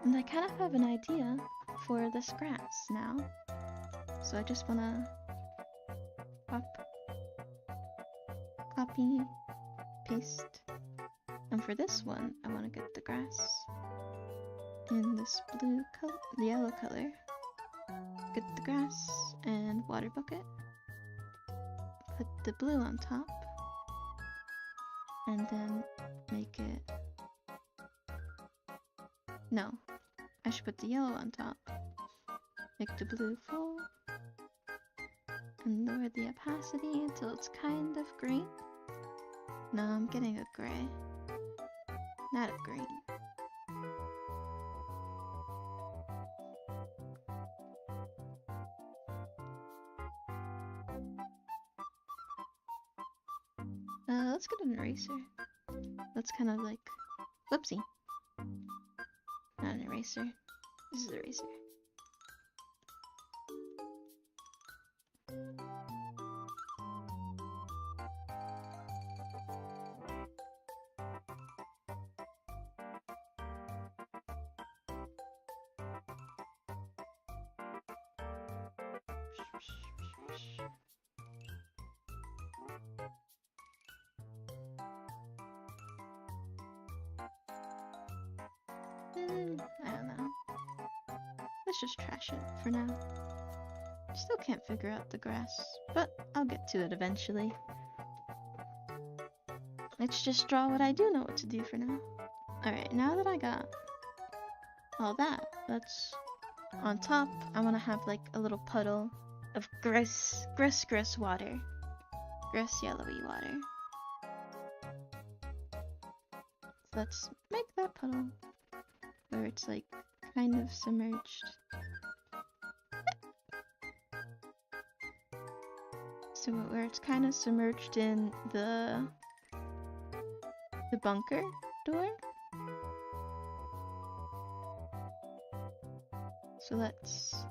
And I kind of have an idea for this grass now. So I just wanna copy, paste. And for this one, I wanna get the grass in this blue color, the yellow color. Get the grass and water bucket. Put the blue on top. And then make it... No, I should put the yellow on top. Make the blue full. And lower the opacity until it's kind of green. No, I'm getting a gray. Not a green. Let's get an eraser. That's kind of like... Whoopsie. Not an eraser. This is an eraser. I don't know. Let's just trash it for now. Still can't figure out the grass, but I'll get to it eventually. Let's just draw what I do know what to do for now. Alright, now that I got all that, let's... On top, I want to have like a little puddle of gross water. Gross yellowy water. So let's make that puddle where it's like kind of submerged. So where it's kind of submerged in the bunker door. So let's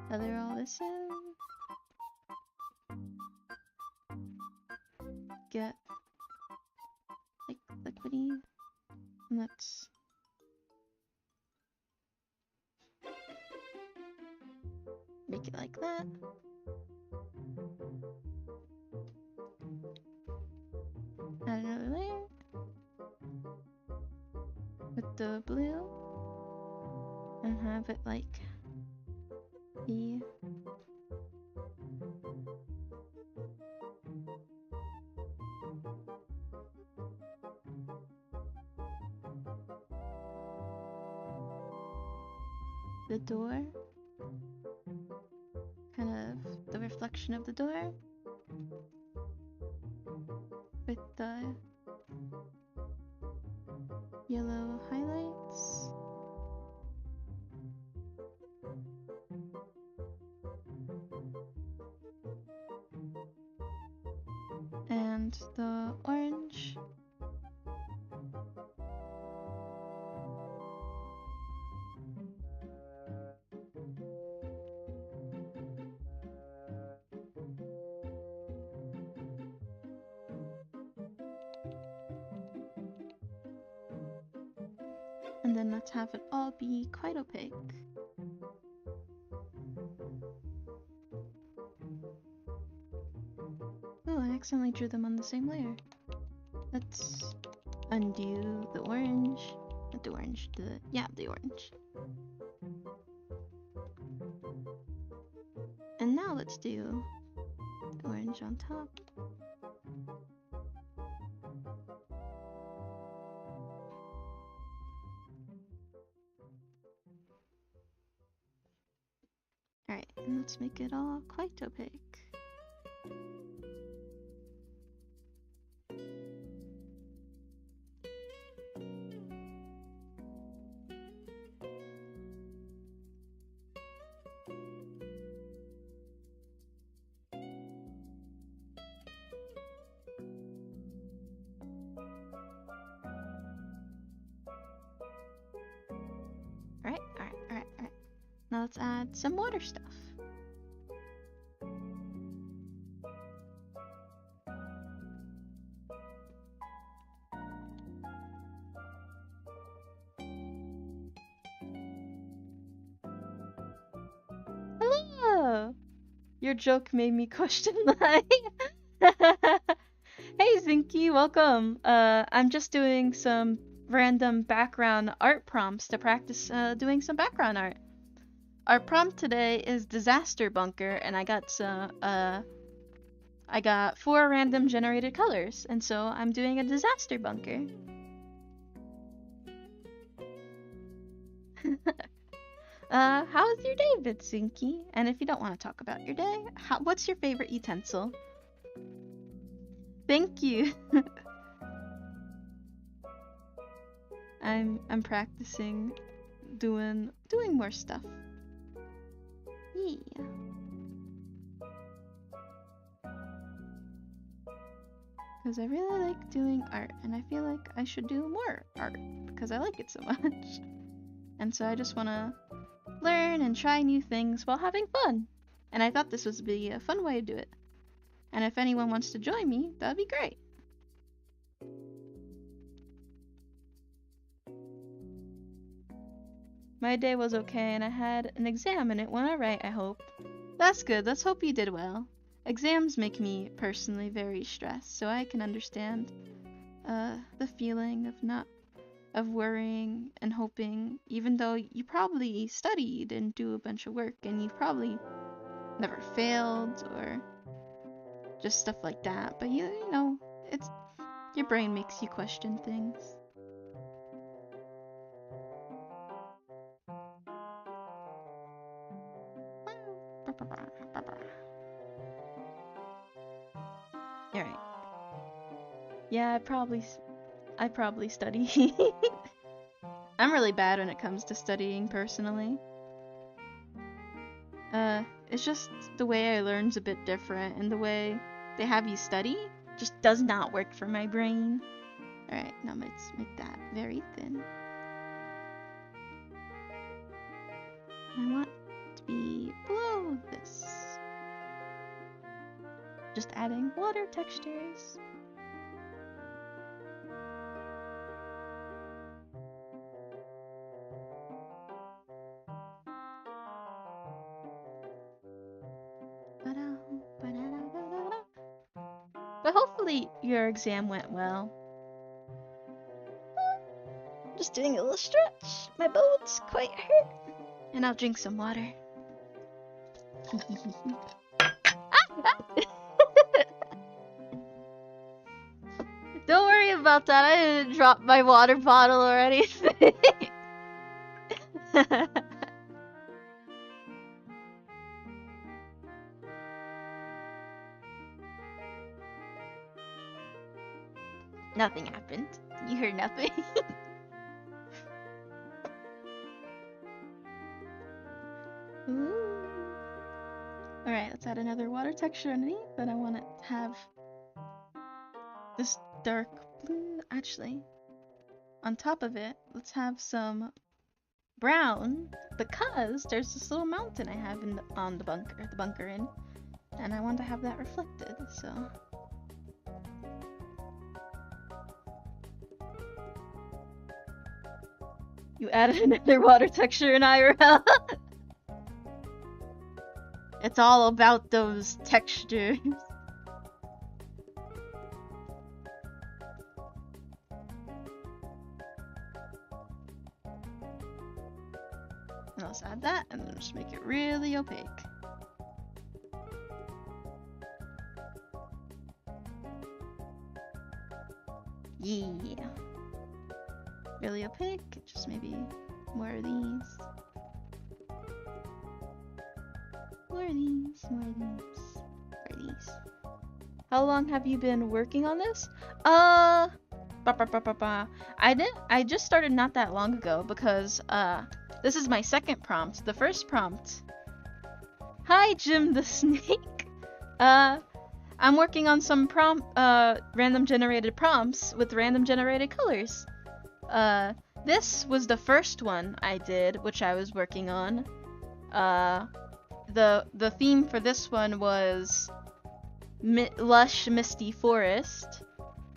feather all this in. Get like liquidy. And let's make it like that. Add another layer with the blue and have it like the door, kind of the reflection of the door with the yellow highlights. And the orange. And then let's have it all be quite opaque. Oh, I accidentally drew them on the same layer. Let's undo the orange. Not the orange, the orange. And now let's do the orange on top. Alright, and let's make it all quite opaque. Alright. Now let's add some water stuff. Hello! Your joke made me question life. Hey Zinky, welcome. I'm just doing some random background art prompts to practice doing some background art. Our prompt today is disaster bunker, and I got some I got 4 random generated colors, and so I'm doing a disaster bunker. How was your day, Vitsinky? And if you don't want to talk about your day, what's your favorite utensil? Thank you. I'm practicing doing more stuff. Yeah. Because I really like doing art, and I feel like I should do more art because I like it so much. And so I just want to learn and try new things while having fun. And I thought this would be a fun way to do it. And if anyone wants to join me, that'd be great. My day was okay, and I had an exam, and it went alright, I hope. That's good, let's hope you did well. Exams make me personally very stressed, so I can understand the feeling of worrying and hoping, even though you probably studied and do a bunch of work, and you've probably never failed, or just stuff like that, but you know, it's your brain makes you question things. Alright. Yeah, I probably study. I'm really bad when it comes to studying personally. It's just the way I learn's a bit different, and the way they have you study just does not work for my brain. Alright, now let's make that very thin. I want it to be below this. Just adding water textures. But hopefully your exam went well. Just doing a little stretch. My bones quite hurt. And I'll drink some water. Don't worry about that. I didn't drop my water bottle or anything. Nothing happened. You heard nothing. Ooh. Alright, let's add another water texture underneath, but I want it to have this dark blue. Actually, on top of it, let's have some brown, because there's this little mountain I have on the bunker inn, and I want to have that reflected, so. You added another water texture in IRL. It's all about those textures. And let's add that and then just make it really opaque. Yeah. Really opaque, just maybe more of these. More of these, more of these, more of these. How long have you been working on this? I just started not that long ago because this is my second prompt. The first prompt. Hi Jim the Snake. I'm working on some random generated prompts with random generated colors. This was the first one I did, which I was working on. The theme for this one was lush misty forest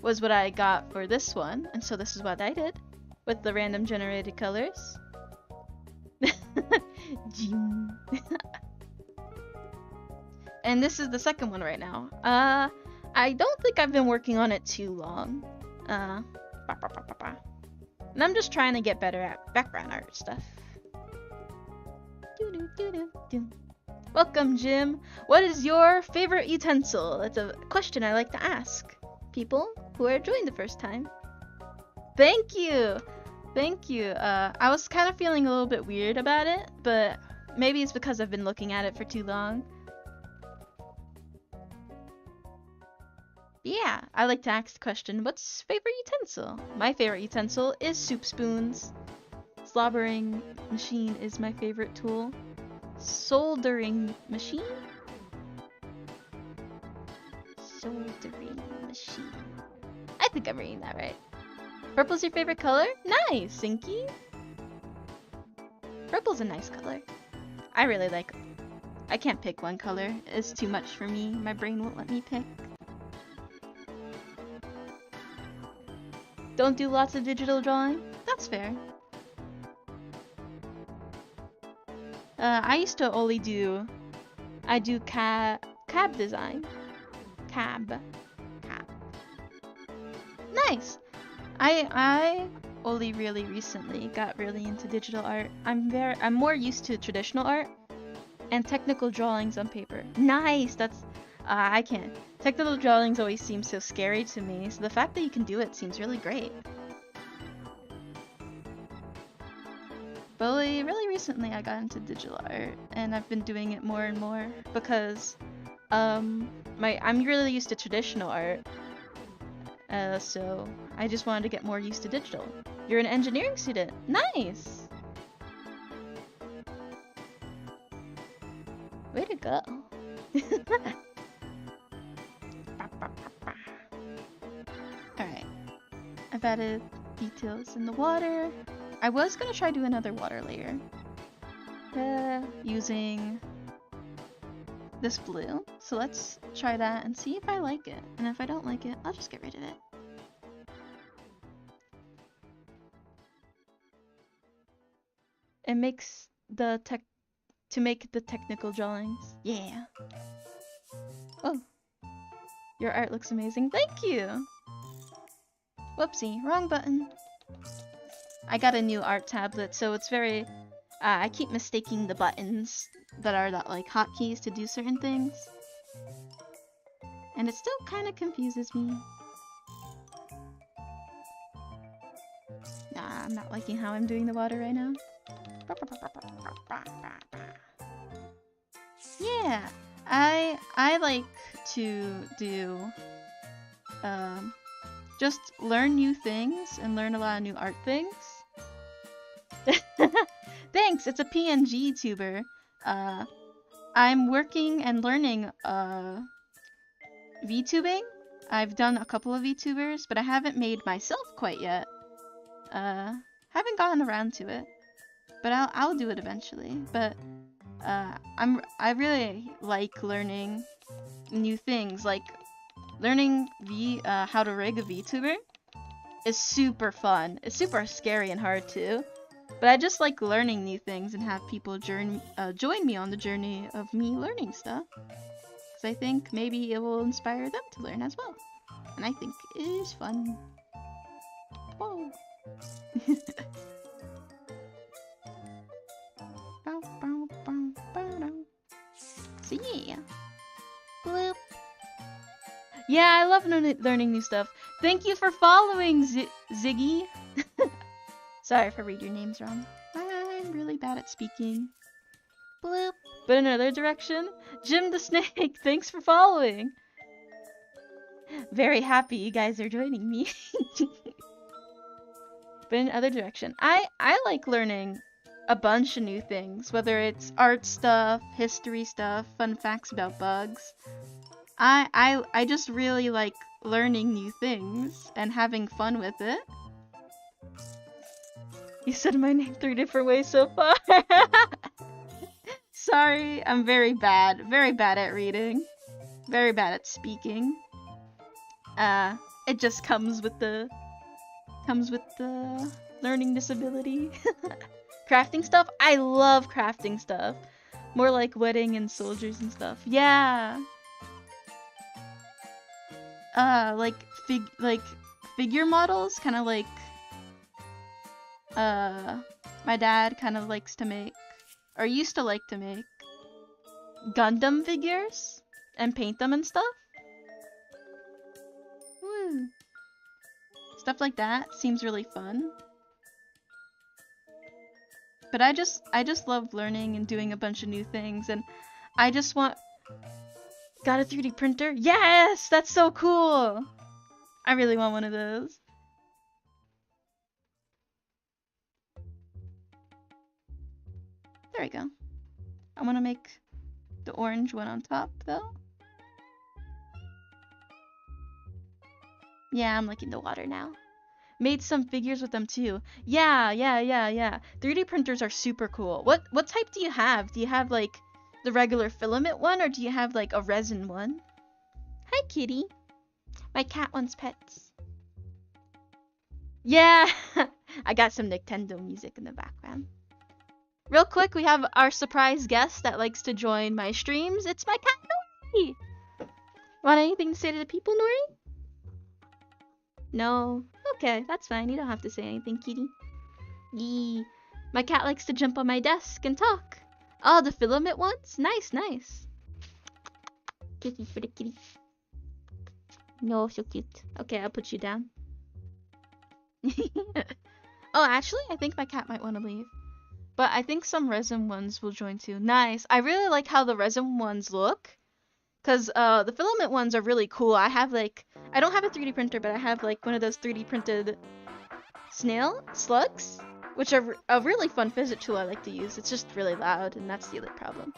was what I got for this one, and so this is what I did with the random generated colors. And this is the second one right now. I don't think I've been working on it too long. And I'm just trying to get better at background art stuff. Welcome, Jim. What is your favorite utensil? That's a question I like to ask people who are joining the first time. Thank you! Thank you. I was kind of feeling a little bit weird about it, but maybe it's because I've been looking at it for too long. Yeah, I like to ask the question, what's favorite utensil? My favorite utensil is soup spoons. Slobbering machine is my favorite tool. Soldering machine? Soldering machine. I think I'm reading that right. Purple's your favorite color? Nice, Sinky. Purple's a nice color. I really like it. I can't pick one color. It's too much for me. My brain won't let me pick. Don't do lots of digital drawing? That's fair. I used to only do... I do cab design. Cab. Nice! I only really recently got really into digital art. I'm more used to traditional art and technical drawings on paper. Nice! That's... I can't. Technical drawings always seem so scary to me, so the fact that you can do it seems really great. But really recently I got into digital art, and I've been doing it more and more because I'm really used to traditional art, so I just wanted to get more used to digital. You're an engineering student. Nice! Way to go. Alright. I've added details in the water. I was gonna try do another water layer. Using this blue. So let's try that and see if I like it. And if I don't like it, I'll just get rid of it. It makes the to make the technical drawings. Yeah. Oh. Your art looks amazing. Thank you! Whoopsie, wrong button. I got a new art tablet, so it's very... I keep mistaking the buttons that are like hotkeys to do certain things. And it still kind of confuses me. Nah, I'm not liking how I'm doing the water right now. Yeah, I like to do just learn new things and learn a lot of new art things. Thanks, it's a PNG tuber. I'm working and learning VTubing. I've done a couple of VTubers, but I haven't made myself quite yet. Haven't gotten around to it, but I'll do it eventually. But I really like learning new things, like learning how to rig a VTuber is super fun. It's super scary and hard too. But I just like learning new things and have people join me on the journey of me learning stuff. Because I think maybe it will inspire them to learn as well. And I think it is fun. Whoa. So yeah. Bloop. Yeah, I love learning new stuff. Thank you for following, Ziggy. Sorry if I read your names wrong. I'm really bad at speaking. Bloop. But in another direction, Jim the Snake, thanks for following. Very happy you guys are joining me. But in other direction, I like learning a bunch of new things, whether it's art stuff, history stuff, fun facts about bugs. I just really like learning new things and having fun with it. You said my name 3 different ways so far. Sorry, I'm very bad at reading, very bad at speaking. It just comes with the learning disability. Crafting stuff? I love crafting stuff. More like wedding and soldiers and stuff. Yeah. Like figure models, kind of like my dad kind of likes to make, or used to like to make, Gundam figures and paint them and stuff. Woo. Stuff like that seems really fun. But I just love learning and doing a bunch of new things, and I just want... Got a 3D printer? Yes! That's so cool! I really want one of those. There we go. I want to make the orange one on top, though. Yeah, I'm liking the water now. Made some figures with them too. Yeah. 3D printers are super cool. What type do you have? Do you have like the regular filament one, or do you have like a resin one? Hi, kitty. My cat wants pets. Yeah, I got some Nintendo music in the background. Real quick, we have our surprise guest that likes to join my streams. It's my cat, Nori. Want anything to say to the people, Nori? No? Okay, that's fine. You don't have to say anything, kitty. Yee. My cat likes to jump on my desk and talk. Oh, the filament ones? Nice. Kitty for the kitty. No, so cute. Okay, I'll put you down. Oh, actually, I think my cat might want to leave. But I think some resin ones will join too. Nice. I really like how the resin ones look. Because the filament ones are really cool. I don't have a 3D printer, but I have like one of those 3D printed slugs, which are a really fun physics tool I like to use. It's just really loud, and that's the other problem.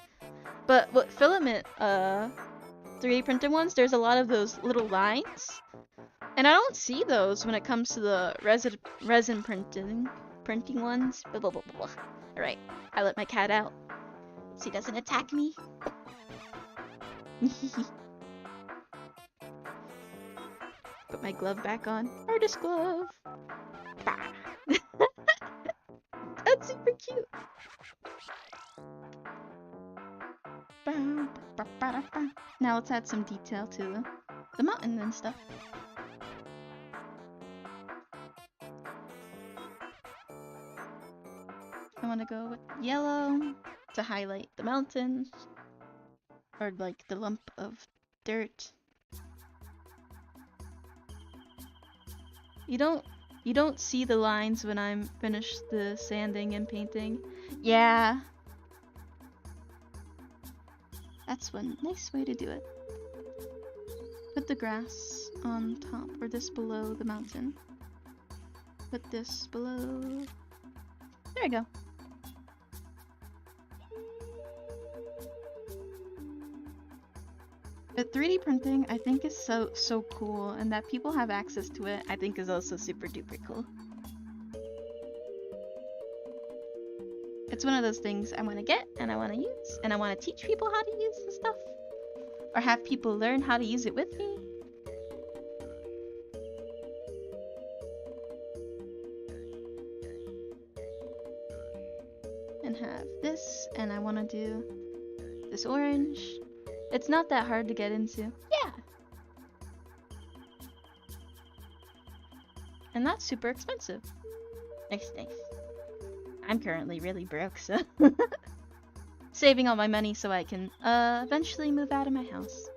But what filament 3D printed ones, there's a lot of those little lines, and I don't see those when it comes to the resin printing ones. Blah, blah, blah, blah. All right, I let my cat out so he doesn't attack me. Put my glove back on. Artist glove. That's super cute. Now let's add some detail to the mountain and stuff. I want to go with yellow to highlight the mountains, or like the lump of dirt. You don't see the lines when I'm finished the sanding and painting. Yeah. That's one nice way to do it. Put the grass on top, or this below the mountain. Put this below. There we go. But 3D printing, I think, is so cool, and that people have access to it, I think, is also super duper cool. It's one of those things I want to get, and I want to use, and I want to teach people how to use the stuff, or have people learn how to use it with me. can have this, and I want to do this orange. It's not that hard to get into. Yeah! And that's super expensive. Nice, nice. I'm currently really broke, so... saving all my money so I can, eventually move out of my house.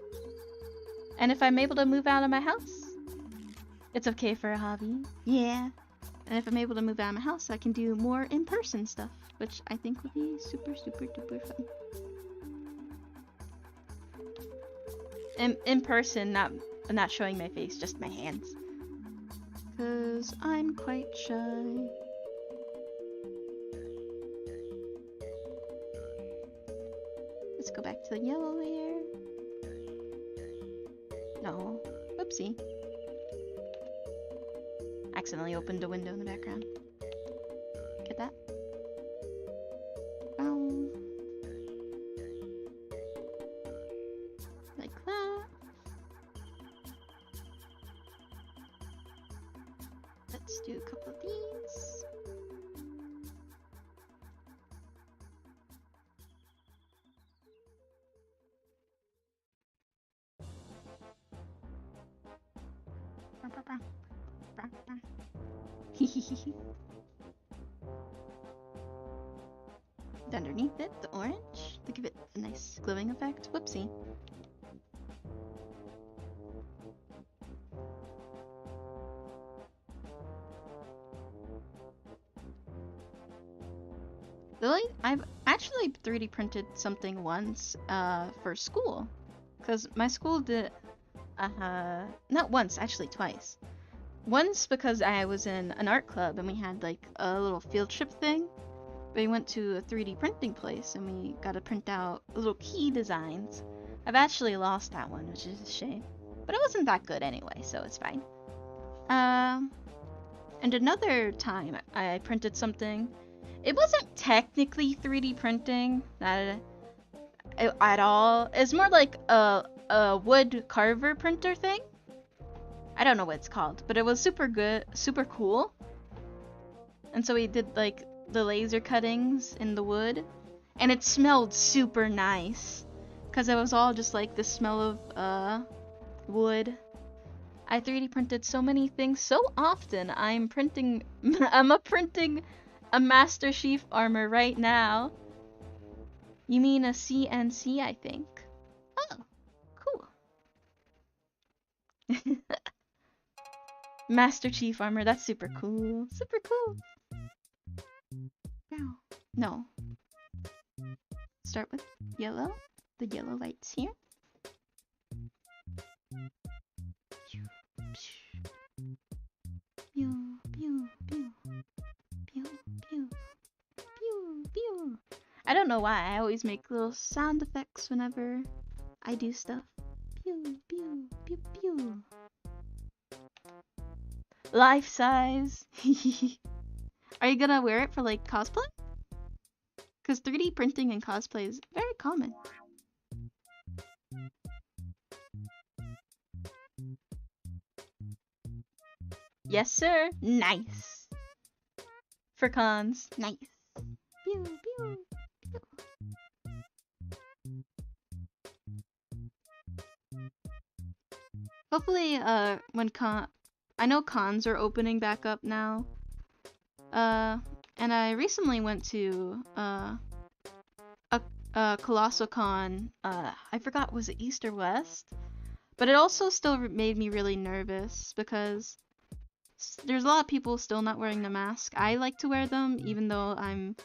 And if I'm able to move out of my house, it's okay for a hobby. Yeah. And if I'm able to move out of my house, I can do more in-person stuff, which I think would be super, super, duper fun. In person, not showing my face, just my hands. 'Cause I'm quite shy. Let's go back to the yellow layer. No. Whoopsie. Accidentally opened a window in the background. Get that? Oh. Like that. Let's do a couple of these. Underneath it, the orange, to give it a nice glowing effect. Whoopsie. Really? I've actually 3D printed something once for school. Because my school did, not once, actually twice. Once because I was in an art club and we had like a little field trip thing. We went to a 3D printing place and we got to print out little key designs. I've actually lost that one, which is a shame. But it wasn't that good anyway, so it's fine. And another time I printed something. It wasn't technically 3D printing at all. It's more like a wood carver printer thing. I don't know what it's called, but it was super good, super cool. And so we did like the laser cuttings in the wood, and it smelled super nice because it was all just like the smell of wood. I 3D printed so many things so often. I'm printing a Master Chief armor right now. You mean a CNC, I think. Oh, cool. Master Chief armor, that's super cool. Super cool. No. Start with yellow. The yellow lights here. Pew, pew, pew. Pew, pew. Pew, pew. I don't know why, I always make little sound effects whenever I do stuff. Pew, pew, pew, pew. Life size. Are you gonna wear it for like cosplay? Because 3D printing and cosplay is very common. Yes, sir. Nice. For cons. Nice. Pew, pew, pew. Hopefully, when I know cons are opening back up now. And I recently went to a Colossal Con. I forgot, was it East or West? But it also still made me really nervous because there's a lot of people still not wearing the mask. I like to wear them even though I'm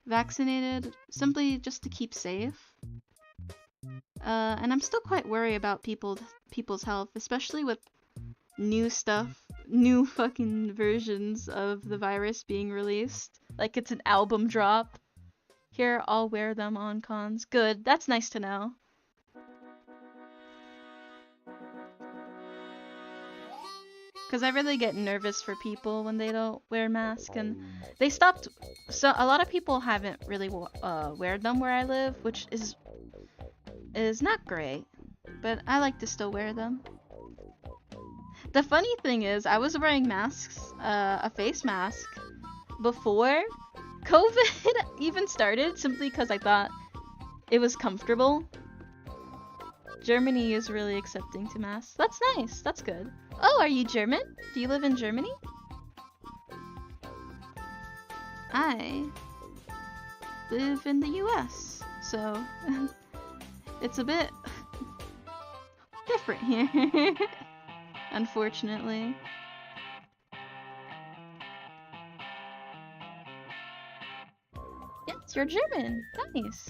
vaccinated, simply just to keep safe. And I'm still quite worried about people's health, especially with new stuff, new fucking versions of the virus being released. Like it's an album drop. Here, I'll wear them on cons. Good, that's nice to know. Because I really get nervous for people when they don't wear masks, and they stopped. So a lot of people haven't really wear them where I live, which is not great. But I like to still wear them. The funny thing is, I was wearing masks, a face mask, before, COVID even started simply because I thought it was comfortable. Germany is really accepting to masks. That's nice. That's good. Oh, are you German? Do you live in Germany? I live in the US, so it's a bit different here, unfortunately. Yes, you're German. Nice.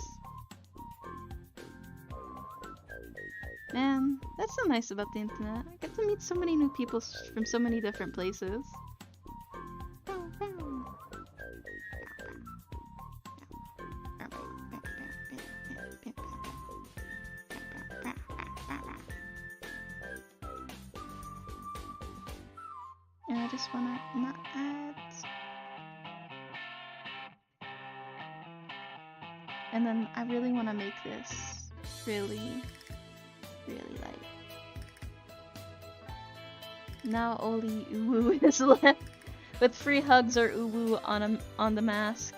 Man, that's so nice about the internet. I get to meet so many new people from so many different places. And I just wanna not add. And then I really wanna make this really light. Now only uwu is left, with free hugs or uwu on the mask.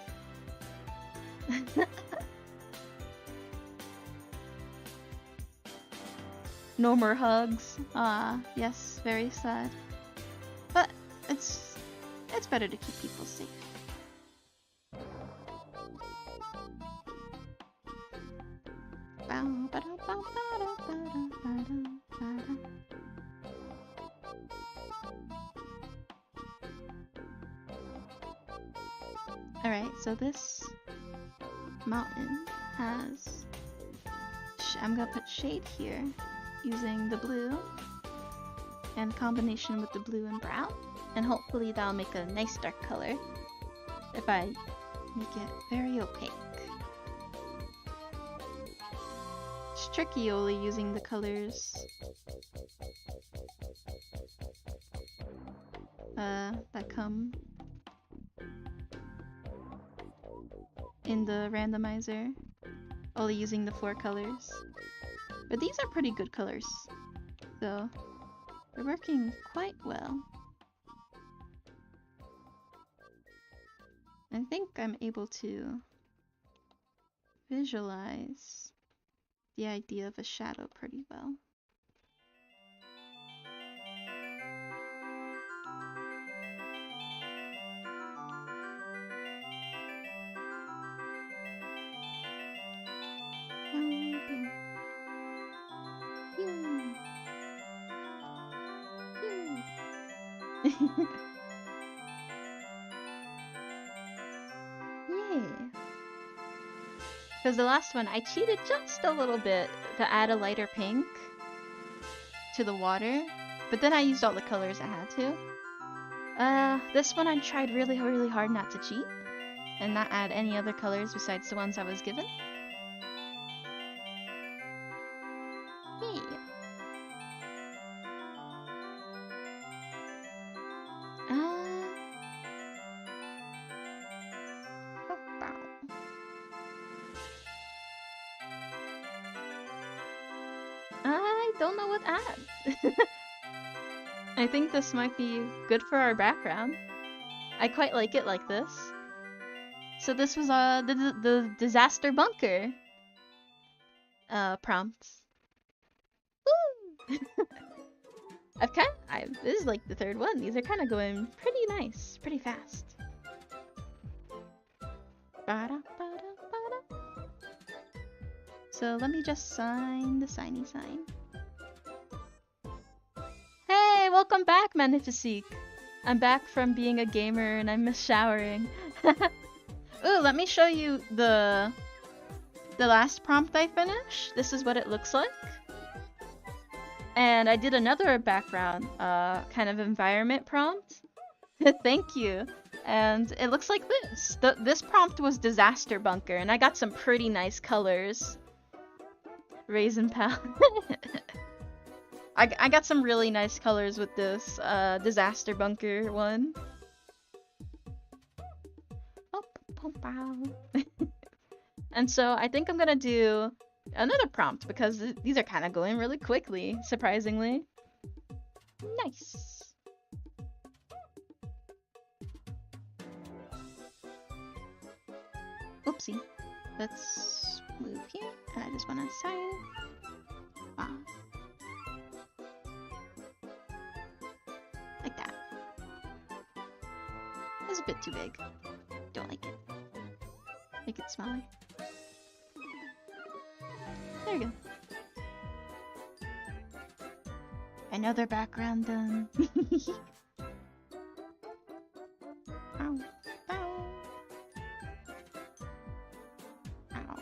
No more hugs. Ah, yes, very sad. But it's better to keep people safe. Alright, so this mountain has... I'm gonna put shade here using the blue and combination with the blue and brown, and hopefully that'll make a nice dark color if I make it very opaque. It's tricky only using the colors that come in the randomizer, only using the 4 colors. But these are pretty good colors, so they're working quite well. I think I'm able to visualize the idea of a shadow pretty well. Yay! Because the last one, I cheated just a little bit to add a lighter pink to the water, but then I used all the colors I had to. This one I tried really hard not to cheat and not add any other colors besides the ones I was given. Yay! I don't know what to add. I think this might be good for our background. I quite like it like this. So this was the disaster bunker prompts. Woo! This is like the 3rd one. These are kind of going pretty nice, pretty fast. So let me just sign the signy sign. Hey, welcome back, Magnifique. I'm back from being a gamer and I miss showering. Ooh, let me show you the last prompt I finished. This is what it looks like. And I did another background kind of environment prompt. Thank you. And it looks like this. This prompt was disaster bunker, and I got some pretty nice colors. Raisin palette. I got some really nice colors with this disaster bunker one. And so I think I'm gonna do another prompt because these are kind of going really quickly, surprisingly. Nice. Oopsie. Let's move here, and I just want to sign. Wow. Like that. It's a bit too big. Don't like it. Make it smaller. There you go. Another background done. Ow. Ow. Ow.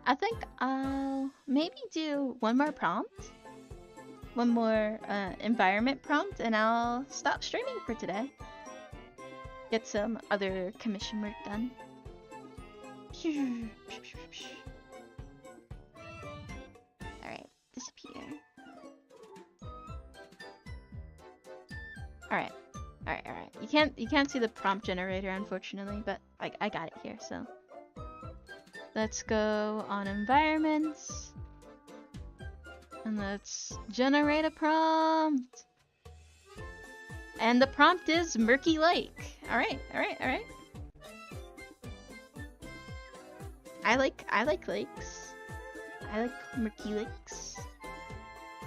I think I'll maybe do one more prompt. One more environment prompt, and I'll stop streaming for today. Get some other commission work done. Alright, disappear. Alright. Alright. You can't see the prompt generator, unfortunately, but I got it here, so. Let's go on environments. And let's generate a prompt. And the prompt is Murky Lake. Alright. I like lakes. I like murky lakes.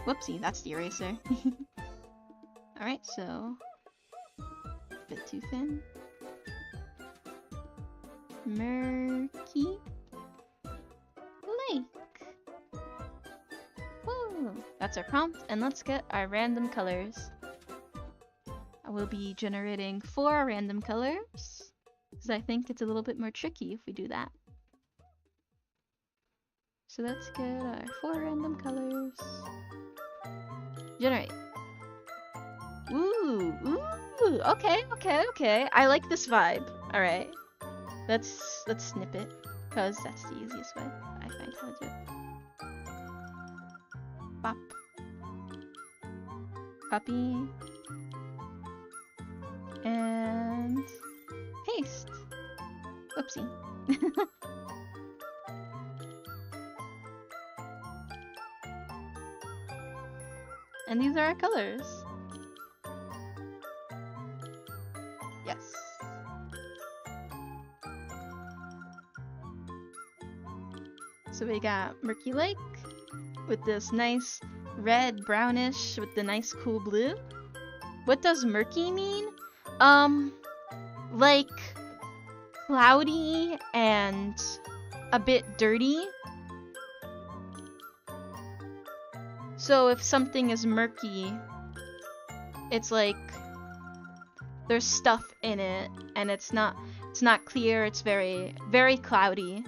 Whoopsie, that's the eraser. Alright, so a bit too thin. Murky Lake. Woo! That's our prompt, and let's get our random colors. I will be generating 4 random colors, because I think it's a little bit more tricky if we do that. So let's get our 4 random colors. Generate. Ooh, okay. I like this vibe. Alright. Let's snip it, because that's the easiest way I find how to do it. Bop. Copy. And paste. Whoopsie. And these are our colors. Yes. So we got Murky Lake with this nice red brownish with the nice cool blue. What does murky mean? Like cloudy and a bit dirty. So if something is murky, it's like there's stuff in it and it's not clear, it's very cloudy.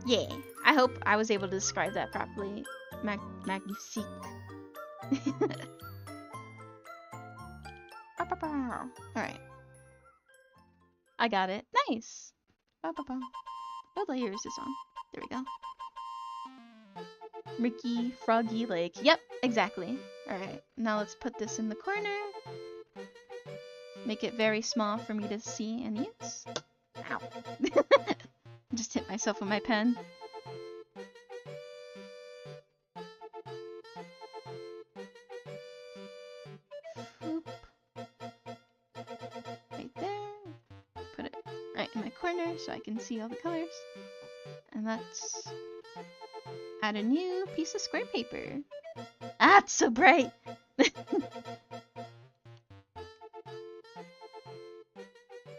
Yeah, I hope I was able to describe that properly. Magnifique. Alright. I got it. Nice! What layer is this on? There we go. Murky Froggy Lake. Yep, exactly. Alright, now let's put this in the corner. Make it very small for me to see and use. Ow. Just hit myself with my pen. Oop. Right there. Put it right in my corner so I can see all the colors. And let's add a new piece of square paper. Ah, it's so bright!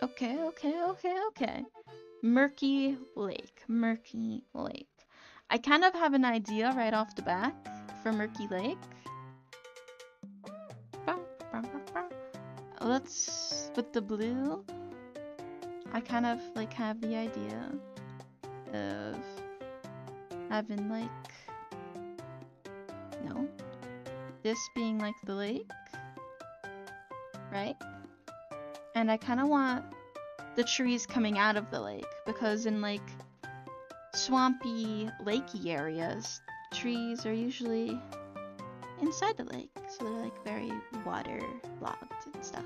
Okay. Murky Lake. I kind of have an idea right off the bat for Murky Lake. Let's, with the blue, I kind of like have the idea of having like, no, this being like the lake, right? And I kind of want the trees coming out of the lake, because in like swampy, lakey areas, trees are usually inside the lake, so they're like very waterlogged and stuff.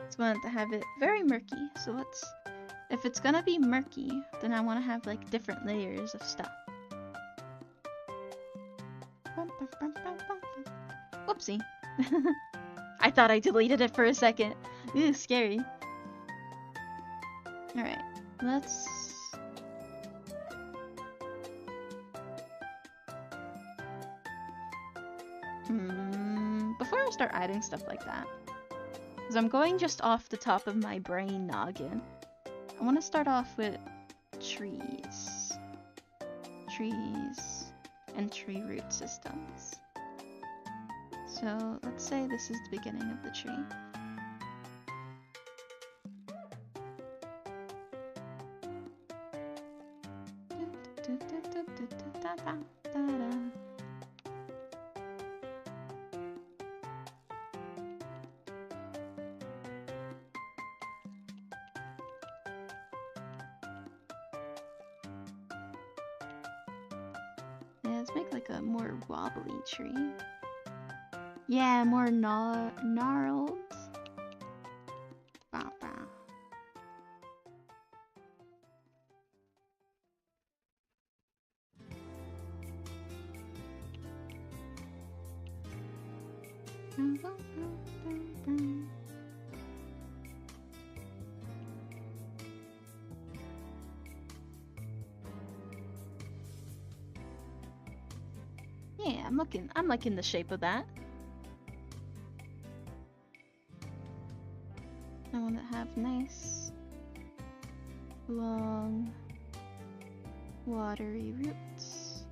Just wanted to have it very murky, so let's, if it's gonna be murky, then I want to have like different layers of stuff. Whoopsie. I thought I deleted it for a second. Ew, scary. Alright, let's... Before I start adding stuff like that, because I'm going just off the top of my brain noggin, I want to start off with trees. Trees and tree root systems. So let's say this is the beginning of the tree. Yeah, let's make like a more wobbly tree. Yeah, more gnarled. Bow, bow. Yeah, I'm liking the shape of that. I want to have nice, long, watery roots.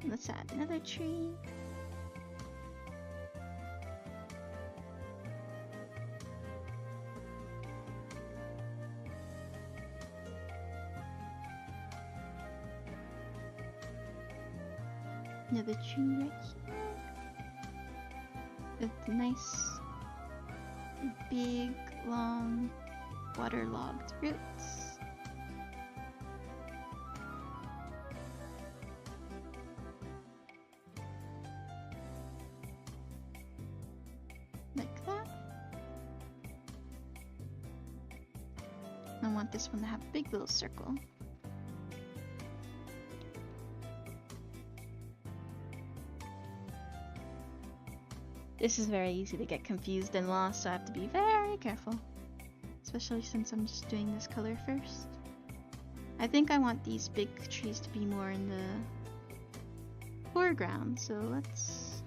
Let's add another tree. Another tree right here. With nice, big, long, waterlogged roots. Like that. I want this one to have a big little circle. This is very easy to get confused and lost, so I have to be very careful. Especially since I'm just doing this color first. I think I want these big trees to be more in the foreground, so let's...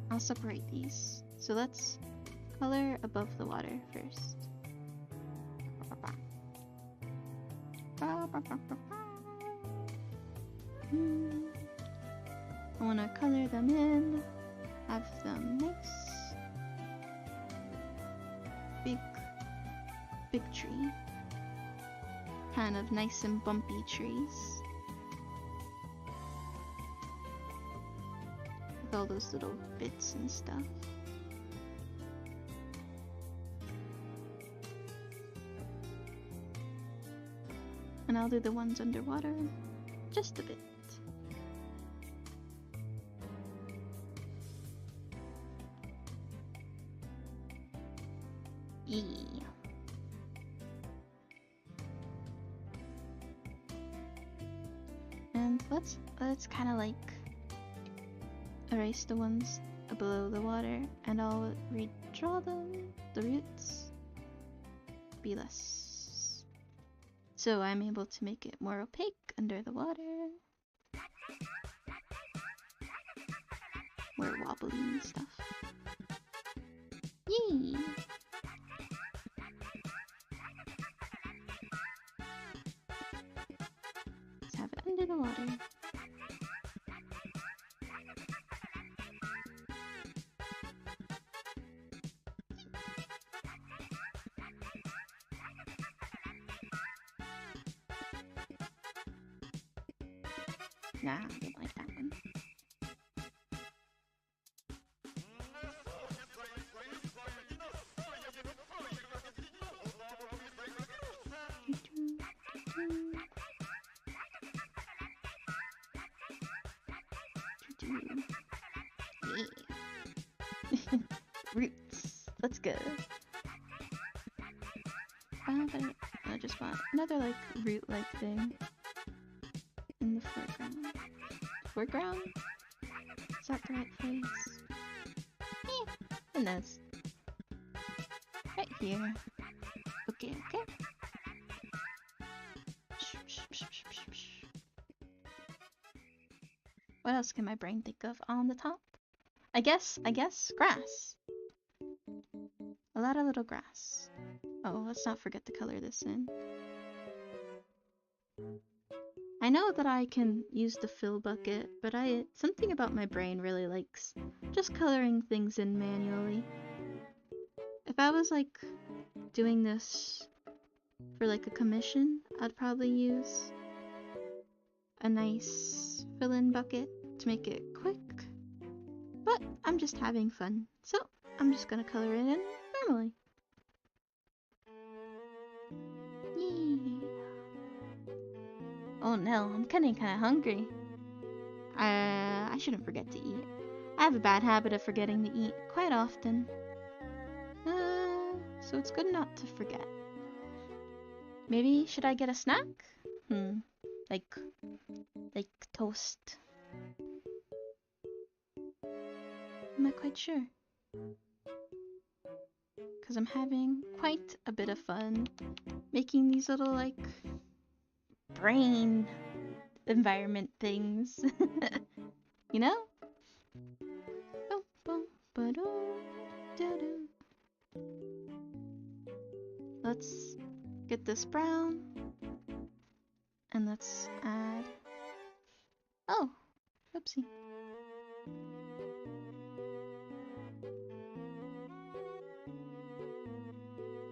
I'll separate these. So let's color above the water first. I want to color them in, have them nice, big tree, kind of nice and bumpy trees, with all those little bits and stuff. And I'll do the ones underwater, just a bit. And let's kind of like erase the ones below the water, and I'll redraw them, the roots, be less. So I'm able to make it more opaque under the water. More wobbly and stuff. Yay! Let's have it under the water. Nah, I don't like that one. another like root-like thing in the foreground. Foreground? Is that the right place? And that's right here. Okay, okay. What else can my brain think of on the top? I guess grass. A lot of little grass. Oh, let's not forget to color this in. I know that I can use the fill bucket, but something about my brain really likes just coloring things in manually. If I was like doing this for like a commission, I'd probably use a nice fill-in bucket to make it quick. But I'm just having fun, so I'm just gonna color it in normally. Yee. Oh no, I'm getting kinda hungry. I shouldn't forget to eat. I have a bad habit of forgetting to eat quite often. So it's good not to forget. Maybe should I get a snack? Like toast. I'm not quite sure. Because I'm having quite a bit of fun making these little like brain environment things. You know? Let's get this brown. And let's add... Oh, oopsie.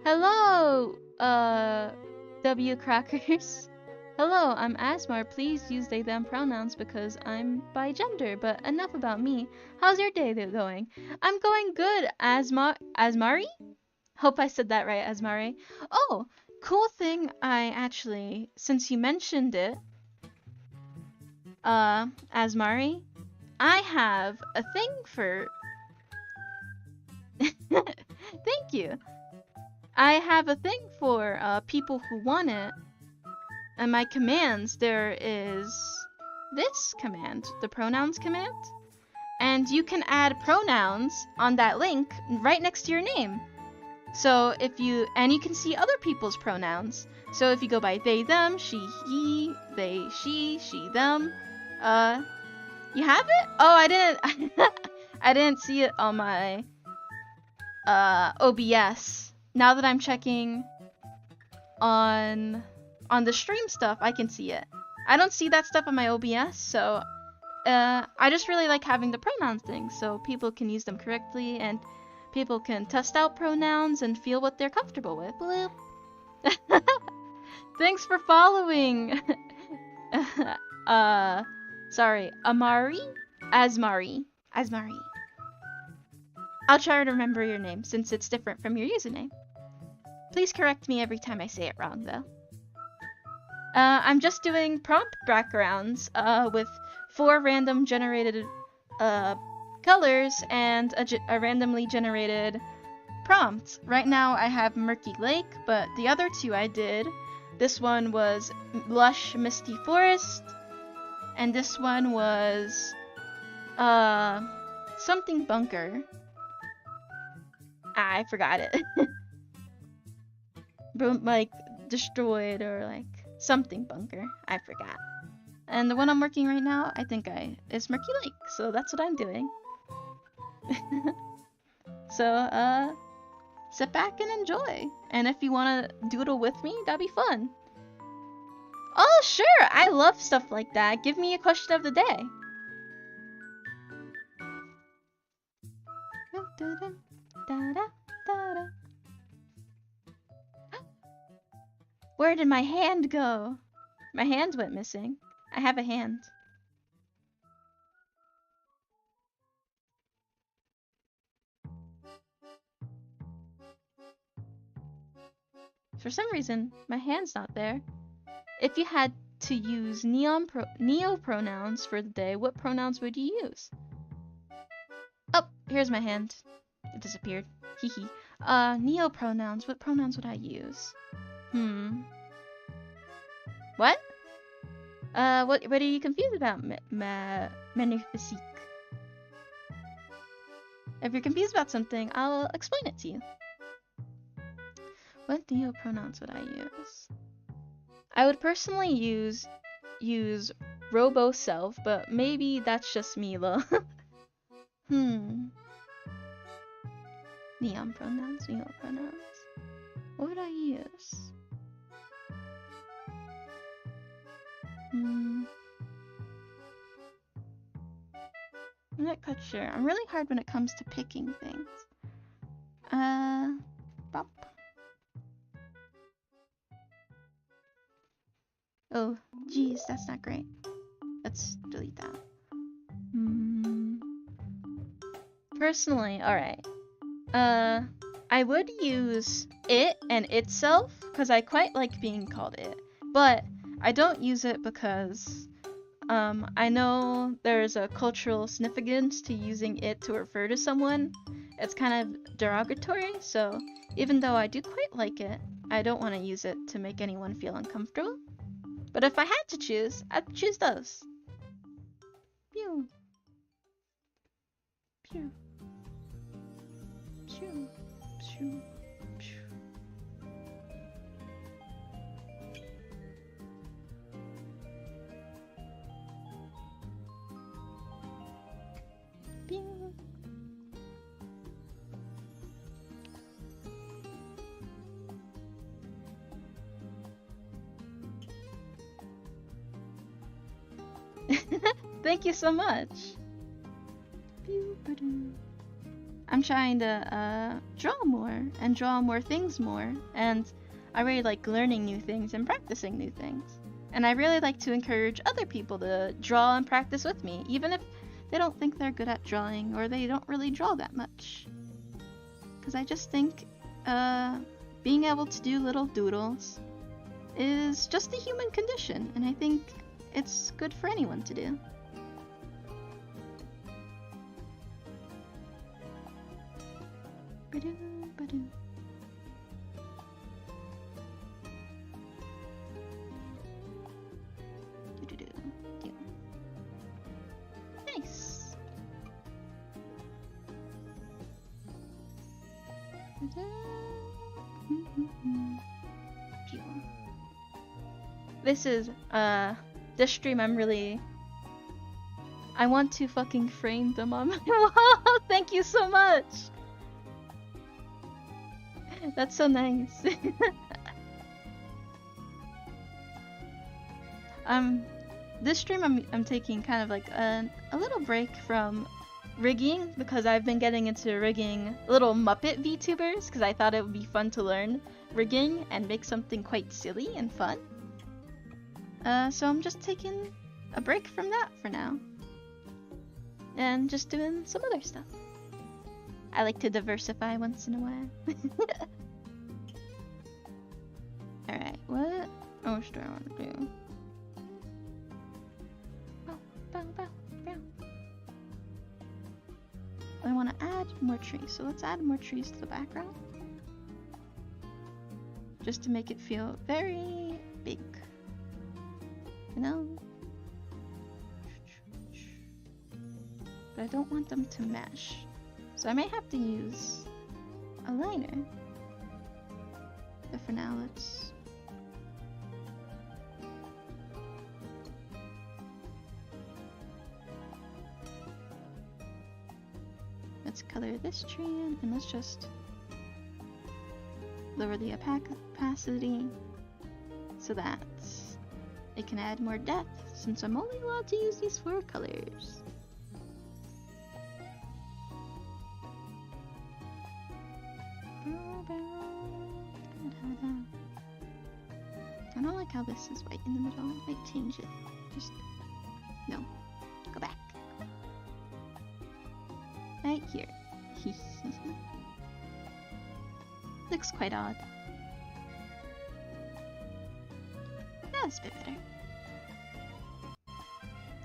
Hello, W Crackers. Hello, I'm Asmar. Please use they them pronouns because I'm bi gender, but enough about me. How's your day going? I'm going good, Asmari? Hope I said that right, Asmari. Oh, cool thing I actually, since you mentioned it, Asmari, I have a thing for... Thank you. I have a thing for people who want it. And my commands, there is this command, the pronouns command. And you can add pronouns on that link right next to your name. So if you, and you can see other people's pronouns. So if you go by they, them, she, he, they, she, them, you have it? Oh, I didn't, I didn't see it on my, OBS. Now that I'm checking on the stream stuff, I can see it. I don't see that stuff on my OBS, so, I just really like having the pronouns thing, so people can use them correctly, and people can test out pronouns and feel what they're comfortable with. Bloop. Thanks for following. Sorry, Asmari. I'll try to remember your name since it's different from your username. Please correct me every time I say it wrong, though. I'm just doing prompt backgrounds, with 4 random generated, colors and a randomly generated prompt. Right now I have Murky Lake, but the other 2 I did. This one was Lush Misty Forest, and this one was something bunker. I forgot it. Like destroyed or like something bunker. I forgot. And the one I'm working right now, I think is Murky Lake, so that's what I'm doing. So, sit back and enjoy. And if you want to doodle with me, that'd be fun. Oh, sure! I love stuff like that. Give me a question of the day. Where did my hand go? My hand went missing. I have a hand. For some reason, my hand's not there. If you had to use neo pronouns for the day, what pronouns would you use? Oh, here's my hand. It disappeared. Hee. Neo pronouns. What pronouns would I use? What? What are you confused about, Magnifique? If you're confused about something, I'll explain it to you. What Theo pronouns would I use? I would personally use robo self, but maybe that's just me though. Neon pronouns, neon pronouns. What would I use? I'm not quite sure. I'm really hard when it comes to picking things. Bop. Oh, geez, that's not great. Let's delete that. Personally, alright. I would use it and itself, because I quite like being called it. But I don't use it because I know there's a cultural significance to using it to refer to someone. It's kind of derogatory, so even though I do quite like it, I don't want to use it to make anyone feel uncomfortable. But if I had to choose, I'd choose those. Pew. Pew. Pew. Pew. Pew. Pew. Thank you so much. I'm trying to draw more and draw more things more, and I really like learning new things and practicing new things. And I really like to encourage other people to draw and practice with me, even if they don't think they're good at drawing or they don't really draw that much. Because I just think being able to do little doodles is just a human condition, and I think it's good for anyone to do. Nice. This is this stream I want to fucking frame them on my wall. Thank you so much. That's so nice. This stream I'm taking kind of like a little break from rigging, because I've been getting into rigging little Muppet VTubers because I thought it would be fun to learn rigging and make something quite silly and fun. So I'm just taking a break from that for now. And just doing some other stuff. I like to diversify once in a while. Alright, what else do I want to do? I want to add more trees, so let's add more trees to the background. Just to make it feel very big. You know? But I don't want them to mesh. So I may have to use a liner. But for now, let's color this tree in, and let's just lower the opacity so that it can add more depth, since I'm only allowed to use these 4 colors. I don't like how this is right in the middle. I might change it. Just no. Go back. Right here. Looks quite odd. That's a bit better.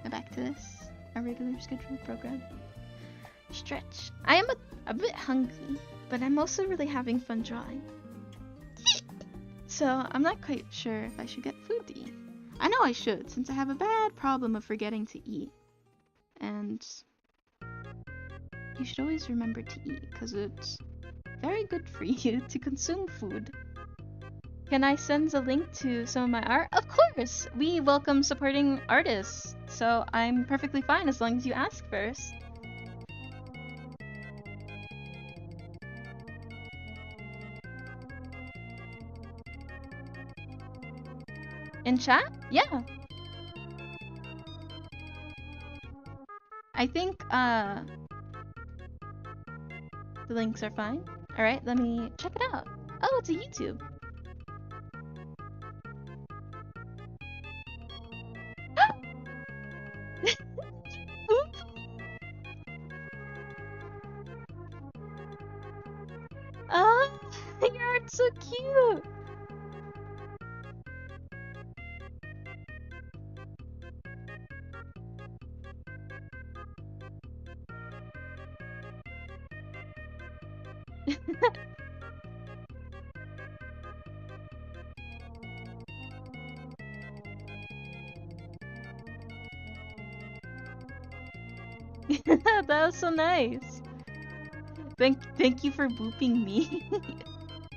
Go back to this. Our regular scheduled program. Stretch. I am a bit hungry, but I'm also really having fun drawing. So I'm not quite sure if I should get food to eat. I know I should, since I have a bad problem of forgetting to eat. And you should always remember to eat, because it's very good for you to consume food. Can I send a link to some of my art? Of course! We welcome supporting artists, so I'm perfectly fine as long as you ask first. In chat? Yeah. I think, the links are fine. Alright, let me check it out. Oh, it's a YouTube. Oop. Oh, your art's so cute! That was so nice. Thank you for booping me.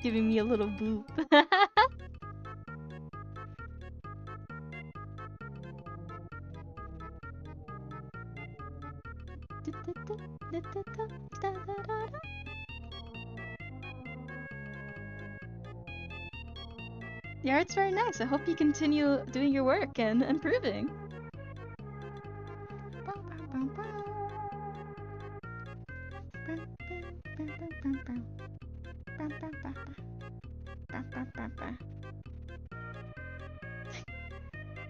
Giving me a little boop. The art's very nice. I hope you continue doing your work and improving.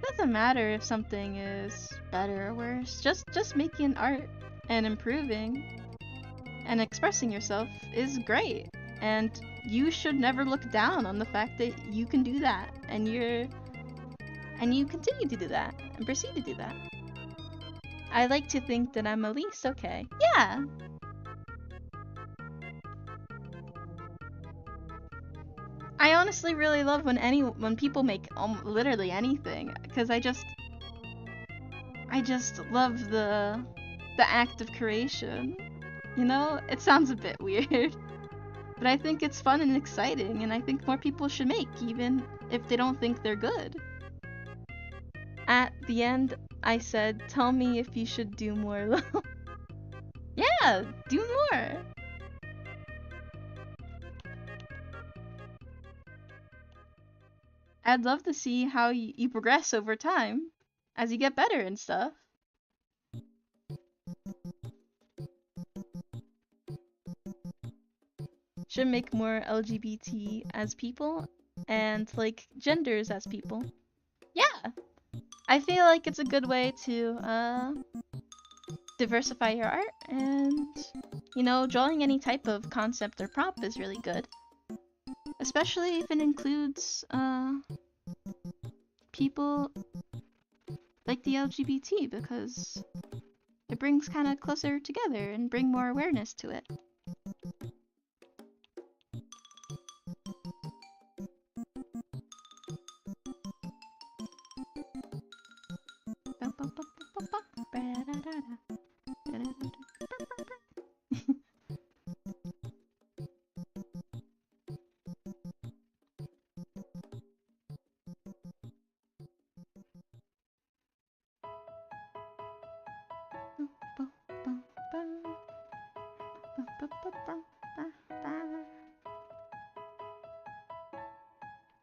Doesn't matter if something is better or worse. Just making art and improving and expressing yourself is great. And you should never look down on the fact that you can do that and you continue to do that and proceed to do that. I like to think that I'm at least okay. Yeah. I honestly really love when people make literally anything, because I just love the act of creation. You know, it sounds a bit weird, but I think it's fun and exciting, and I think more people should make, even if they don't think they're good. At the end, I said, "Tell me if you should do more." Yeah, do more. I'd love to see how you progress over time as you get better and stuff. Should make more LGBT as people and like genders as people. Yeah, I feel like it's a good way to diversify your art, and you know, drawing any type of concept or prop is really good, especially if it includes people like the LGBT, because it brings kind of closer together and bring more awareness to it.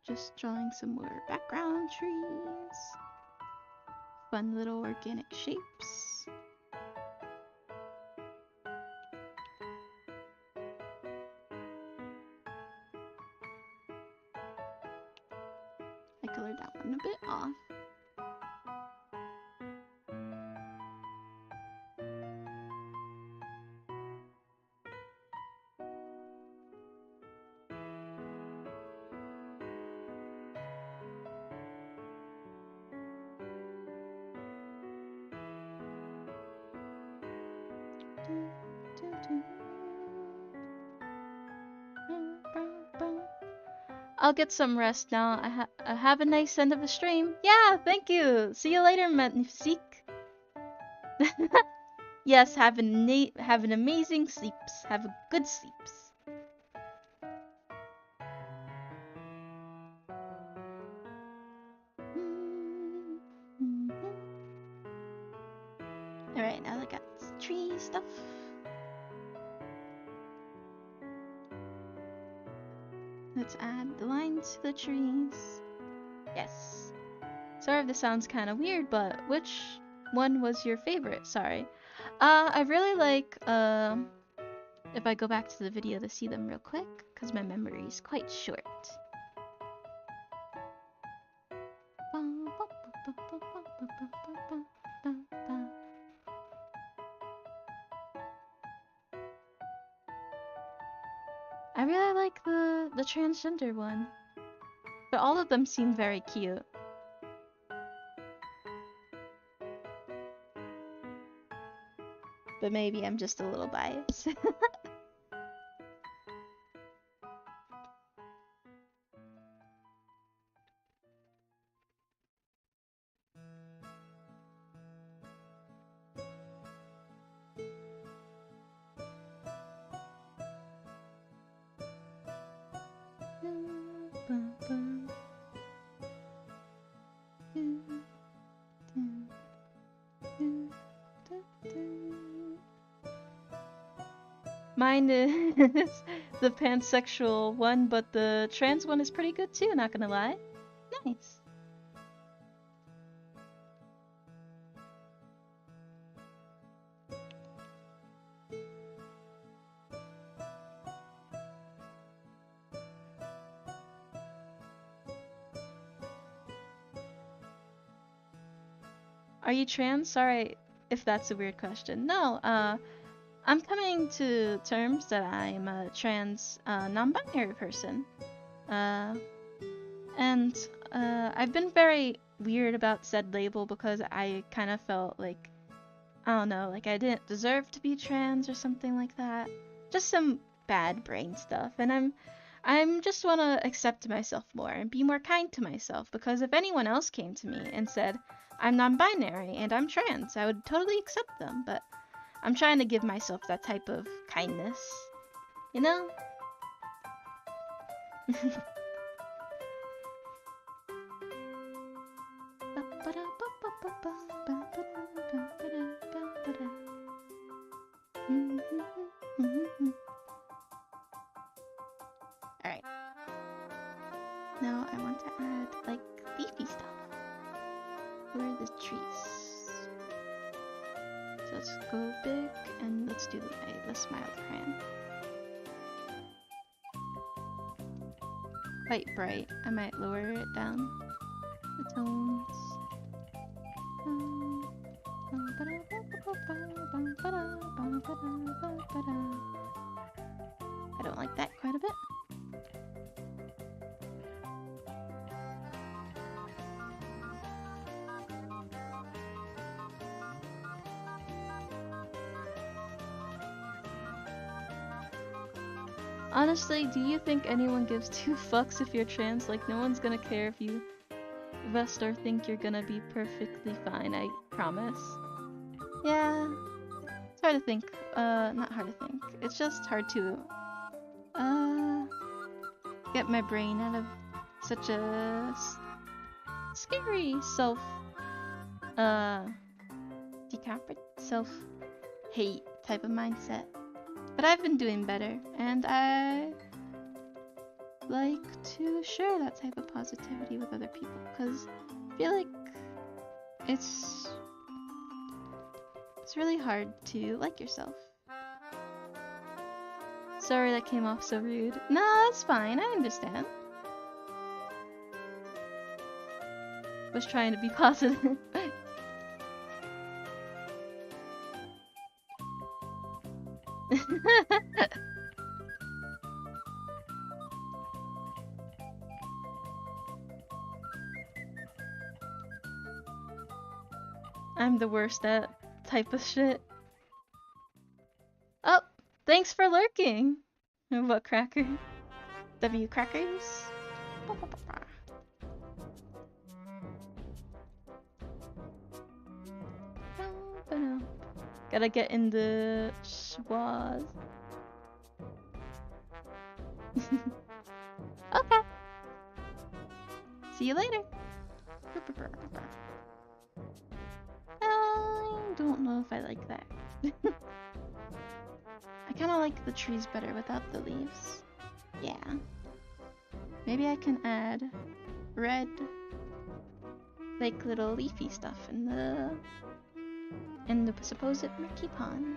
Just drawing some more background trees. Fun little organic shapes. I colored that one a bit off. I'll get some rest now. Have a nice end of the stream. Yeah, thank you. See you later, Magnifique. Yes, have an amazing sleeps. Have a good sleeps. Alright, now I got tree stuff. Let's add the lines to the trees. Yes. Sorry if this sounds kind of weird, but which one was your favorite? Sorry. I really like, if I go back to the video to see them real quick, because my memory is quite short. I really like the transgender one, but all of them seem very cute. But maybe I'm just a little biased. Mine is the pansexual one, but the trans one is pretty good too, not gonna lie. Nice. Are you trans? Sorry if that's a weird question. No, I'm coming to terms that I'm a trans, non-binary person. And I've been very weird about said label because I kind of felt like, I don't know, like I didn't deserve to be trans or something like that. Just some bad brain stuff. And I'm just want to accept myself more and be more kind to myself, because if anyone else came to me and said, I'm non-binary and I'm trans, I would totally accept them, but I'm trying to give myself that type of kindness, you know? Alright. Now I want to add, like, leafy stuff. Where are the trees? So let's go big, and let's do the smile crayon. Quite bright. I might lower it down. The tones. I don't like that quite a bit. Honestly, do you think anyone gives two fucks if you're trans? Like, no one's gonna care if you vest or think you're gonna be perfectly fine, I promise. Yeah, it's hard to think. Not hard to think. It's just hard to, get my brain out of such a scary self-hate type of mindset. But I've been doing better, and I like to share that type of positivity with other people, because I feel like it's really hard to like yourself. Sorry that came off so rude. No, that's fine, I understand. Was trying to be positive. I'm the worst at type of shit. Oh, thanks for lurking. What cracker? W crackers? Gotta get in the schwas. Okay. See you later. I don't know if I like that. I kind of like the trees better without the leaves. Yeah. Maybe I can add red, like little leafy stuff in the supposed murky pond.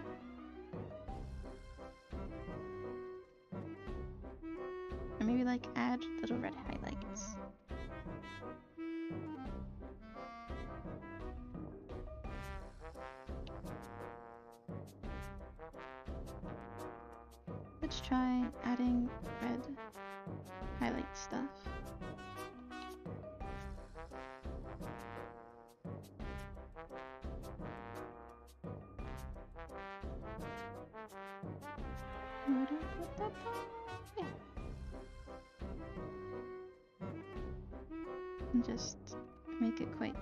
Or maybe like add little red highlights. Let's try adding red highlight stuff. Yeah. And just make it quite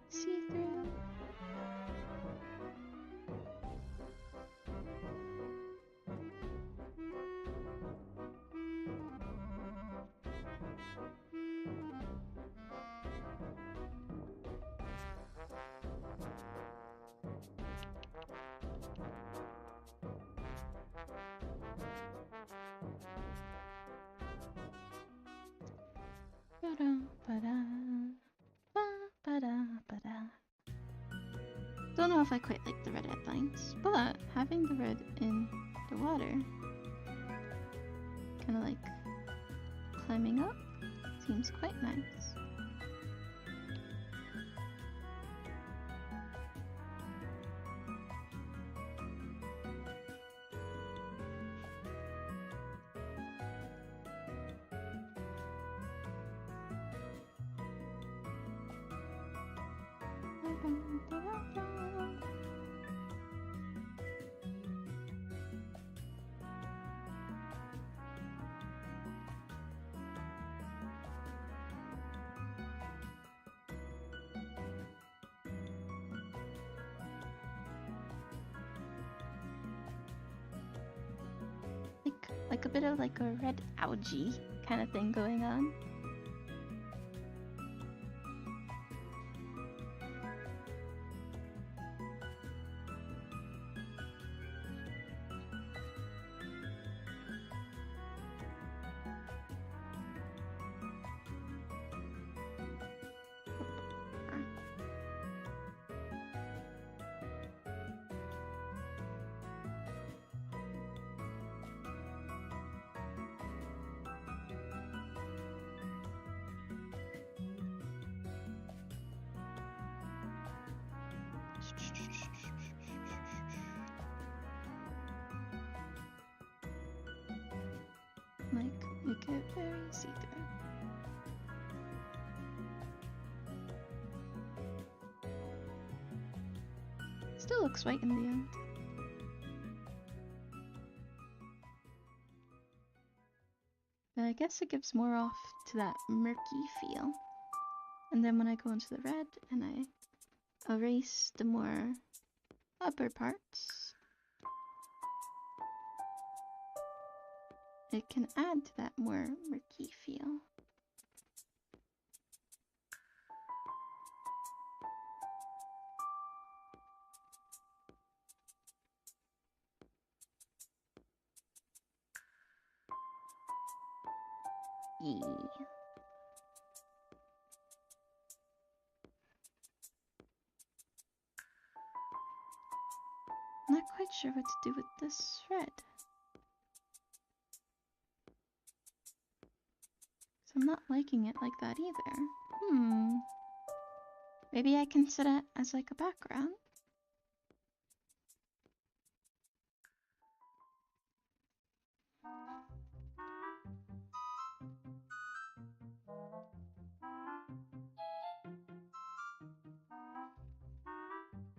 see-through. Don't know if I quite like the red headlines, but having the red in the water, kind of like climbing up, seems quite nice. Like a bit of like a red algae kind of thing going on. Like, make it very see-through. Still looks white in the end. But I guess it gives more off to that murky feel. And then when I go into the red and I erase the more upper parts, it can add to that more murky feel. Yeah. Not quite sure what to do with this red. So I'm not liking it like that either. Maybe I can set it as like a background.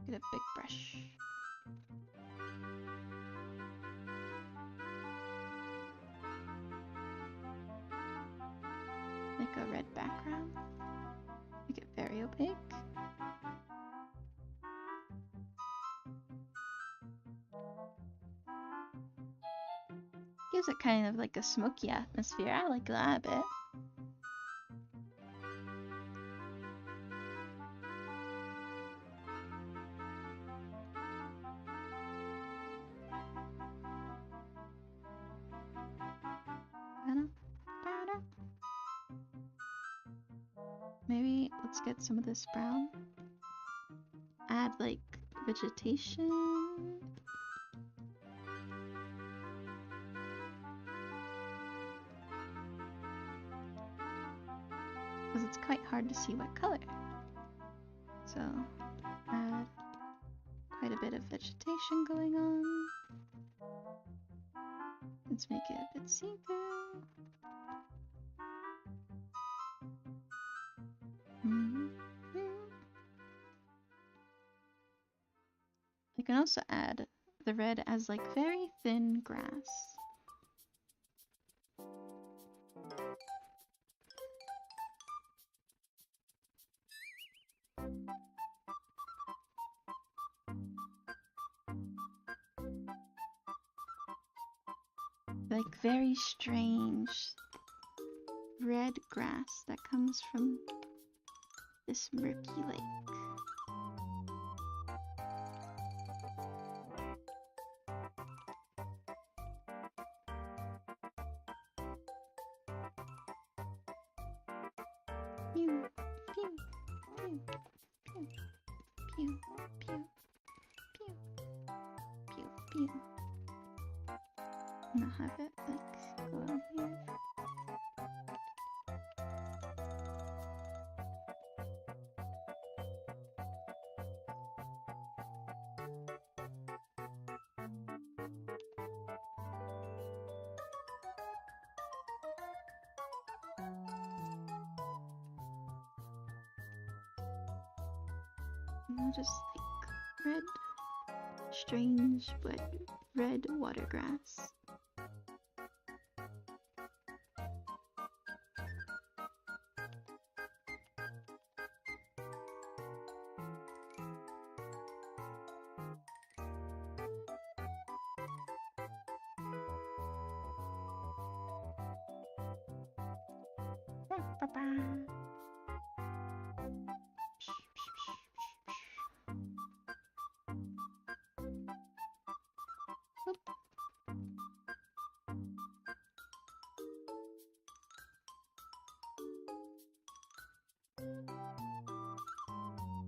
Get a big brush. like a red background. Make it very opaque. Gives it kind of like a smoky atmosphere. I like that a bit. Maybe let's get some of this brown. Add like vegetation. Because it's quite hard to see what color. So add quite a bit of vegetation going on. Let's make it a bit see-through. You can also add the red as like very thin grass. Like very strange red grass that comes from this murky lake. Pew, pew, pew, pew, pew, pew, pew, pew, pew. And I'll have it like go on here. And I'll just like red, strange but red water grass.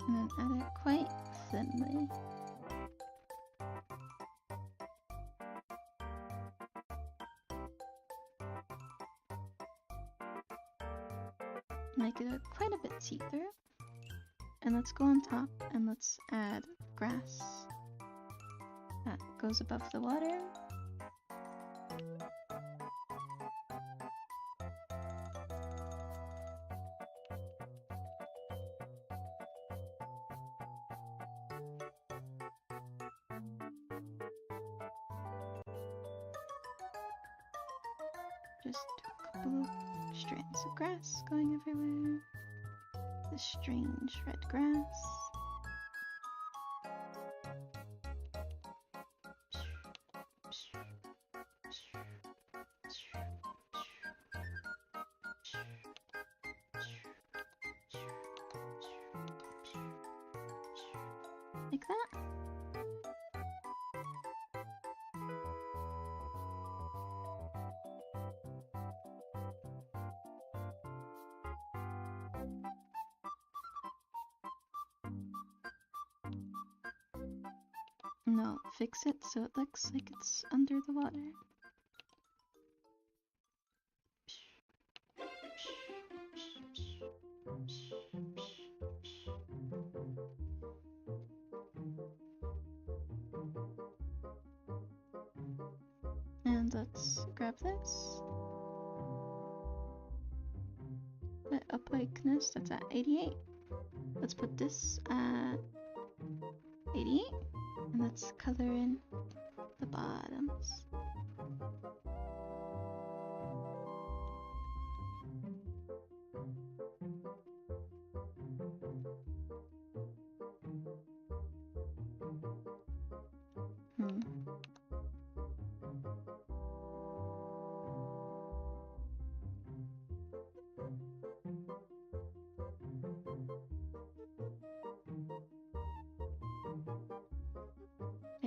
And then add it quite thinly. Make it quite a bit see-through. And let's go on top and let's add grass that goes above the water. Just a couple of strands of grass going everywhere. This strange red grass. Like that. No, fix it so it looks like it's under the water. And let's grab this. The opaqueness, that's at 88. Let's put this at 88. And let's color in the bottoms.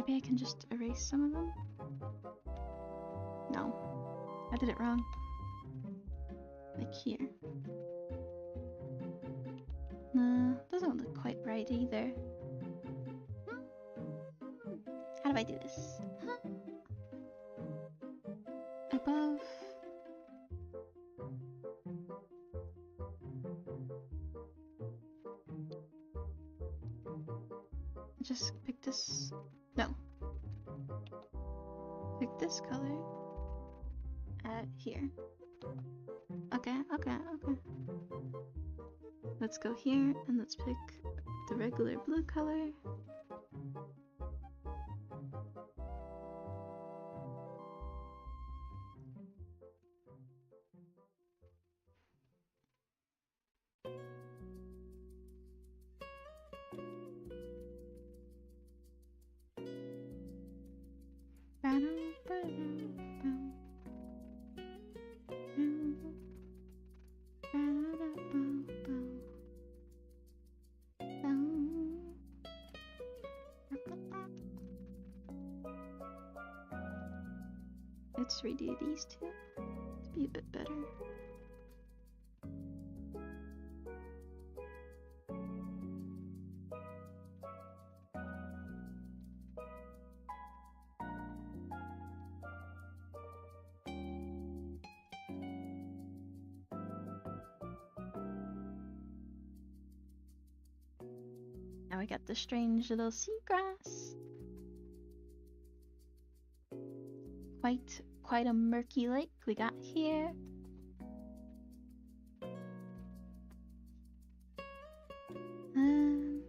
Maybe I can just erase some of them? No. I did it wrong. Like here. Nah, doesn't look quite right either. How do I do this? Huh? Above. Just pick this. No. Pick this color. Add here. Okay. Let's go here and let's pick the regular blue color. Let's redo these two to be a bit better. Now we got the strange little seagrass. Quite a murky lake we got here. And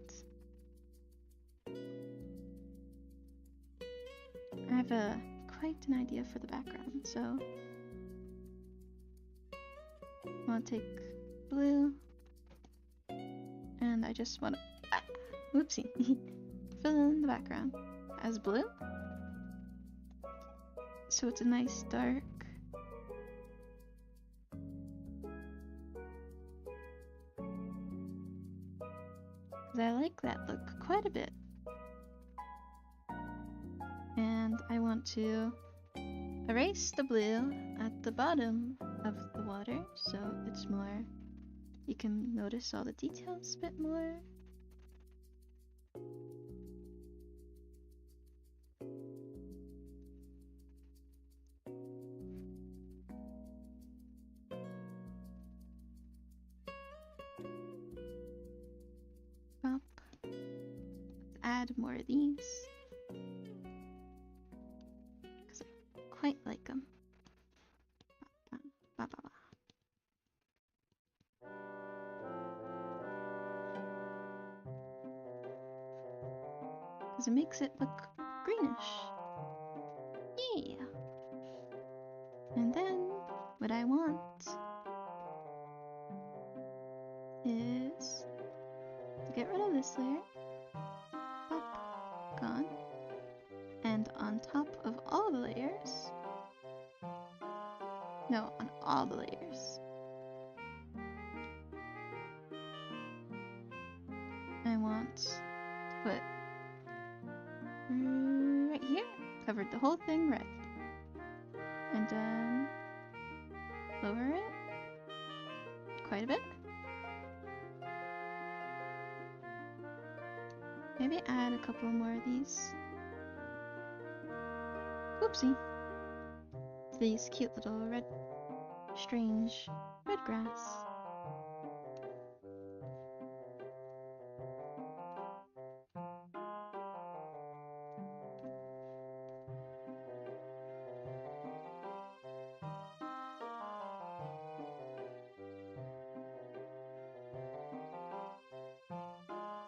I have quite an idea for the background, so I'll take blue and I just want to whoopsie fill in the background as blue. So it's a nice dark. Cause I like that look quite a bit. And I want to erase the blue at the bottom of the water so it's more, you can notice all the details a bit more. Add more of these because I quite like them. Because it makes it look greenish. Yeah. And then what I want is to get rid of this layer. Gone. And on top of all the layers, no, on all the layers, I want to put right here, covered the whole thing red, and then lower it quite a bit. Maybe add a couple more of these. Whoopsie. These cute little red, strange red grass.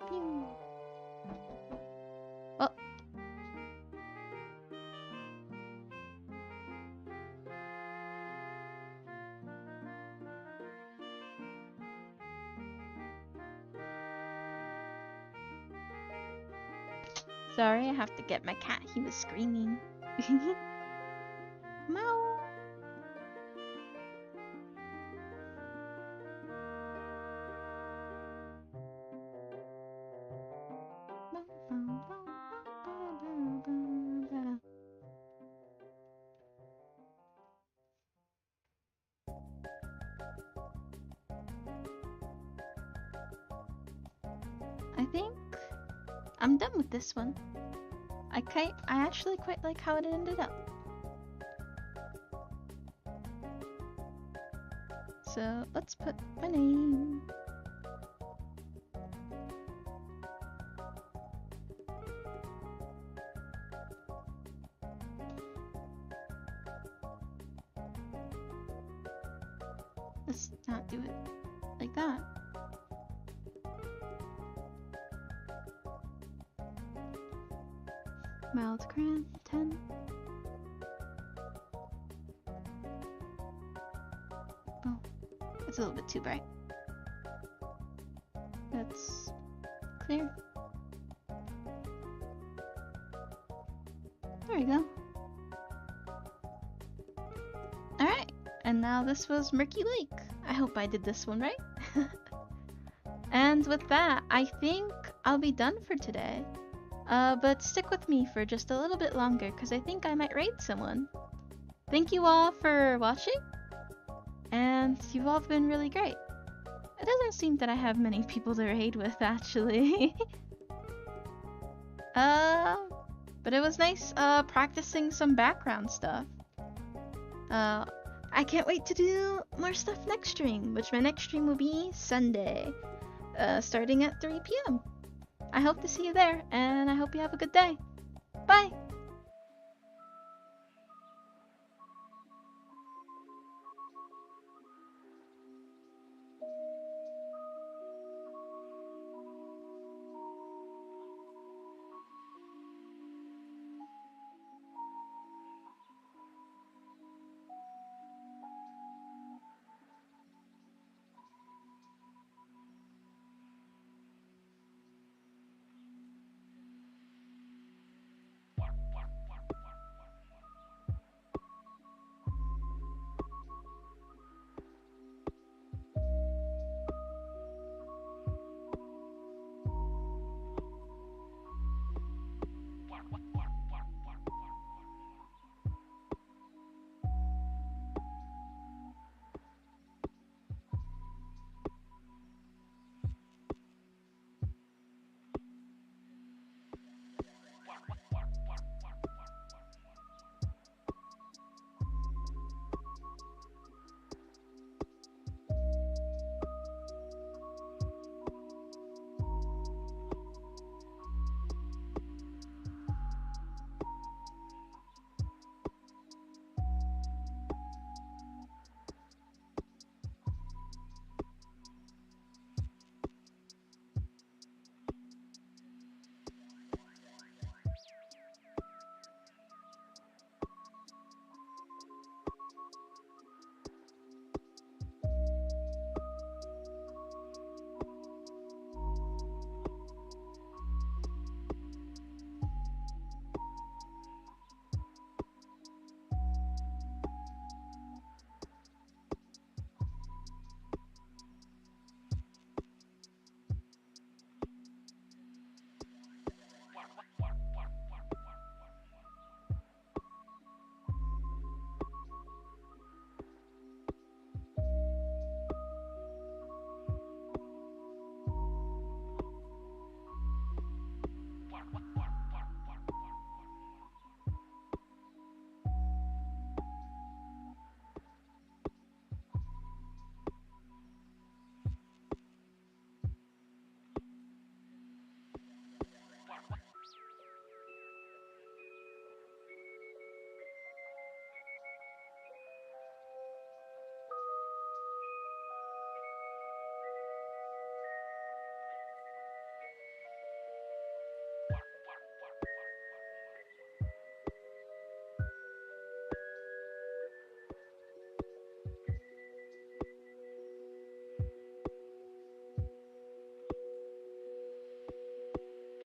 Pew. Oh. Sorry, I have to get my cat. He was screaming. Meow. I think I'm done with this one. I actually quite like how it ended up. So let's put my name. Let's not do it like that. Mild cramp 10. Oh, it's a little bit too bright. That's clear. There we go. Alright, and now this was Murky Lake. I hope I did this one right. And with that, I think I'll be done for today. But stick with me for just a little bit longer, because I think I might raid someone. Thank you all for watching, and you've all been really great. It doesn't seem that I have many people to raid with, actually. But it was nice, practicing some background stuff. I can't wait to do more stuff next stream, which my next stream will be Sunday, starting at 3 p.m. I hope to see you there, and I hope you have a good day. Bye!